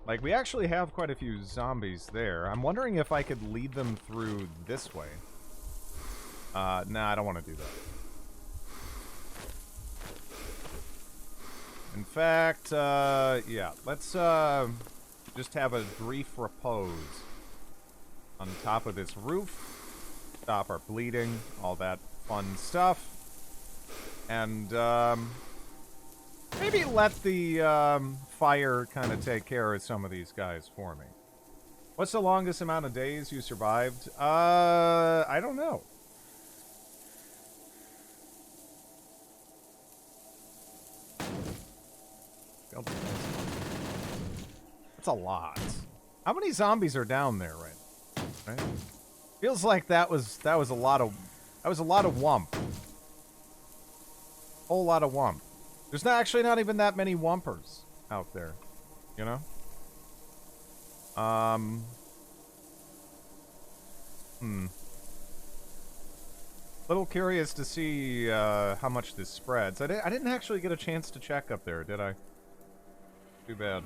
Like, we actually have quite a few zombies there. I'm wondering if I could lead them through this way. Nah, I don't want to do that. In fact, yeah, let's, just have a brief repose on top of this roof. Stop our bleeding, all that fun stuff. And, maybe let the, fire kind of take care of some of these guys for me. What's the longest amount of days you survived? I don't know. That's a lot. How many zombies are down there, right? Feels like that was a lot of wump. Whole lot of wump. There's actually not even that many wumpers out there, you know? Little curious to see how much this spreads. I didn't actually get a chance to check up there, did I? Too bad.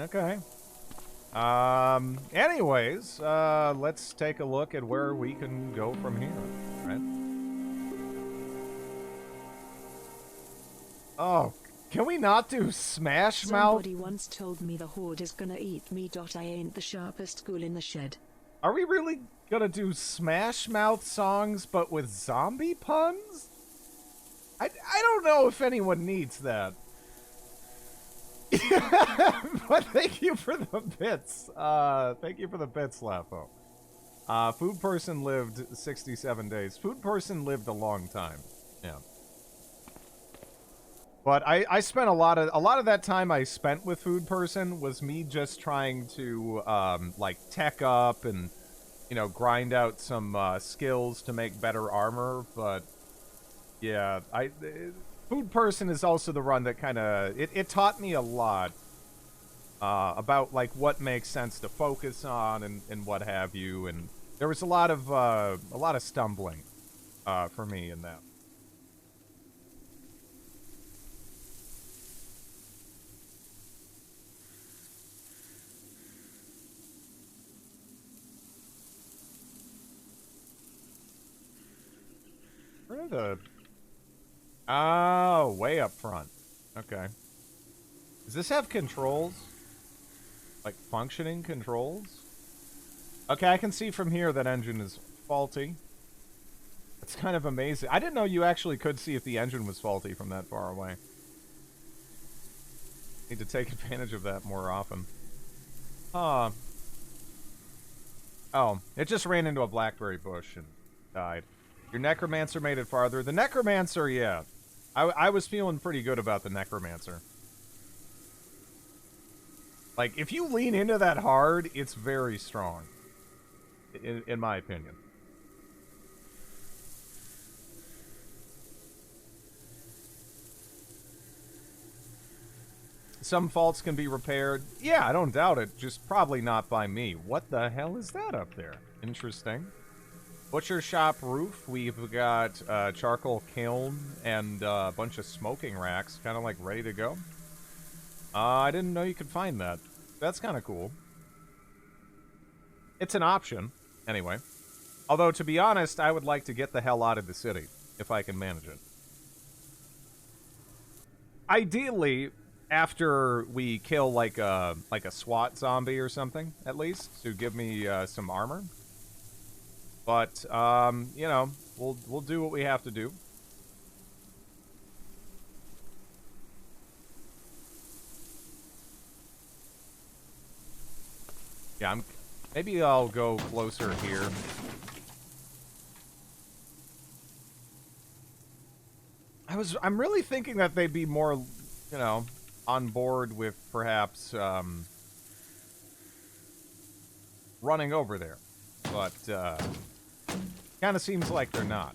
Okay. Anyways, let's take a look at where we can go from here, right? Oh, can we not do Smash Mouth? Somebody once told me the horde is gonna eat me. I ain't the sharpest tool in the shed. Are we really gonna do Smash Mouth songs, but with zombie puns? I don't know if anyone needs that. But thank you for the bits. Thank you for the bits, Lapo. Food Person lived 67 days. Food Person lived a long time. Yeah. But I spent a lot of that time I spent with Food Person was me just trying to like tech up and, you know, grind out some skills to make better armor. But yeah, Food Person is also the run that kind of it taught me a lot about like what makes sense to focus on and what have you, and there was a lot of stumbling for me in that. Where are the... Oh, way up front. Okay. Does this have controls? Like, functioning controls? Okay, I can see from here that engine is faulty. It's kind of amazing. I didn't know you actually could see if the engine was faulty from that far away. Need to take advantage of that more often. Huh. Oh, it just ran into a blackberry bush and died. Your Necromancer made it farther. The Necromancer, yeah. I was feeling pretty good about the Necromancer. Like, if you lean into that hard, it's very strong. In my opinion. Some faults can be repaired. Yeah, I don't doubt it. Just probably not by me. What the hell is that up there? Interesting. Butcher shop roof. We've got charcoal kiln and a bunch of smoking racks, kind of like ready to go. I didn't know you could find that. That's kind of cool. It's an option, anyway. Although, to be honest, I would like to get the hell out of the city, if I can manage it. Ideally, after we kill like a SWAT zombie or something, at least, to give me some armor. But, you know, we'll do what we have to do. Yeah, maybe I'll go closer here. I'm really thinking that they'd be more, you know, on board with perhaps running over there. But kind of seems like they're not.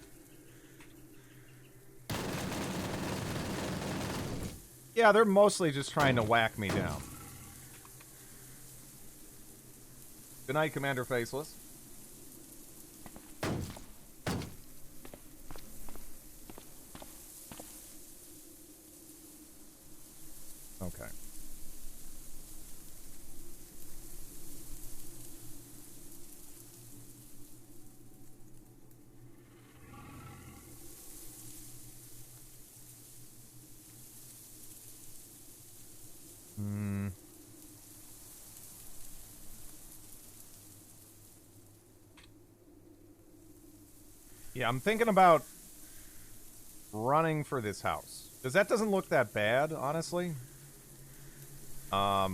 Yeah, they're mostly just trying to whack me down. Good night, Commander Faceless. Okay. Yeah, I'm thinking about running for this house. Because that doesn't look that bad, honestly. I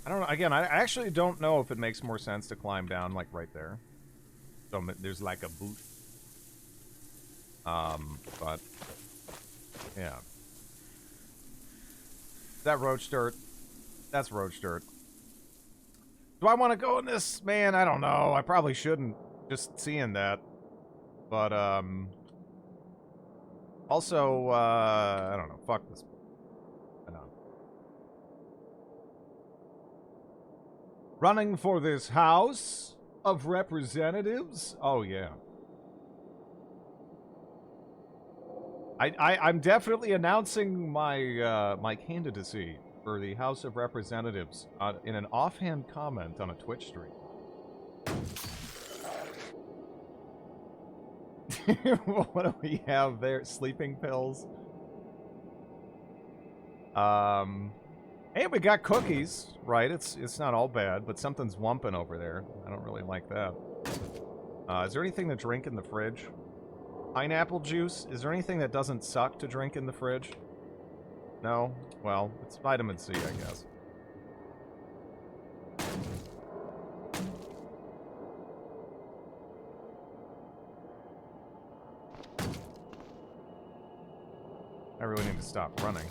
don't know. Again, I actually don't know if it makes more sense to climb down, like, right there. So there's, like, a boot. But, yeah. Is that roach dirt? That's roach dirt. Do I want to go in this? Man, I don't know. I probably shouldn't. Just seeing that. But, also, I don't know. Fuck this. I know. Running for this House of Representatives? Oh, yeah. I'm definitely announcing my, my candidacy for the House of Representatives in an offhand comment on a Twitch stream. What do we have there? Sleeping pills. Hey, we got cookies, right? It's not all bad, but something's wumping over there. I don't really like that. Is there anything to drink in the fridge? Pineapple juice? Is there anything that doesn't suck to drink in the fridge? No? Well, it's vitamin C, I guess. I really need to stop running.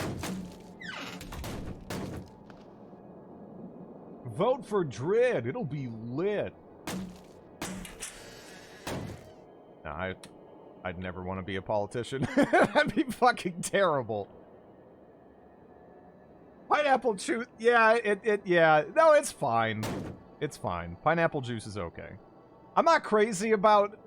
Vote for Dread. It'll be lit. Nah, I'd never want to be a politician. That'd be fucking terrible. Pineapple juice, yeah, yeah. No, it's fine. It's fine. Pineapple juice is okay. I'm not crazy about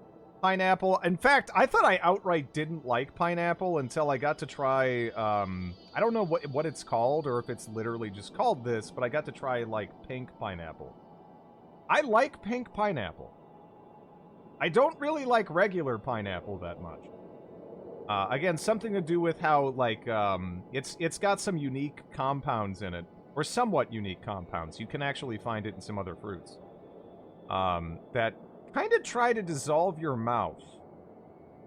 pineapple. In fact, I thought I outright didn't like pineapple until I got to try, I don't know what it's called or if it's literally just called this, but I got to try, like, pink pineapple. I like pink pineapple. I don't really like regular pineapple that much. Again, something to do with how, like, it's got some unique compounds in it, or somewhat unique compounds. You can actually find it in some other fruits. That kind of try to dissolve your mouth.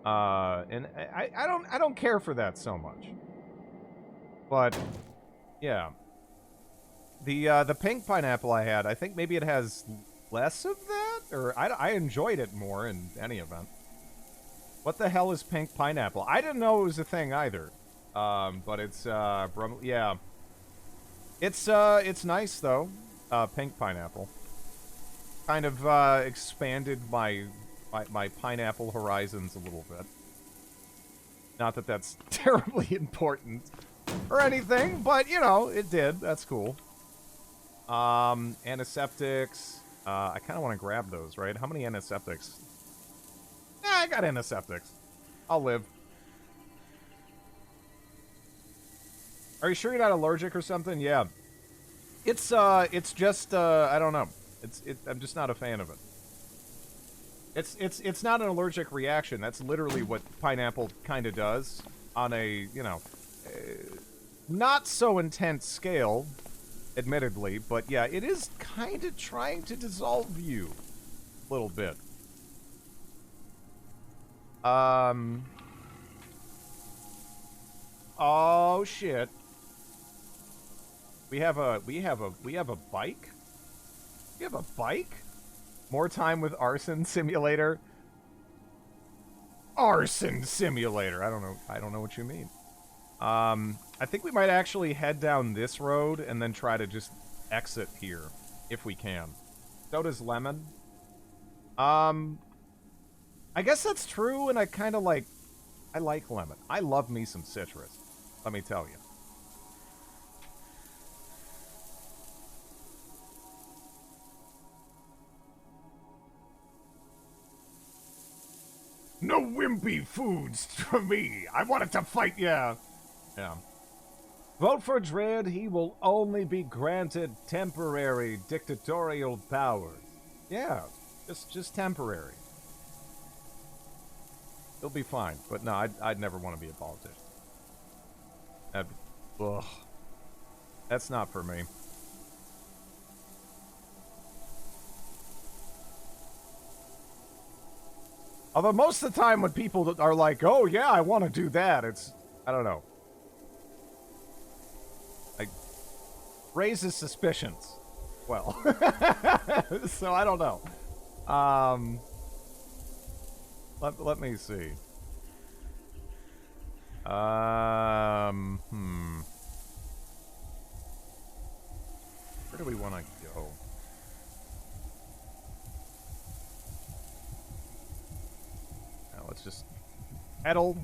And I don't care for that so much. But, yeah. The pink pineapple I had, I think maybe it has less of that? Or I enjoyed it more in any event. What the hell is pink pineapple? I didn't know it was a thing either. But it's, yeah. It's nice, though. Pink pineapple. Kind of, expanded my pineapple horizons a little bit. Not that that's terribly important or anything, but, you know, it did. That's cool. Antiseptics. I kind of want to grab those, right? How many antiseptics? Yeah, I got antiseptics. I'll live. Are you sure you're not allergic or something? Yeah. It's just, I don't know. I'm just not a fan of it. It's not an allergic reaction. That's literally what pineapple kind of does on a, you know, not so intense scale, admittedly, but yeah, it is kind of trying to dissolve you a little bit. Oh shit. We have a bike? We have a bike? More time with Arson Simulator? Arson Simulator. I don't know what you mean. I think we might actually head down this road and then try to just exit here if we can. So does Lemon. I guess that's true, and I kind of like... I like lemon. I love me some citrus. Let me tell you. No wimpy foods for me. I wanted to fight, yeah. Yeah. Vote for Dread. He will only be granted temporary dictatorial powers. Yeah, just temporary. He'll be fine, but no, I'd never want to be a politician. Ugh. That's not for me. Although most of the time when people are like, oh yeah, I want to do that, it's, I don't know. Like, raises suspicions. Well. So I don't know. Let me see. Where do we want to go? Now let's just pedal,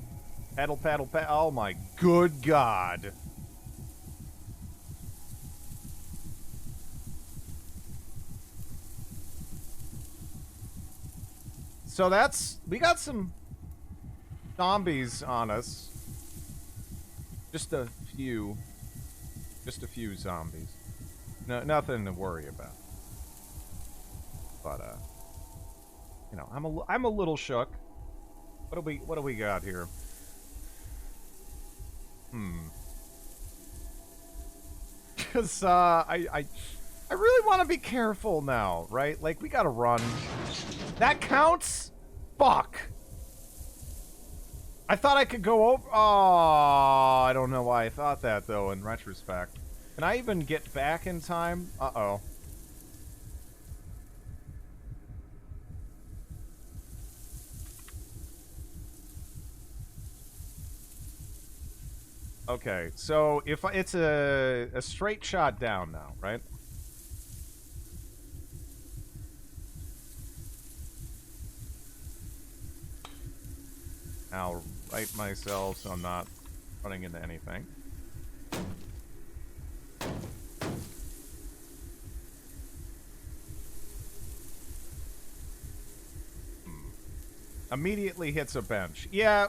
pedal, pedal, pedal. Oh my good God. So that's, we got some zombies on us. Just a few zombies. No, nothing to worry about. But you know, I'm a little shook. What do we got here? Cause I really want to be careful now, right? Like, we gotta run. That counts? Fuck. I thought I could go over. Oh, I don't know why I thought that, though, in retrospect. Can I even get back in time? Uh-oh. Okay, so if it's a straight shot down now, right? I'll right myself so I'm not running into anything. Immediately hits a bench. Yeah,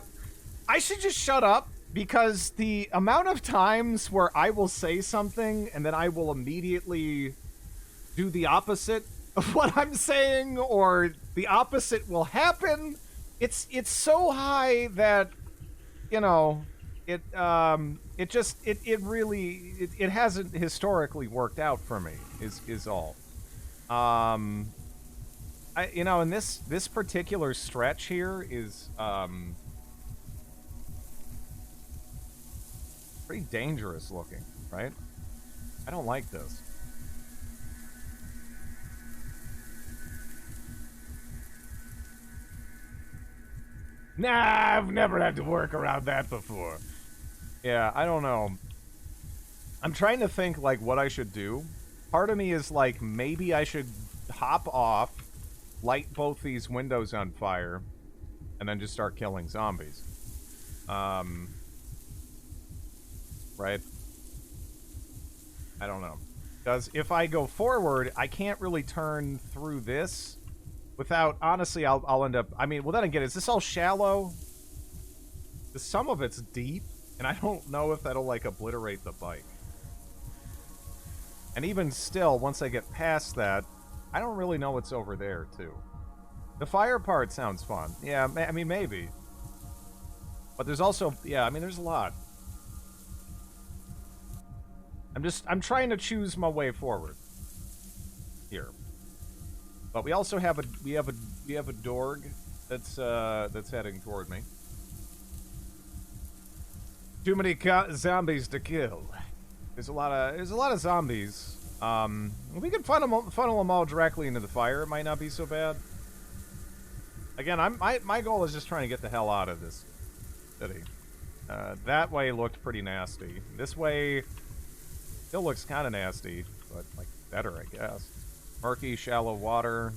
I should just shut up, because the amount of times where I will say something and then I will immediately do the opposite of what I'm saying, or the opposite will happen, it's so high that, you know, it hasn't historically worked out for me, is all. You know, and this particular stretch here is pretty dangerous looking, right? I don't like this. Nah, I've never had to work around that before. Yeah, I don't know. I'm trying to think, like, what I should do. Part of me is like, maybe I should hop off, light both these windows on fire, and then just start killing zombies. Right? I don't know. Because if I go forward, I can't really turn through this without... Honestly, I'll end up... I mean, well, then again, is this all shallow? Some of it's deep, and I don't know if that'll, like, obliterate the bike. And even still, once I get past that, I don't really know what's over there, too. The fire part sounds fun. Yeah, I mean, maybe. But there's also... Yeah, I mean, there's a lot. I'm trying to choose my way forward here. But we also have a dorg that's heading toward me. Too many zombies to kill. There's a lot of zombies. We can funnel them all directly into the fire. It might not be so bad. Again, my goal is just trying to get the hell out of this city. That way looked pretty nasty. This way still looks kind of nasty, but like better, I guess. Murky, shallow water.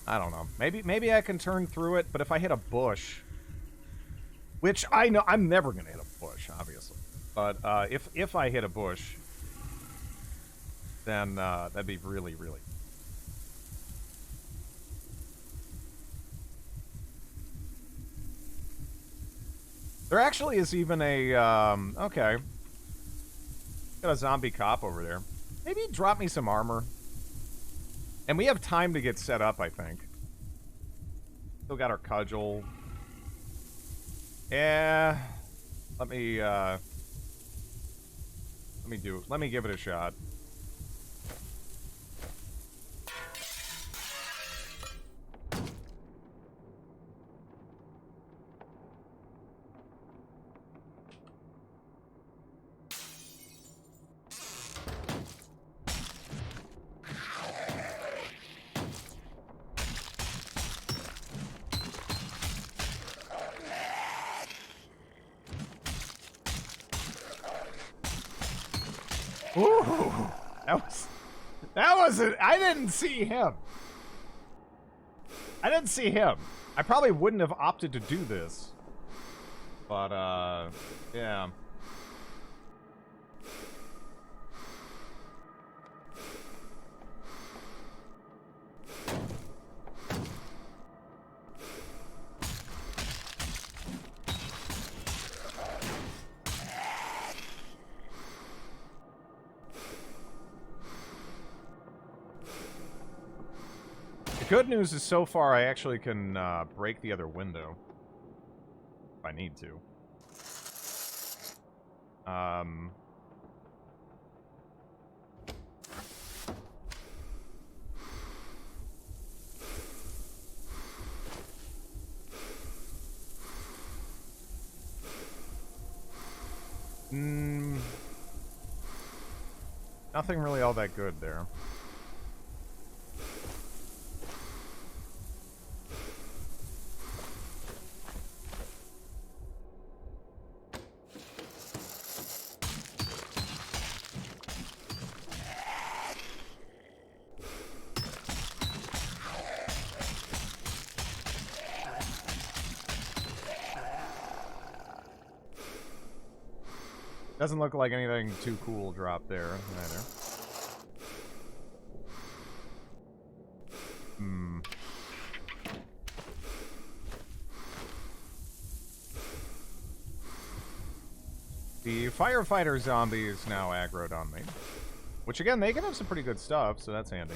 I don't know. Maybe I can turn through it, but if I hit a bush, which I know I'm never gonna hit a bush, obviously. But if I hit a bush, then that'd be really, really. There actually is even a okay. Got a zombie cop over there. Maybe drop me some armor. And we have time to get set up, I think. Still got our cudgel. Yeah. Let me give it a shot. Ooh, that wasn't. I didn't see him. I probably wouldn't have opted to do this, but yeah. The good news is so far I actually can break the other window if I need to. Nothing really all that good there. Doesn't look like anything too cool dropped there either. Hmm. The firefighter zombie is now aggroed on me. Which, again, they can have some pretty good stuff, so that's handy.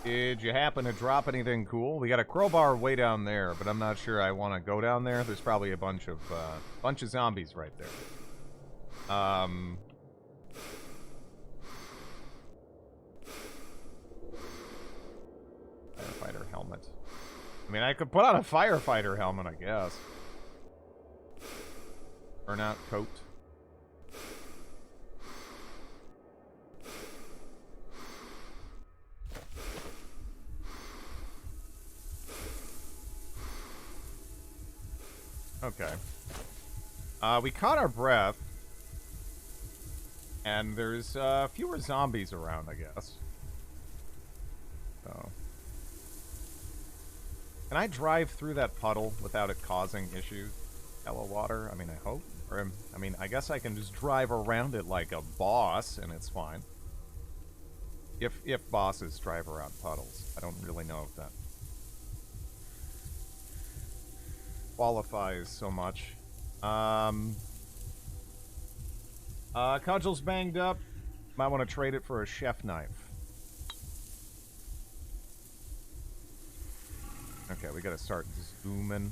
Did you happen to drop anything cool? We got a crowbar way down there, but I'm not sure I want to go down there. There's probably a bunch of zombies right there. Firefighter helmet. I mean, I could put on a firefighter helmet, I guess. Burnout coat. Okay. We caught our breath. And there's fewer zombies around, I guess. So. Can I drive through that puddle without it causing issues? Yellow water? I mean, I hope. Or, I mean, I guess I can just drive around it like a boss, and it's fine. If bosses drive around puddles. I don't really know if that qualifies so much. Cudgel's banged up. Might want to trade it for a chef knife. Okay, we gotta start zooming.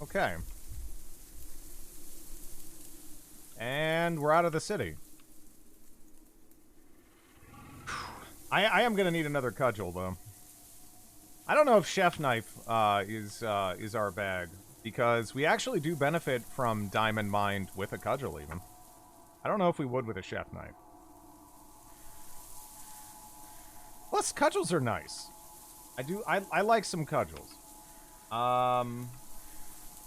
Okay. And we're out of the city. I am gonna need another cudgel, though. I don't know if chef knife is our bag, because we actually do benefit from diamond mined with a cudgel, even. I don't know if we would with a chef knife. Plus, cudgels are nice. I like some cudgels.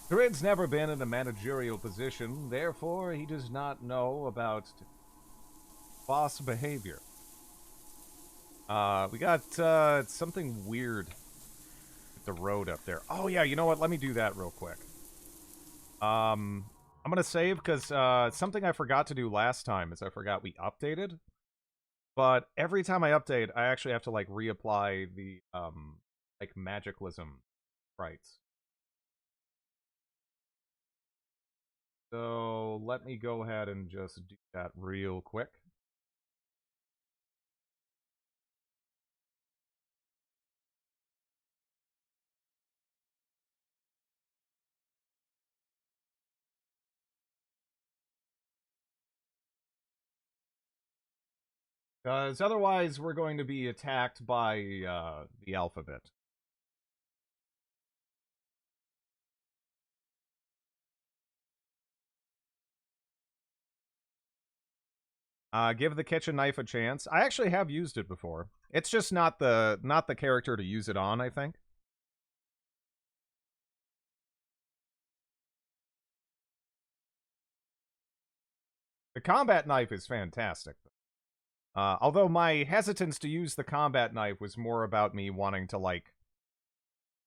Thread's never been in a managerial position, therefore he does not know about boss behavior. We got something weird with the road up there. Oh yeah, you know what? Let me do that real quick. I'm gonna save because something I forgot to do last time is I forgot we updated. But every time I update, I actually have to like reapply the like magicalism rights. So let me go ahead and just do that real quick. Because otherwise we're going to be attacked by the alphabet. Give the kitchen knife a chance. I actually have used it before. It's just not the character to use it on, I think. The combat knife is fantastic. Although my hesitance to use the combat knife was more about me wanting to, like,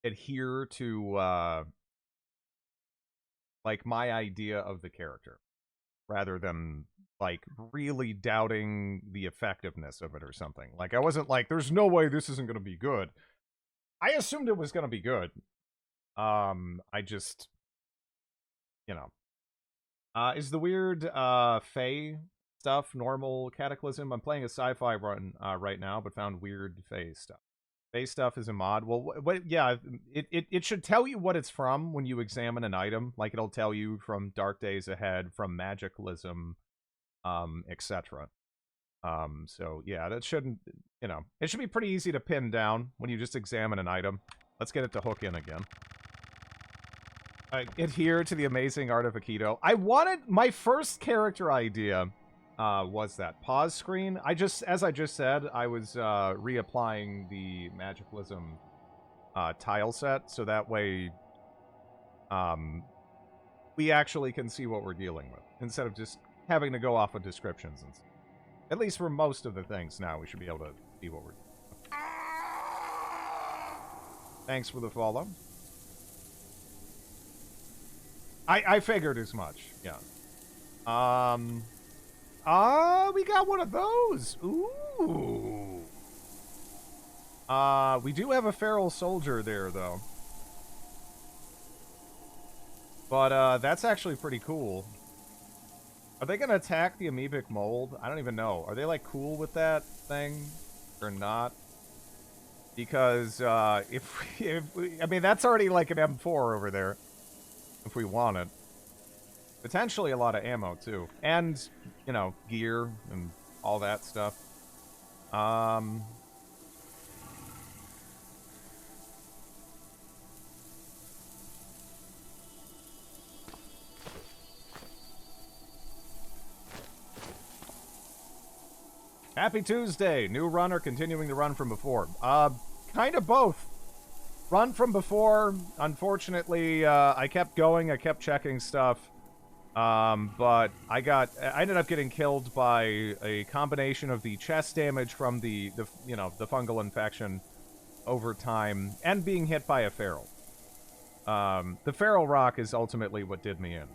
adhere to, like, my idea of the character. Rather than, like, really doubting the effectiveness of it or something. Like, I wasn't like, there's no way this isn't going to be good. I assumed it was going to be good. I just, you know. Is the weird, Fae stuff normal Cataclysm? I'm playing a sci-fi run, right now, but found weird Fae stuff. Fae stuff is a mod. Well, yeah, it should tell you what it's from when you examine an item. Like, it'll tell you from Dark Days Ahead, from Magicalism, etc. So, yeah, that shouldn't, you know, it should be pretty easy to pin down when you just examine an item. Let's get it to hook in again. Adhere to the amazing art of Aikido. I wanted, my first character idea was that pause screen. As I just said, I was reapplying the Magicalism tile set, so that way we actually can see what we're dealing with, instead of just having to go off of descriptions. And at least for most of the things now, we should be able to see what we're doing. Thanks for the follow. I figured as much, yeah. We got one of those. Ooh. We do have a feral soldier there, though. But, that's actually pretty cool. Are they gonna attack the amoebic mold? I don't even know. Are they, like, cool with that thing? Or not? Because, I mean, that's already, like, an M4 over there. If we want it. Potentially a lot of ammo, too. And, you know, gear and all that stuff. Happy Tuesday! New run or continuing the run from before? Kind of both. Run from before, unfortunately, I kept going, I kept checking stuff. But I ended up getting killed by a combination of the chest damage from the fungal infection over time, and being hit by a feral. The feral rock is ultimately what did me in.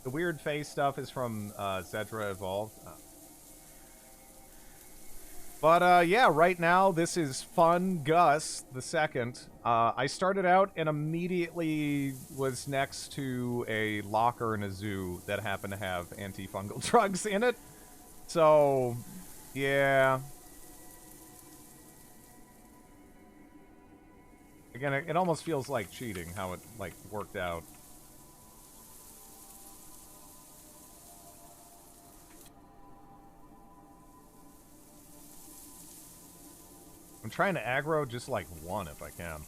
The weird face stuff is from, Zedra Evolved. But, yeah, right now, this is Fun Gus the Second. I started out and immediately was next to a locker in a zoo that happened to have antifungal drugs in it. So, yeah. Again, it almost feels like cheating how it, like, worked out. I'm trying to aggro just like one if I can.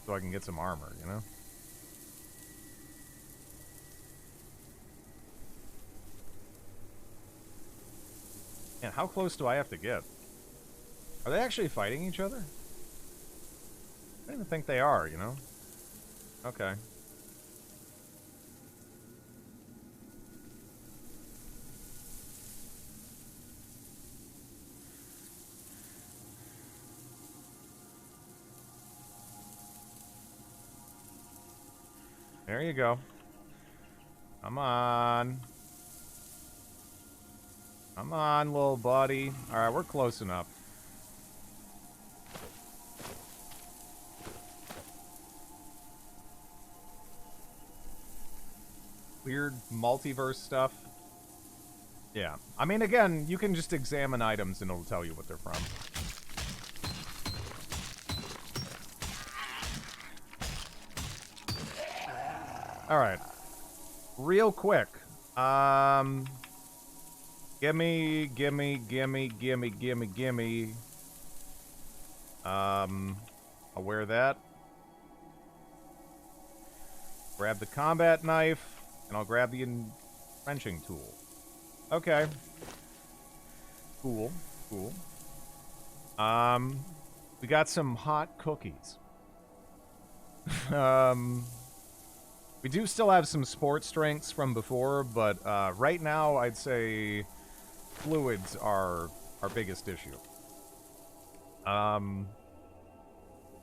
So I can get some armor, you know? And how close do I have to get? Are they actually fighting each other? I don't even think they are, you know? Okay. There you go. Come on. Come on, little buddy. Alright, we're close enough. Weird multiverse stuff. Yeah. I mean, again, you can just examine items and it'll tell you what they're from. Alright. Real quick. Gimme. I'll wear that. Grab the combat knife, and I'll grab the entrenching tool. Okay. Cool. Cool. We got some hot cookies. We do still have some sports drinks from before, but right now I'd say fluids are our biggest issue.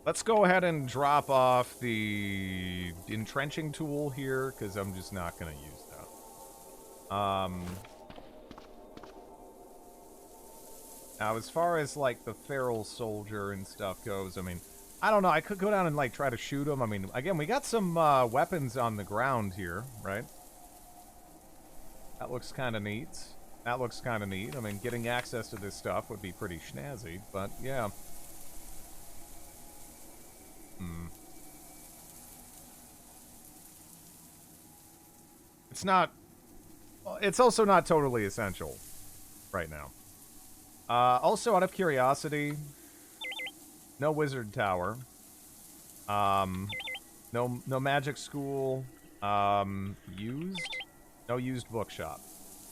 Let's go ahead and drop off the entrenching tool here, because I'm just not going to use that. Now, as far as, like, the feral soldier and stuff goes, I mean, I don't know, I could go down and, like, try to shoot him. I mean, again, we got some weapons on the ground here, right? That looks kind of neat. That looks kind of neat. I mean, getting access to this stuff would be pretty snazzy, but, yeah. It's not... Well, it's also not totally essential right now. Also, out of curiosity, no wizard tower. No magic school. Used? No used bookshop.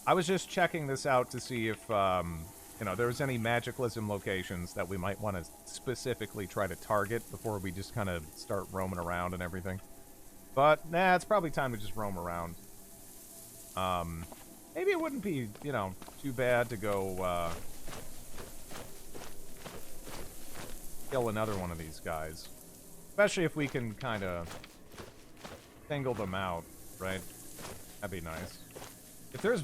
I was just checking this out to see if, you know, there was any magicalism locations that we might want to specifically try to target before we just kind of start roaming around and everything. But, nah, it's probably time to just roam around. Maybe it wouldn't be, you know, too bad to go, kill another one of these guys. Especially if we can kind of single them out, right? That'd be nice. If there's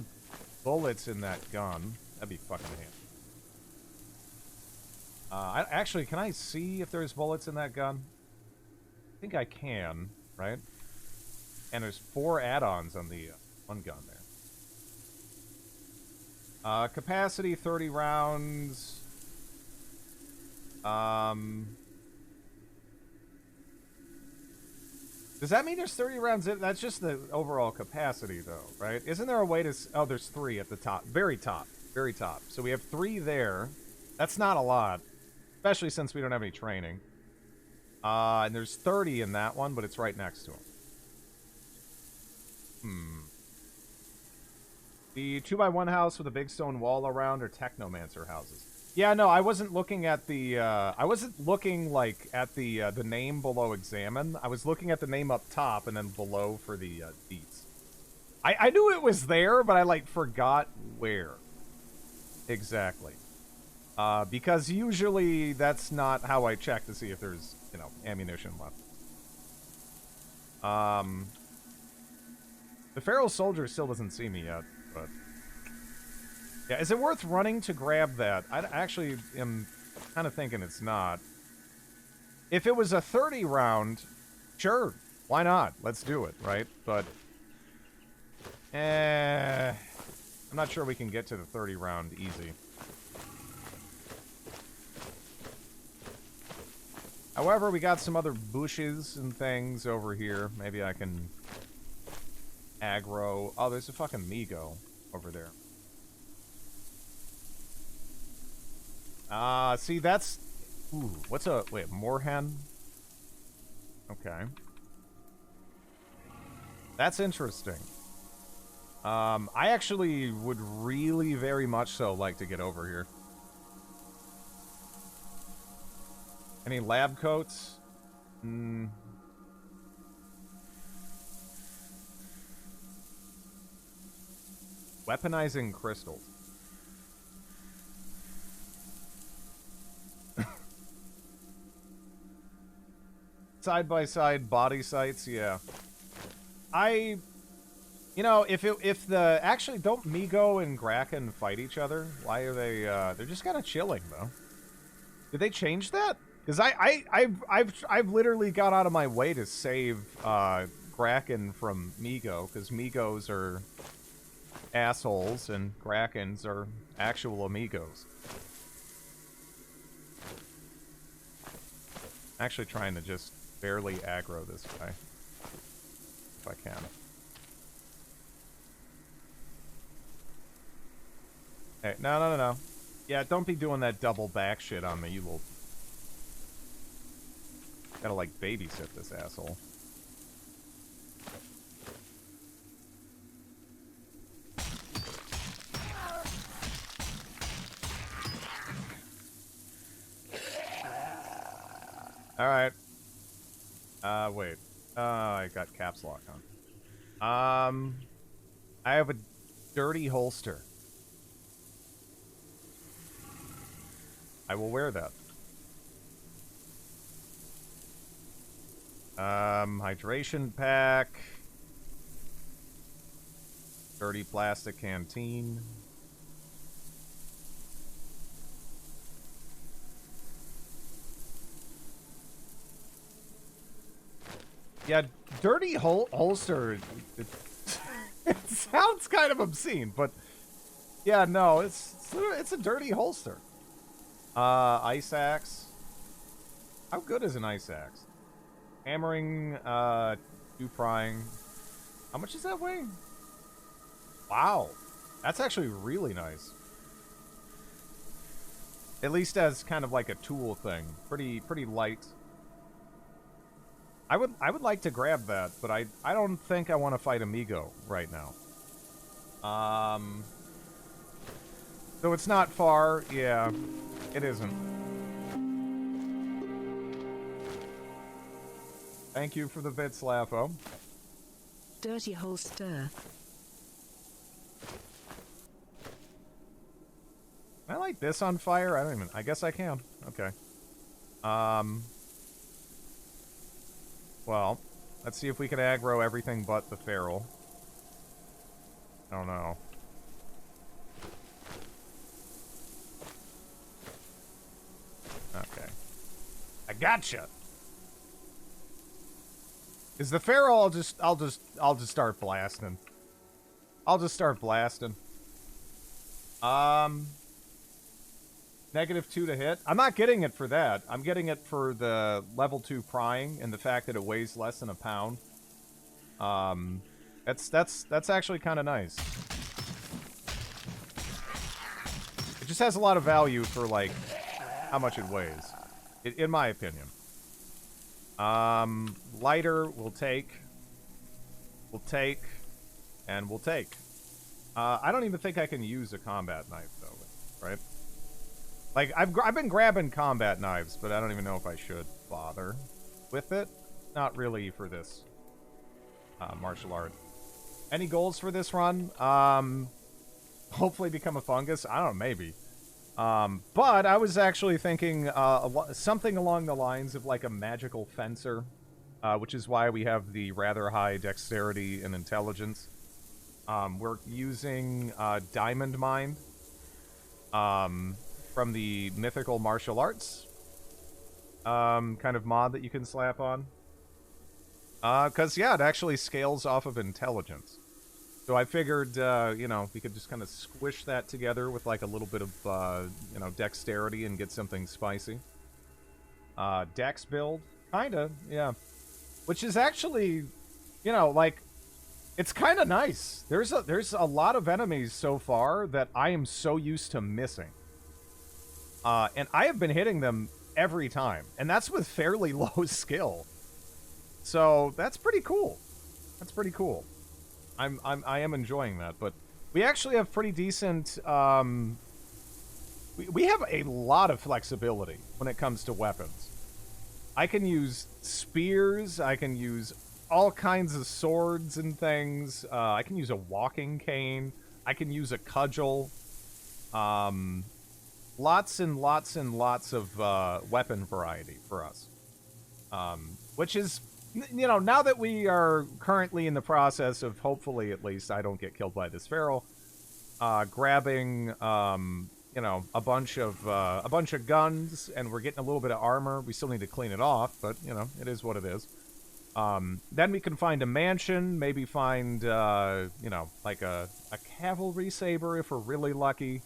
bullets in that gun, that'd be fucking handy. Actually, can I see if there's bullets in that gun? I think I can, right? And there's 4 add-ons on the one gun there. Capacity 30 rounds. Does that mean there's 30 rounds in? That's just the overall capacity, though, right? Isn't there a way to... Oh, there's 3 at the top. Very top. Very top. So we have 3 there. That's not a lot. Especially since we don't have any training. And there's 30 in that one, but it's right next to him. The 2x1 house with a big stone wall around are technomancer houses. Yeah, no, I wasn't looking at the, I wasn't looking, like, at the name below examine. I was looking at the name up top and then below for the, deets. I knew it was there, but I, like, forgot where. Exactly. Because usually that's not how I check to see if there's, you know, ammunition left. The feral soldier still doesn't see me yet, but... Yeah, is it worth running to grab that? I actually am kind of thinking it's not. If it was a 30 round, sure, why not? Let's do it, right? But, I'm not sure we can get to the 30 round easy. However, we got some other bushes and things over here. Maybe I can aggro. Oh, there's a fucking Migo over there. See, that's... Ooh, what's a... Wait, moorhen? Okay. That's interesting. I actually would really very much so like to get over here. Any lab coats? Weaponizing crystals. Side-by-side body sights, yeah. You know, if the... Actually, don't Migo and Kraken fight each other? Why are they, they're just kind of chilling, though. Did they change that? Because I've literally got out of my way to save, Kraken from Migo, because Migos are assholes, and Krakens are actual amigos. I'm actually trying to just barely aggro this guy. If I can. Hey, no. Yeah, don't be doing that double back shit on me, you little... Gotta, like, babysit this asshole. Alright. Wait. I got caps lock on. I have a dirty holster. I will wear that. Hydration pack. Dirty plastic canteen. Yeah, dirty holster. It sounds kind of obscene, but yeah, no, it's a dirty holster. Ice axe. How good is an ice axe? Hammering, 2 prying. How much does that weigh? Wow, that's actually really nice. At least as kind of like a tool thing, pretty light. I would like to grab that, but I don't think I want to fight Amigo right now. So it's not far. Yeah, it isn't. Thank you for the bits, Laffo. Dirty hole stir. Can I light this on fire? I don't even... I guess I can. Okay. Well, let's see if we can aggro everything but the feral. I don't know. Okay. I gotcha! Is the feral? I'll just start blasting. I'll just start blasting. -2 to hit. I'm not getting it for that. I'm getting it for the level 2 prying and the fact that it weighs less than a pound. That's actually kind of nice. It just has a lot of value for like how much it weighs, in my opinion. Lighter we'll take, and we'll take. I don't even think I can use a combat knife though, right? Like, I've been grabbing combat knives, but I don't even know if I should bother with it. Not really for this martial art. Any goals for this run? Hopefully become a fungus. I don't know, maybe. But I was actually thinking something along the lines of like a magical fencer, which is why we have the rather high dexterity and intelligence. We're using Diamond Mind. From the mythical martial arts kind of mod that you can slap on. Because, yeah, it actually scales off of intelligence. So I figured, you know, we could just kind of squish that together with, like, a little bit of, you know, dexterity and get something spicy. Dex build? Kinda, yeah. Which is actually, you know, like, it's kind of nice. There's a lot of enemies so far that I am so used to missing. And I have been hitting them every time, and that's with fairly low skill. So that's pretty cool. That's pretty cool. I am enjoying that, but we actually have pretty decent. We have a lot of flexibility when it comes to weapons. I can use spears. I can use all kinds of swords and things. I can use a walking cane. I can use a cudgel. Lots and lots and lots of weapon variety for us. Which is, you know, now that we are currently in the process of, hopefully at least, I don't get killed by this feral, grabbing, you know, a bunch of guns, and we're getting a little bit of armor. We still need to clean it off, but, you know, it is what it is. Then we can find a mansion, maybe find, you know, like a cavalry saber if we're really lucky.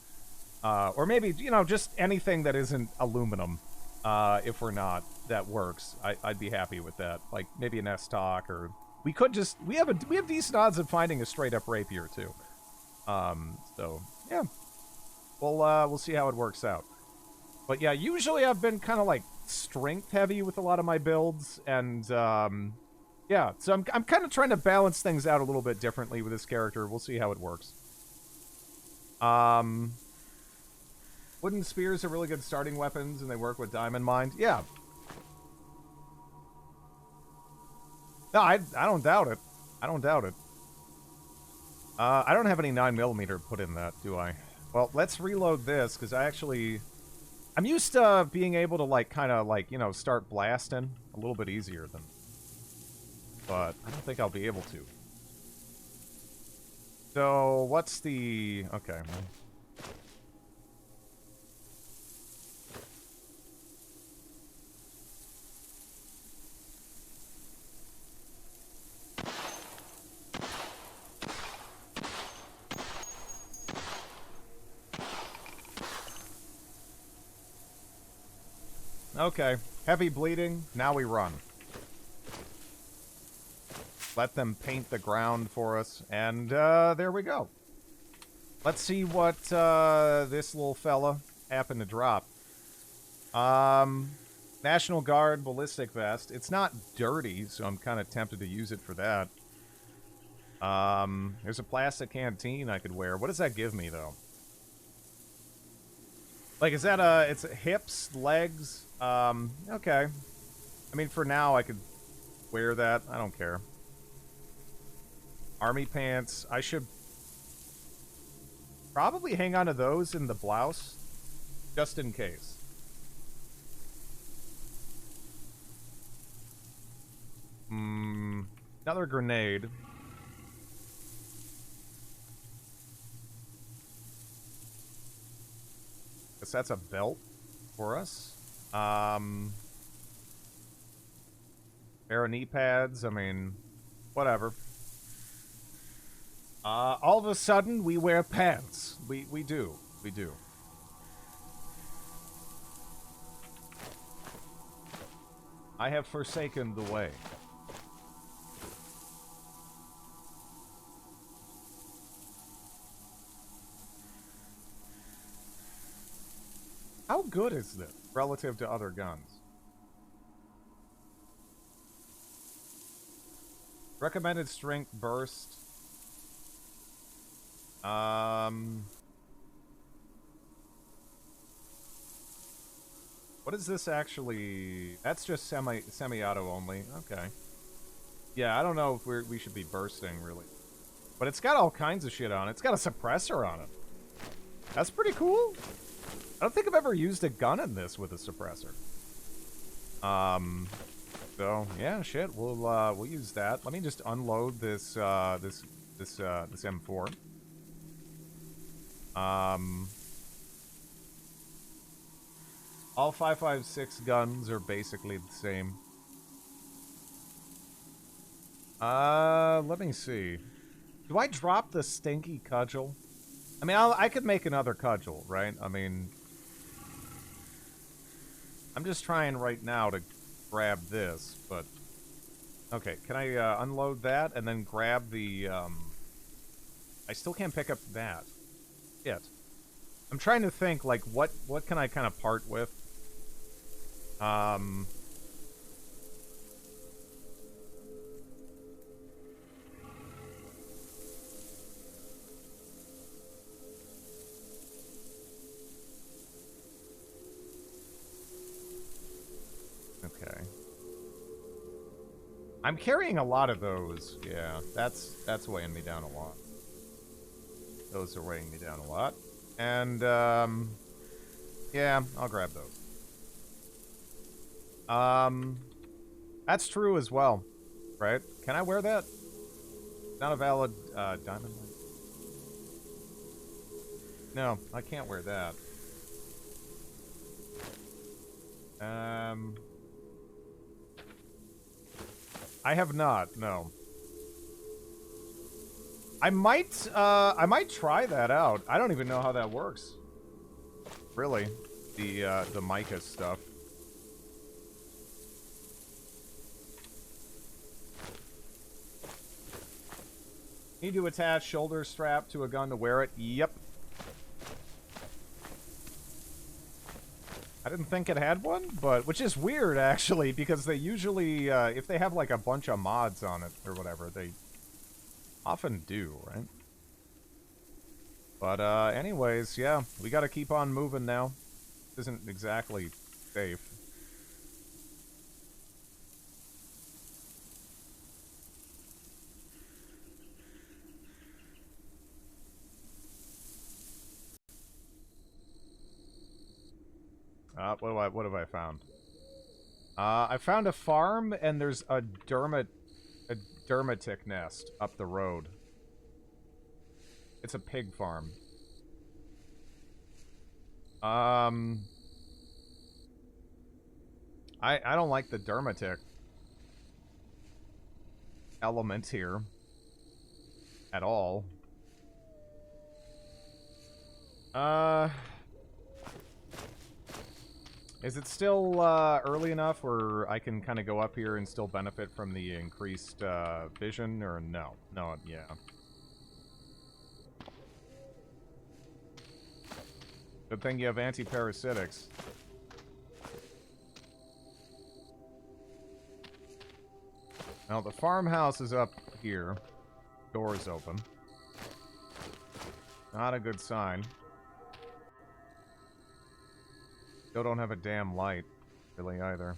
Or maybe, you know, just anything that isn't aluminum, if we're not, that works. I'd be happy with that. Like, maybe an S-Talk, or... We could just... We have decent odds of finding a straight-up rapier, too. So, yeah. We'll see how it works out. But, yeah, usually I've been kind of, like, strength-heavy with a lot of my builds, and, yeah. So I'm kind of trying to balance things out a little bit differently with this character. We'll see how it works. Wooden spears are really good starting weapons, and they work with Diamond Mind. Yeah. No, I don't doubt it. I don't doubt it. I don't have any 9mm put in that, do I? Well, let's reload this, because I'm used to being able to, like, kind of, like, you know, start blasting a little bit easier than... But I don't think I'll be able to. So, what's the... Okay, well... Okay, heavy bleeding, now we run. Let them paint the ground for us, and there we go. Let's see what this little fella happened to drop. National Guard ballistic vest. It's not dirty, so I'm kind of tempted to use it for that. There's a plastic canteen I could wear. What does that give me, though? Like, is that, it's hips, legs? Okay. I mean, for now, I could wear that. I don't care. Army pants. I should probably hang on to those in the blouse, just in case. Another grenade. Guess that's a belt for us. Pair of knee pads. I mean, whatever. All of a sudden, we wear pants. We do. We do. I have forsaken the way. How good is this relative to other guns? Recommended strength burst. What is this actually? That's just semi-auto only. Okay. Yeah, I don't know if we should be bursting, really. But it's got all kinds of shit on it. It's got a suppressor on it. That's pretty cool. I don't think I've ever used a gun in this with a suppressor. So yeah, shit. We'll use that. Let me just unload this this M4. All 5.56 guns are basically the same. Let me see. Do I drop the stinky cudgel? I mean, I could make another cudgel, right? I mean, I'm just trying right now to grab this, but... Okay, can I unload that and then grab the... I still can't pick up that. Shit. I'm trying to think, like, what can I kind of part with? Okay. I'm carrying a lot of those. Yeah, that's weighing me down a lot. Those are weighing me down a lot. And, yeah, I'll grab those. That's true as well, right? Can I wear that? Not a valid, diamond. No, I can't wear that. I have not, no. I might try that out. I don't even know how that works. Really, the mica stuff. Need to attach shoulder strap to a gun to wear it. Yep. I didn't think it had one, but which is weird actually, because they usually, if they have like a bunch of mods on it or whatever, they often do, right? But anyways, yeah, we got to keep on moving now. This isn't exactly safe. What have I found? I found a farm, and there's a dermatic nest up the road. It's a pig farm. I don't like the dermatic element here at all. Is it still early enough where I can kind of go up here and still benefit from the increased vision, or no? No, yeah. Good thing you have anti-parasitics. Now, the farmhouse is up here. Doors open. Not a good sign. Still don't have a damn light, really, either.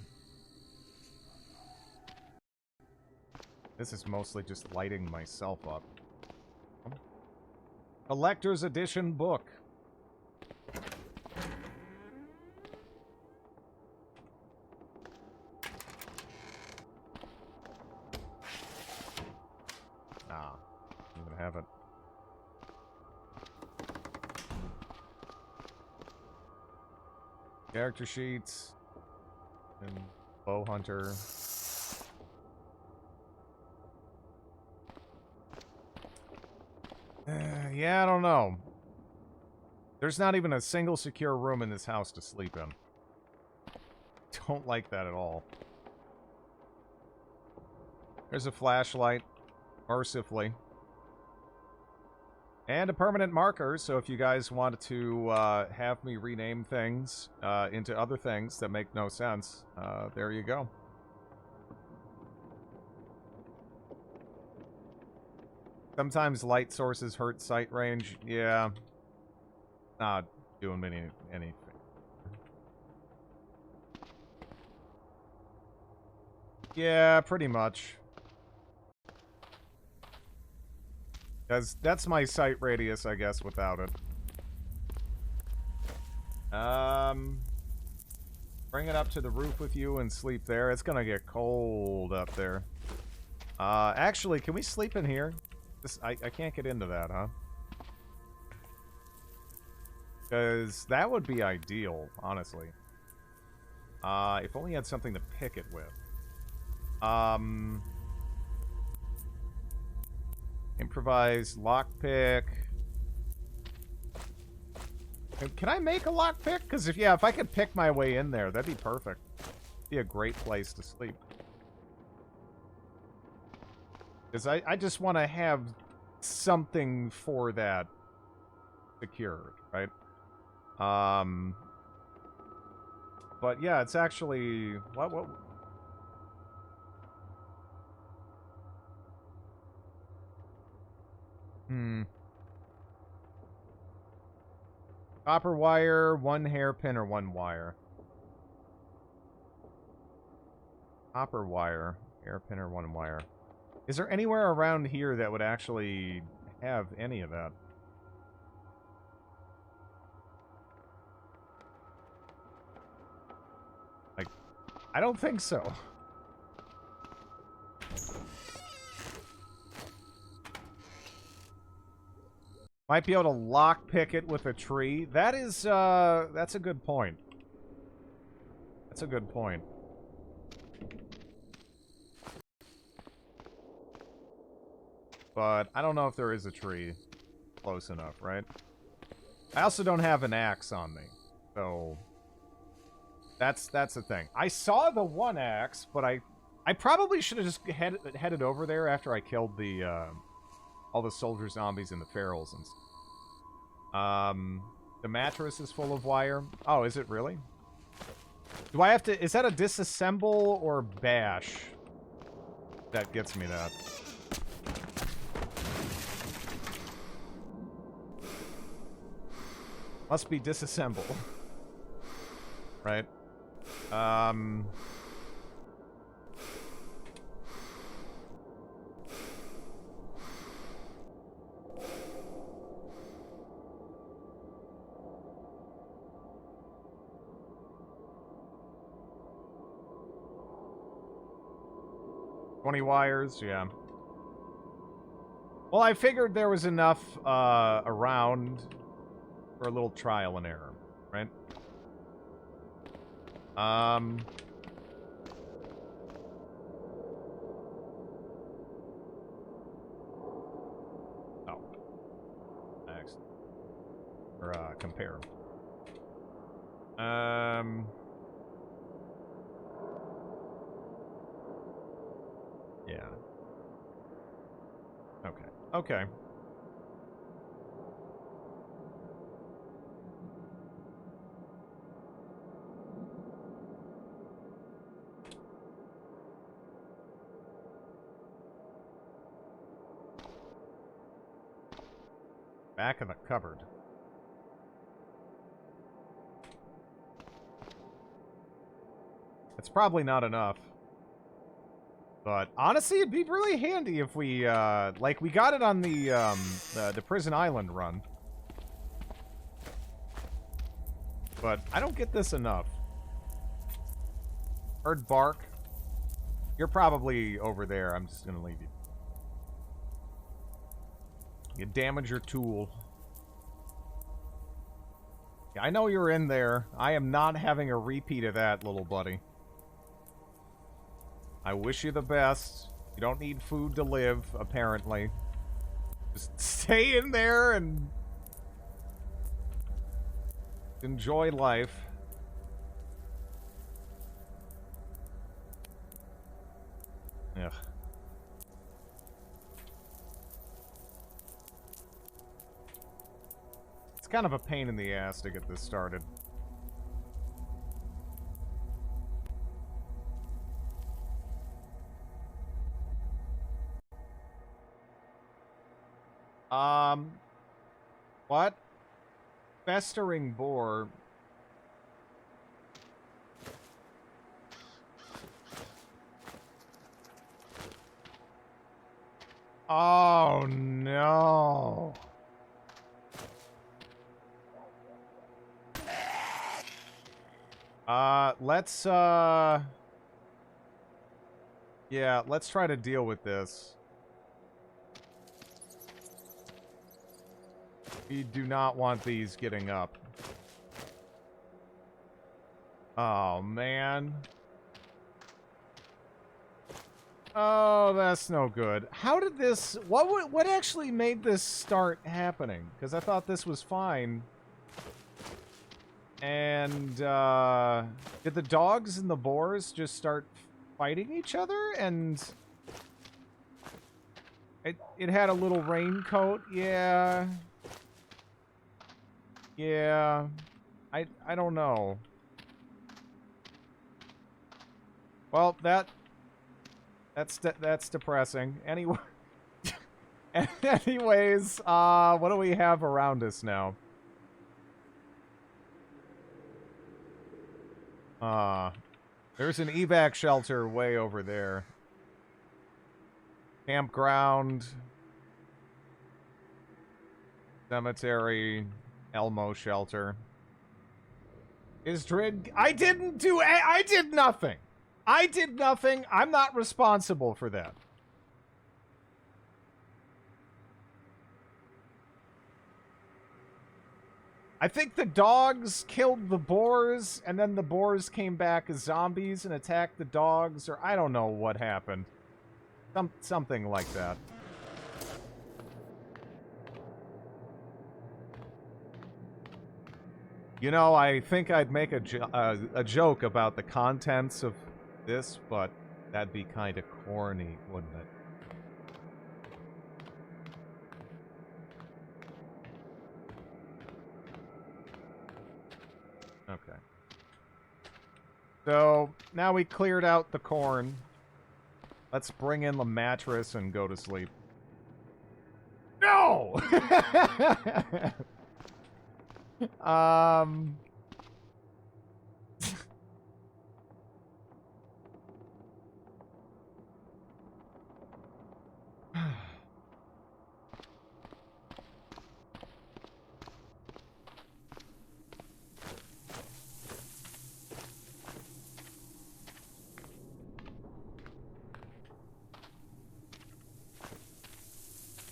This is mostly just lighting myself up. Collector's Edition book. Nah, I'm gonna have it. Character sheets. And bow hunter. Yeah, I don't know. There's not even a single secure room in this house to sleep in. Don't like that at all. There's a flashlight, mercifully. And a permanent marker, so if you guys wanted to have me rename things into other things that make no sense, there you go. Sometimes light sources hurt sight range. Yeah. Not doing anything. Yeah, pretty much. That's my sight radius, I guess, without it. Bring it up to the roof with you and sleep there. It's gonna get cold up there. Actually, can we sleep in here? I can't get into that, huh? Because that would be ideal, honestly. If only had something to pick it with. Improvise lockpick. Can I make a lockpick? Because if I could pick my way in there, that'd be perfect. Be a great place to sleep. Because I just want to have something for that secured, right? But yeah, it's actually what copper wire, one hairpin, or one wire. Copper wire, hairpin, or one wire. Is there anywhere around here that would actually have any of that? Like, I don't think so. Might be able to lockpick it with a tree. That is, that's a good point. That's a good point. But I don't know if there is a tree close enough, right? I also don't have an axe on me, so that's the thing. I saw the one axe, but I probably should have just headed over there after I killed the all the soldier zombies and the ferals and stuff. The mattress is full of wire. Oh, is it really? Do I have to... Is that a disassemble or bash that gets me that? Must be disassemble. Right? 20 wires, yeah. Well, I figured there was enough around for a little trial and error, right? Oh. Next. Or, compare. Yeah. Okay. Okay. Back of the cupboard. It's probably not enough. But honestly, it'd be really handy if we, like, we got it on the Prison Island run. But I don't get this enough. Heard bark. You're probably over there. I'm just gonna leave you. You damage your tool. Yeah, I know you're in there. I am not having a repeat of that, little buddy. I wish you the best. You don't need food to live, apparently. Just stay in there and enjoy life. Ugh. It's kind of a pain in the ass to get this started. What? Festering boar. Oh, no. Yeah, let's try to deal with this. We do not want these getting up. Oh, man. Oh, that's no good. How did this... What actually made this start happening? Because I thought this was fine. And, did the dogs and the boars just start fighting each other? And... It had a little raincoat? Yeah... Yeah, I don't know. Well, that's depressing. Anyway, anyways, what do we have around us now? There's an evac shelter way over there. Campground, cemetery. Elmo shelter. Is Drid... I did nothing. I did nothing. I'm not responsible for that. I think the dogs killed the boars, and then the boars came back as zombies and attacked the dogs, or I don't know what happened. Something like that. You know, I think I'd make a joke about the contents of this, but that'd be kind of corny, wouldn't it? Okay. So, now we cleared out the corn. Let's bring in the mattress and go to sleep. No!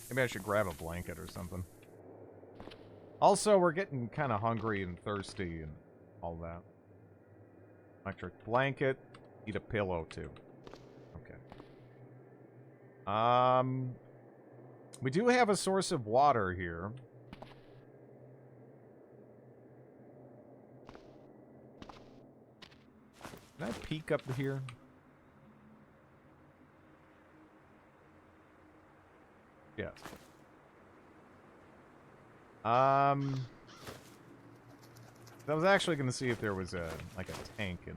Maybe I should grab a blanket or something. Also, we're getting kind of hungry and thirsty and all that. Electric blanket. Need a pillow, too. Okay. We do have a source of water here. Can I peek up here? Yes. I was actually going to see if there was a tank in.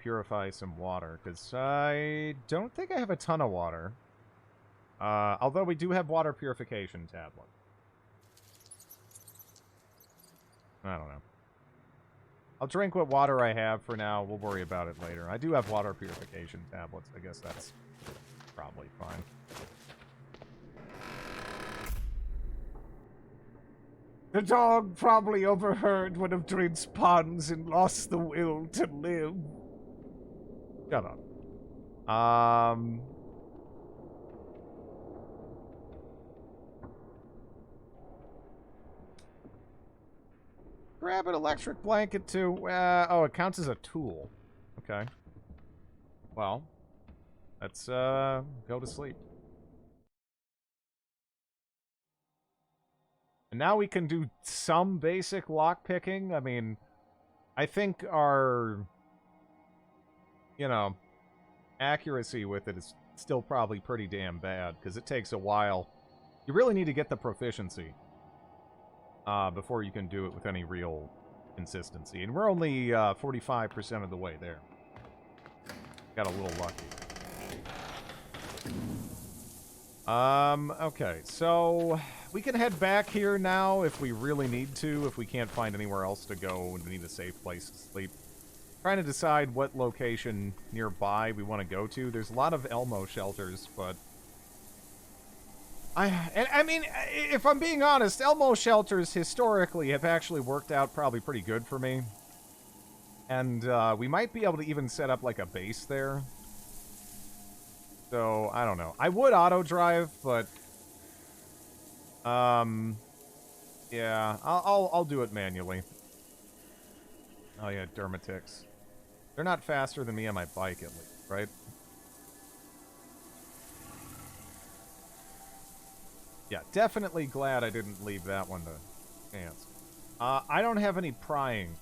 purify some water, because I don't think I have a ton of water. Although we do have water purification tablet. I don't know. I'll drink what water I have for now. We'll worry about it later. I do have water purification tablets. I guess that's probably fine. The dog probably overheard one of Drin's puns and lost the will to live. Shut up. Grab an electric blanket too. Oh, it counts as a tool. Okay. Well, let's go to sleep. And now we can do some basic lockpicking. I mean, I think our, you know, accuracy with it is still probably pretty damn bad, because it takes a while. You really need to get the proficiency before you can do it with any real consistency. And we're only 45% of the way there. Got a little lucky. Okay, so we can head back here now if we really need to, if we can't find anywhere else to go and we need a safe place to sleep. Trying to decide what location nearby we want to go to. There's a lot of Elmo shelters, but I mean, if I'm being honest, Elmo shelters historically have actually worked out probably pretty good for me. And we might be able to even set up like a base there. So, I don't know. I would auto drive, but yeah, I'll do it manually. Oh yeah, Dermatix. They're not faster than me on my bike, at least, right? Yeah, definitely glad I didn't leave that one to chance. I don't have any prying,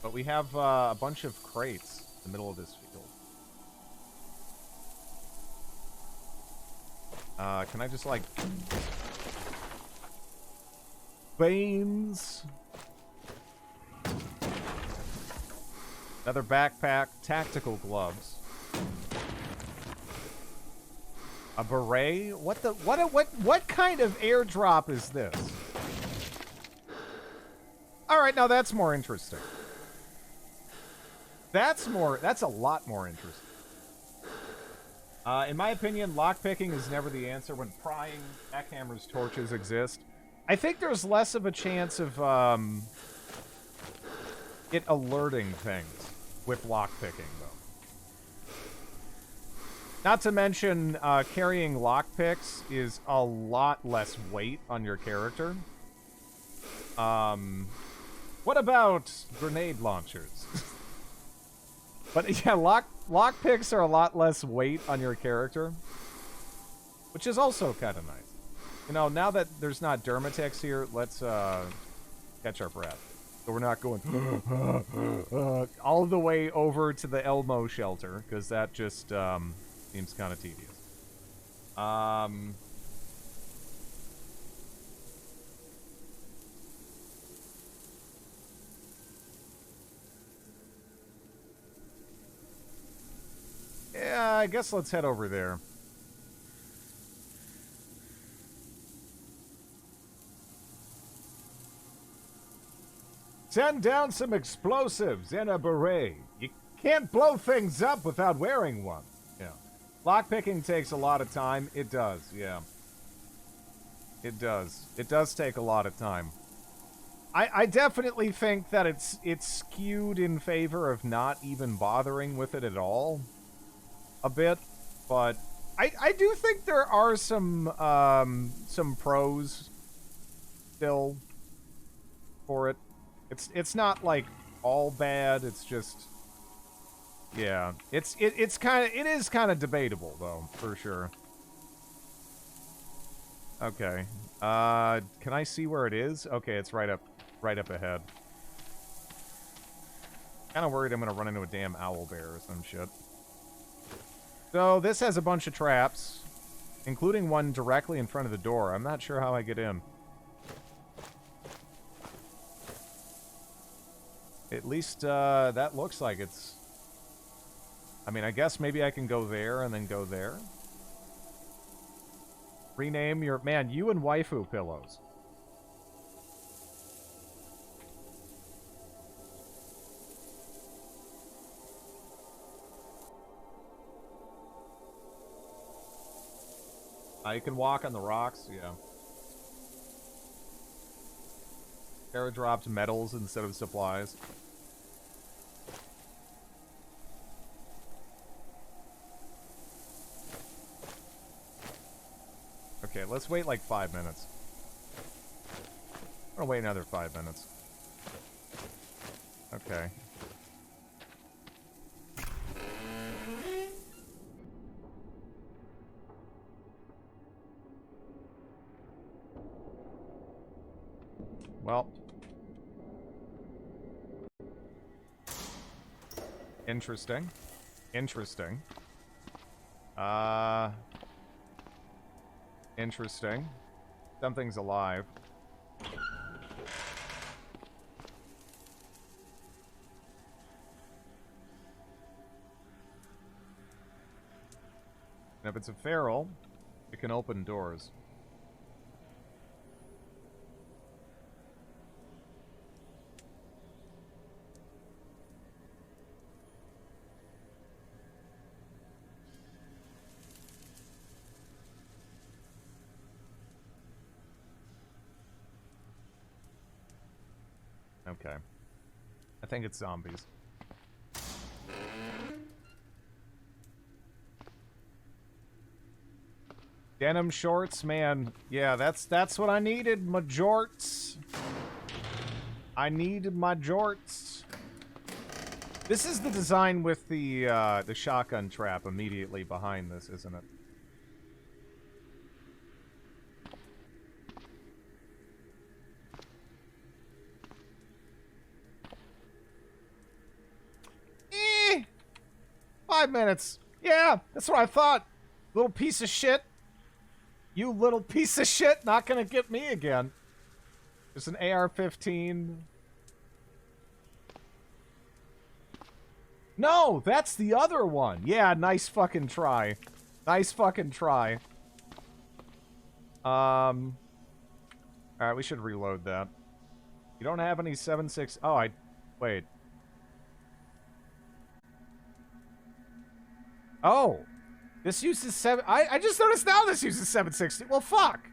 but we have a bunch of crates in the middle of this field. Can I just, like... Banes. Another backpack. Tactical gloves. A beret? What kind of airdrop is this? Alright, now that's more interesting. That's a lot more interesting. In my opinion, lockpicking is never the answer when prying, jackhammers, torches exist. I think there's less of a chance of it alerting things with lockpicking, though. Not to mention, carrying lockpicks is a lot less weight on your character. What about grenade launchers? But yeah, lockpicks are a lot less weight on your character, which is also kind of nice. You know, now that there's not Dermatix here, let's catch our breath. So we're not going all the way over to the Elmo shelter, because that just seems kind of tedious. Yeah, I guess let's head over there. Send down some explosives and a beret. You can't blow things up without wearing one. Yeah. Lockpicking takes a lot of time. It does, yeah. It does. It does take a lot of time. I definitely think that it's skewed in favor of not even bothering with it at all. A bit, but I do think there are some pros still for it. It's not like all bad. It's just, yeah. It is kind of debatable though, for sure. Okay. Can I see where it is? Okay, it's right up ahead. Kind of worried I'm gonna run into a damn owlbear or some shit. So this has a bunch of traps, including one directly in front of the door. I'm not sure how I get in. At least, that looks like it's I mean, I guess maybe I can go there and then go there. Rename your... Man, you and waifu pillows. You can walk on the rocks, yeah. Sarah dropped metals instead of supplies. Okay, let's wait like 5 minutes. I'm gonna wait another 5 minutes. Okay. Well. Interesting. Interesting. Interesting. Something's alive. And if it's a feral, it can open doors. Okay. I think it's zombies. Denim shorts, man. Yeah, that's what I needed, my jorts. I needed my jorts. This is the design with the shotgun trap immediately behind this, isn't it? Eh! 5 minutes. Yeah, that's what I thought. Little piece of shit. You little piece of shit, not gonna get me again. There's an AR-15. No, that's the other one. Yeah, nice fucking try. Nice fucking try. Alright, we should reload that. You don't have any 7.6... Oh, wait. Oh! This uses 7... I just noticed now this uses 7.60. Well, fuck!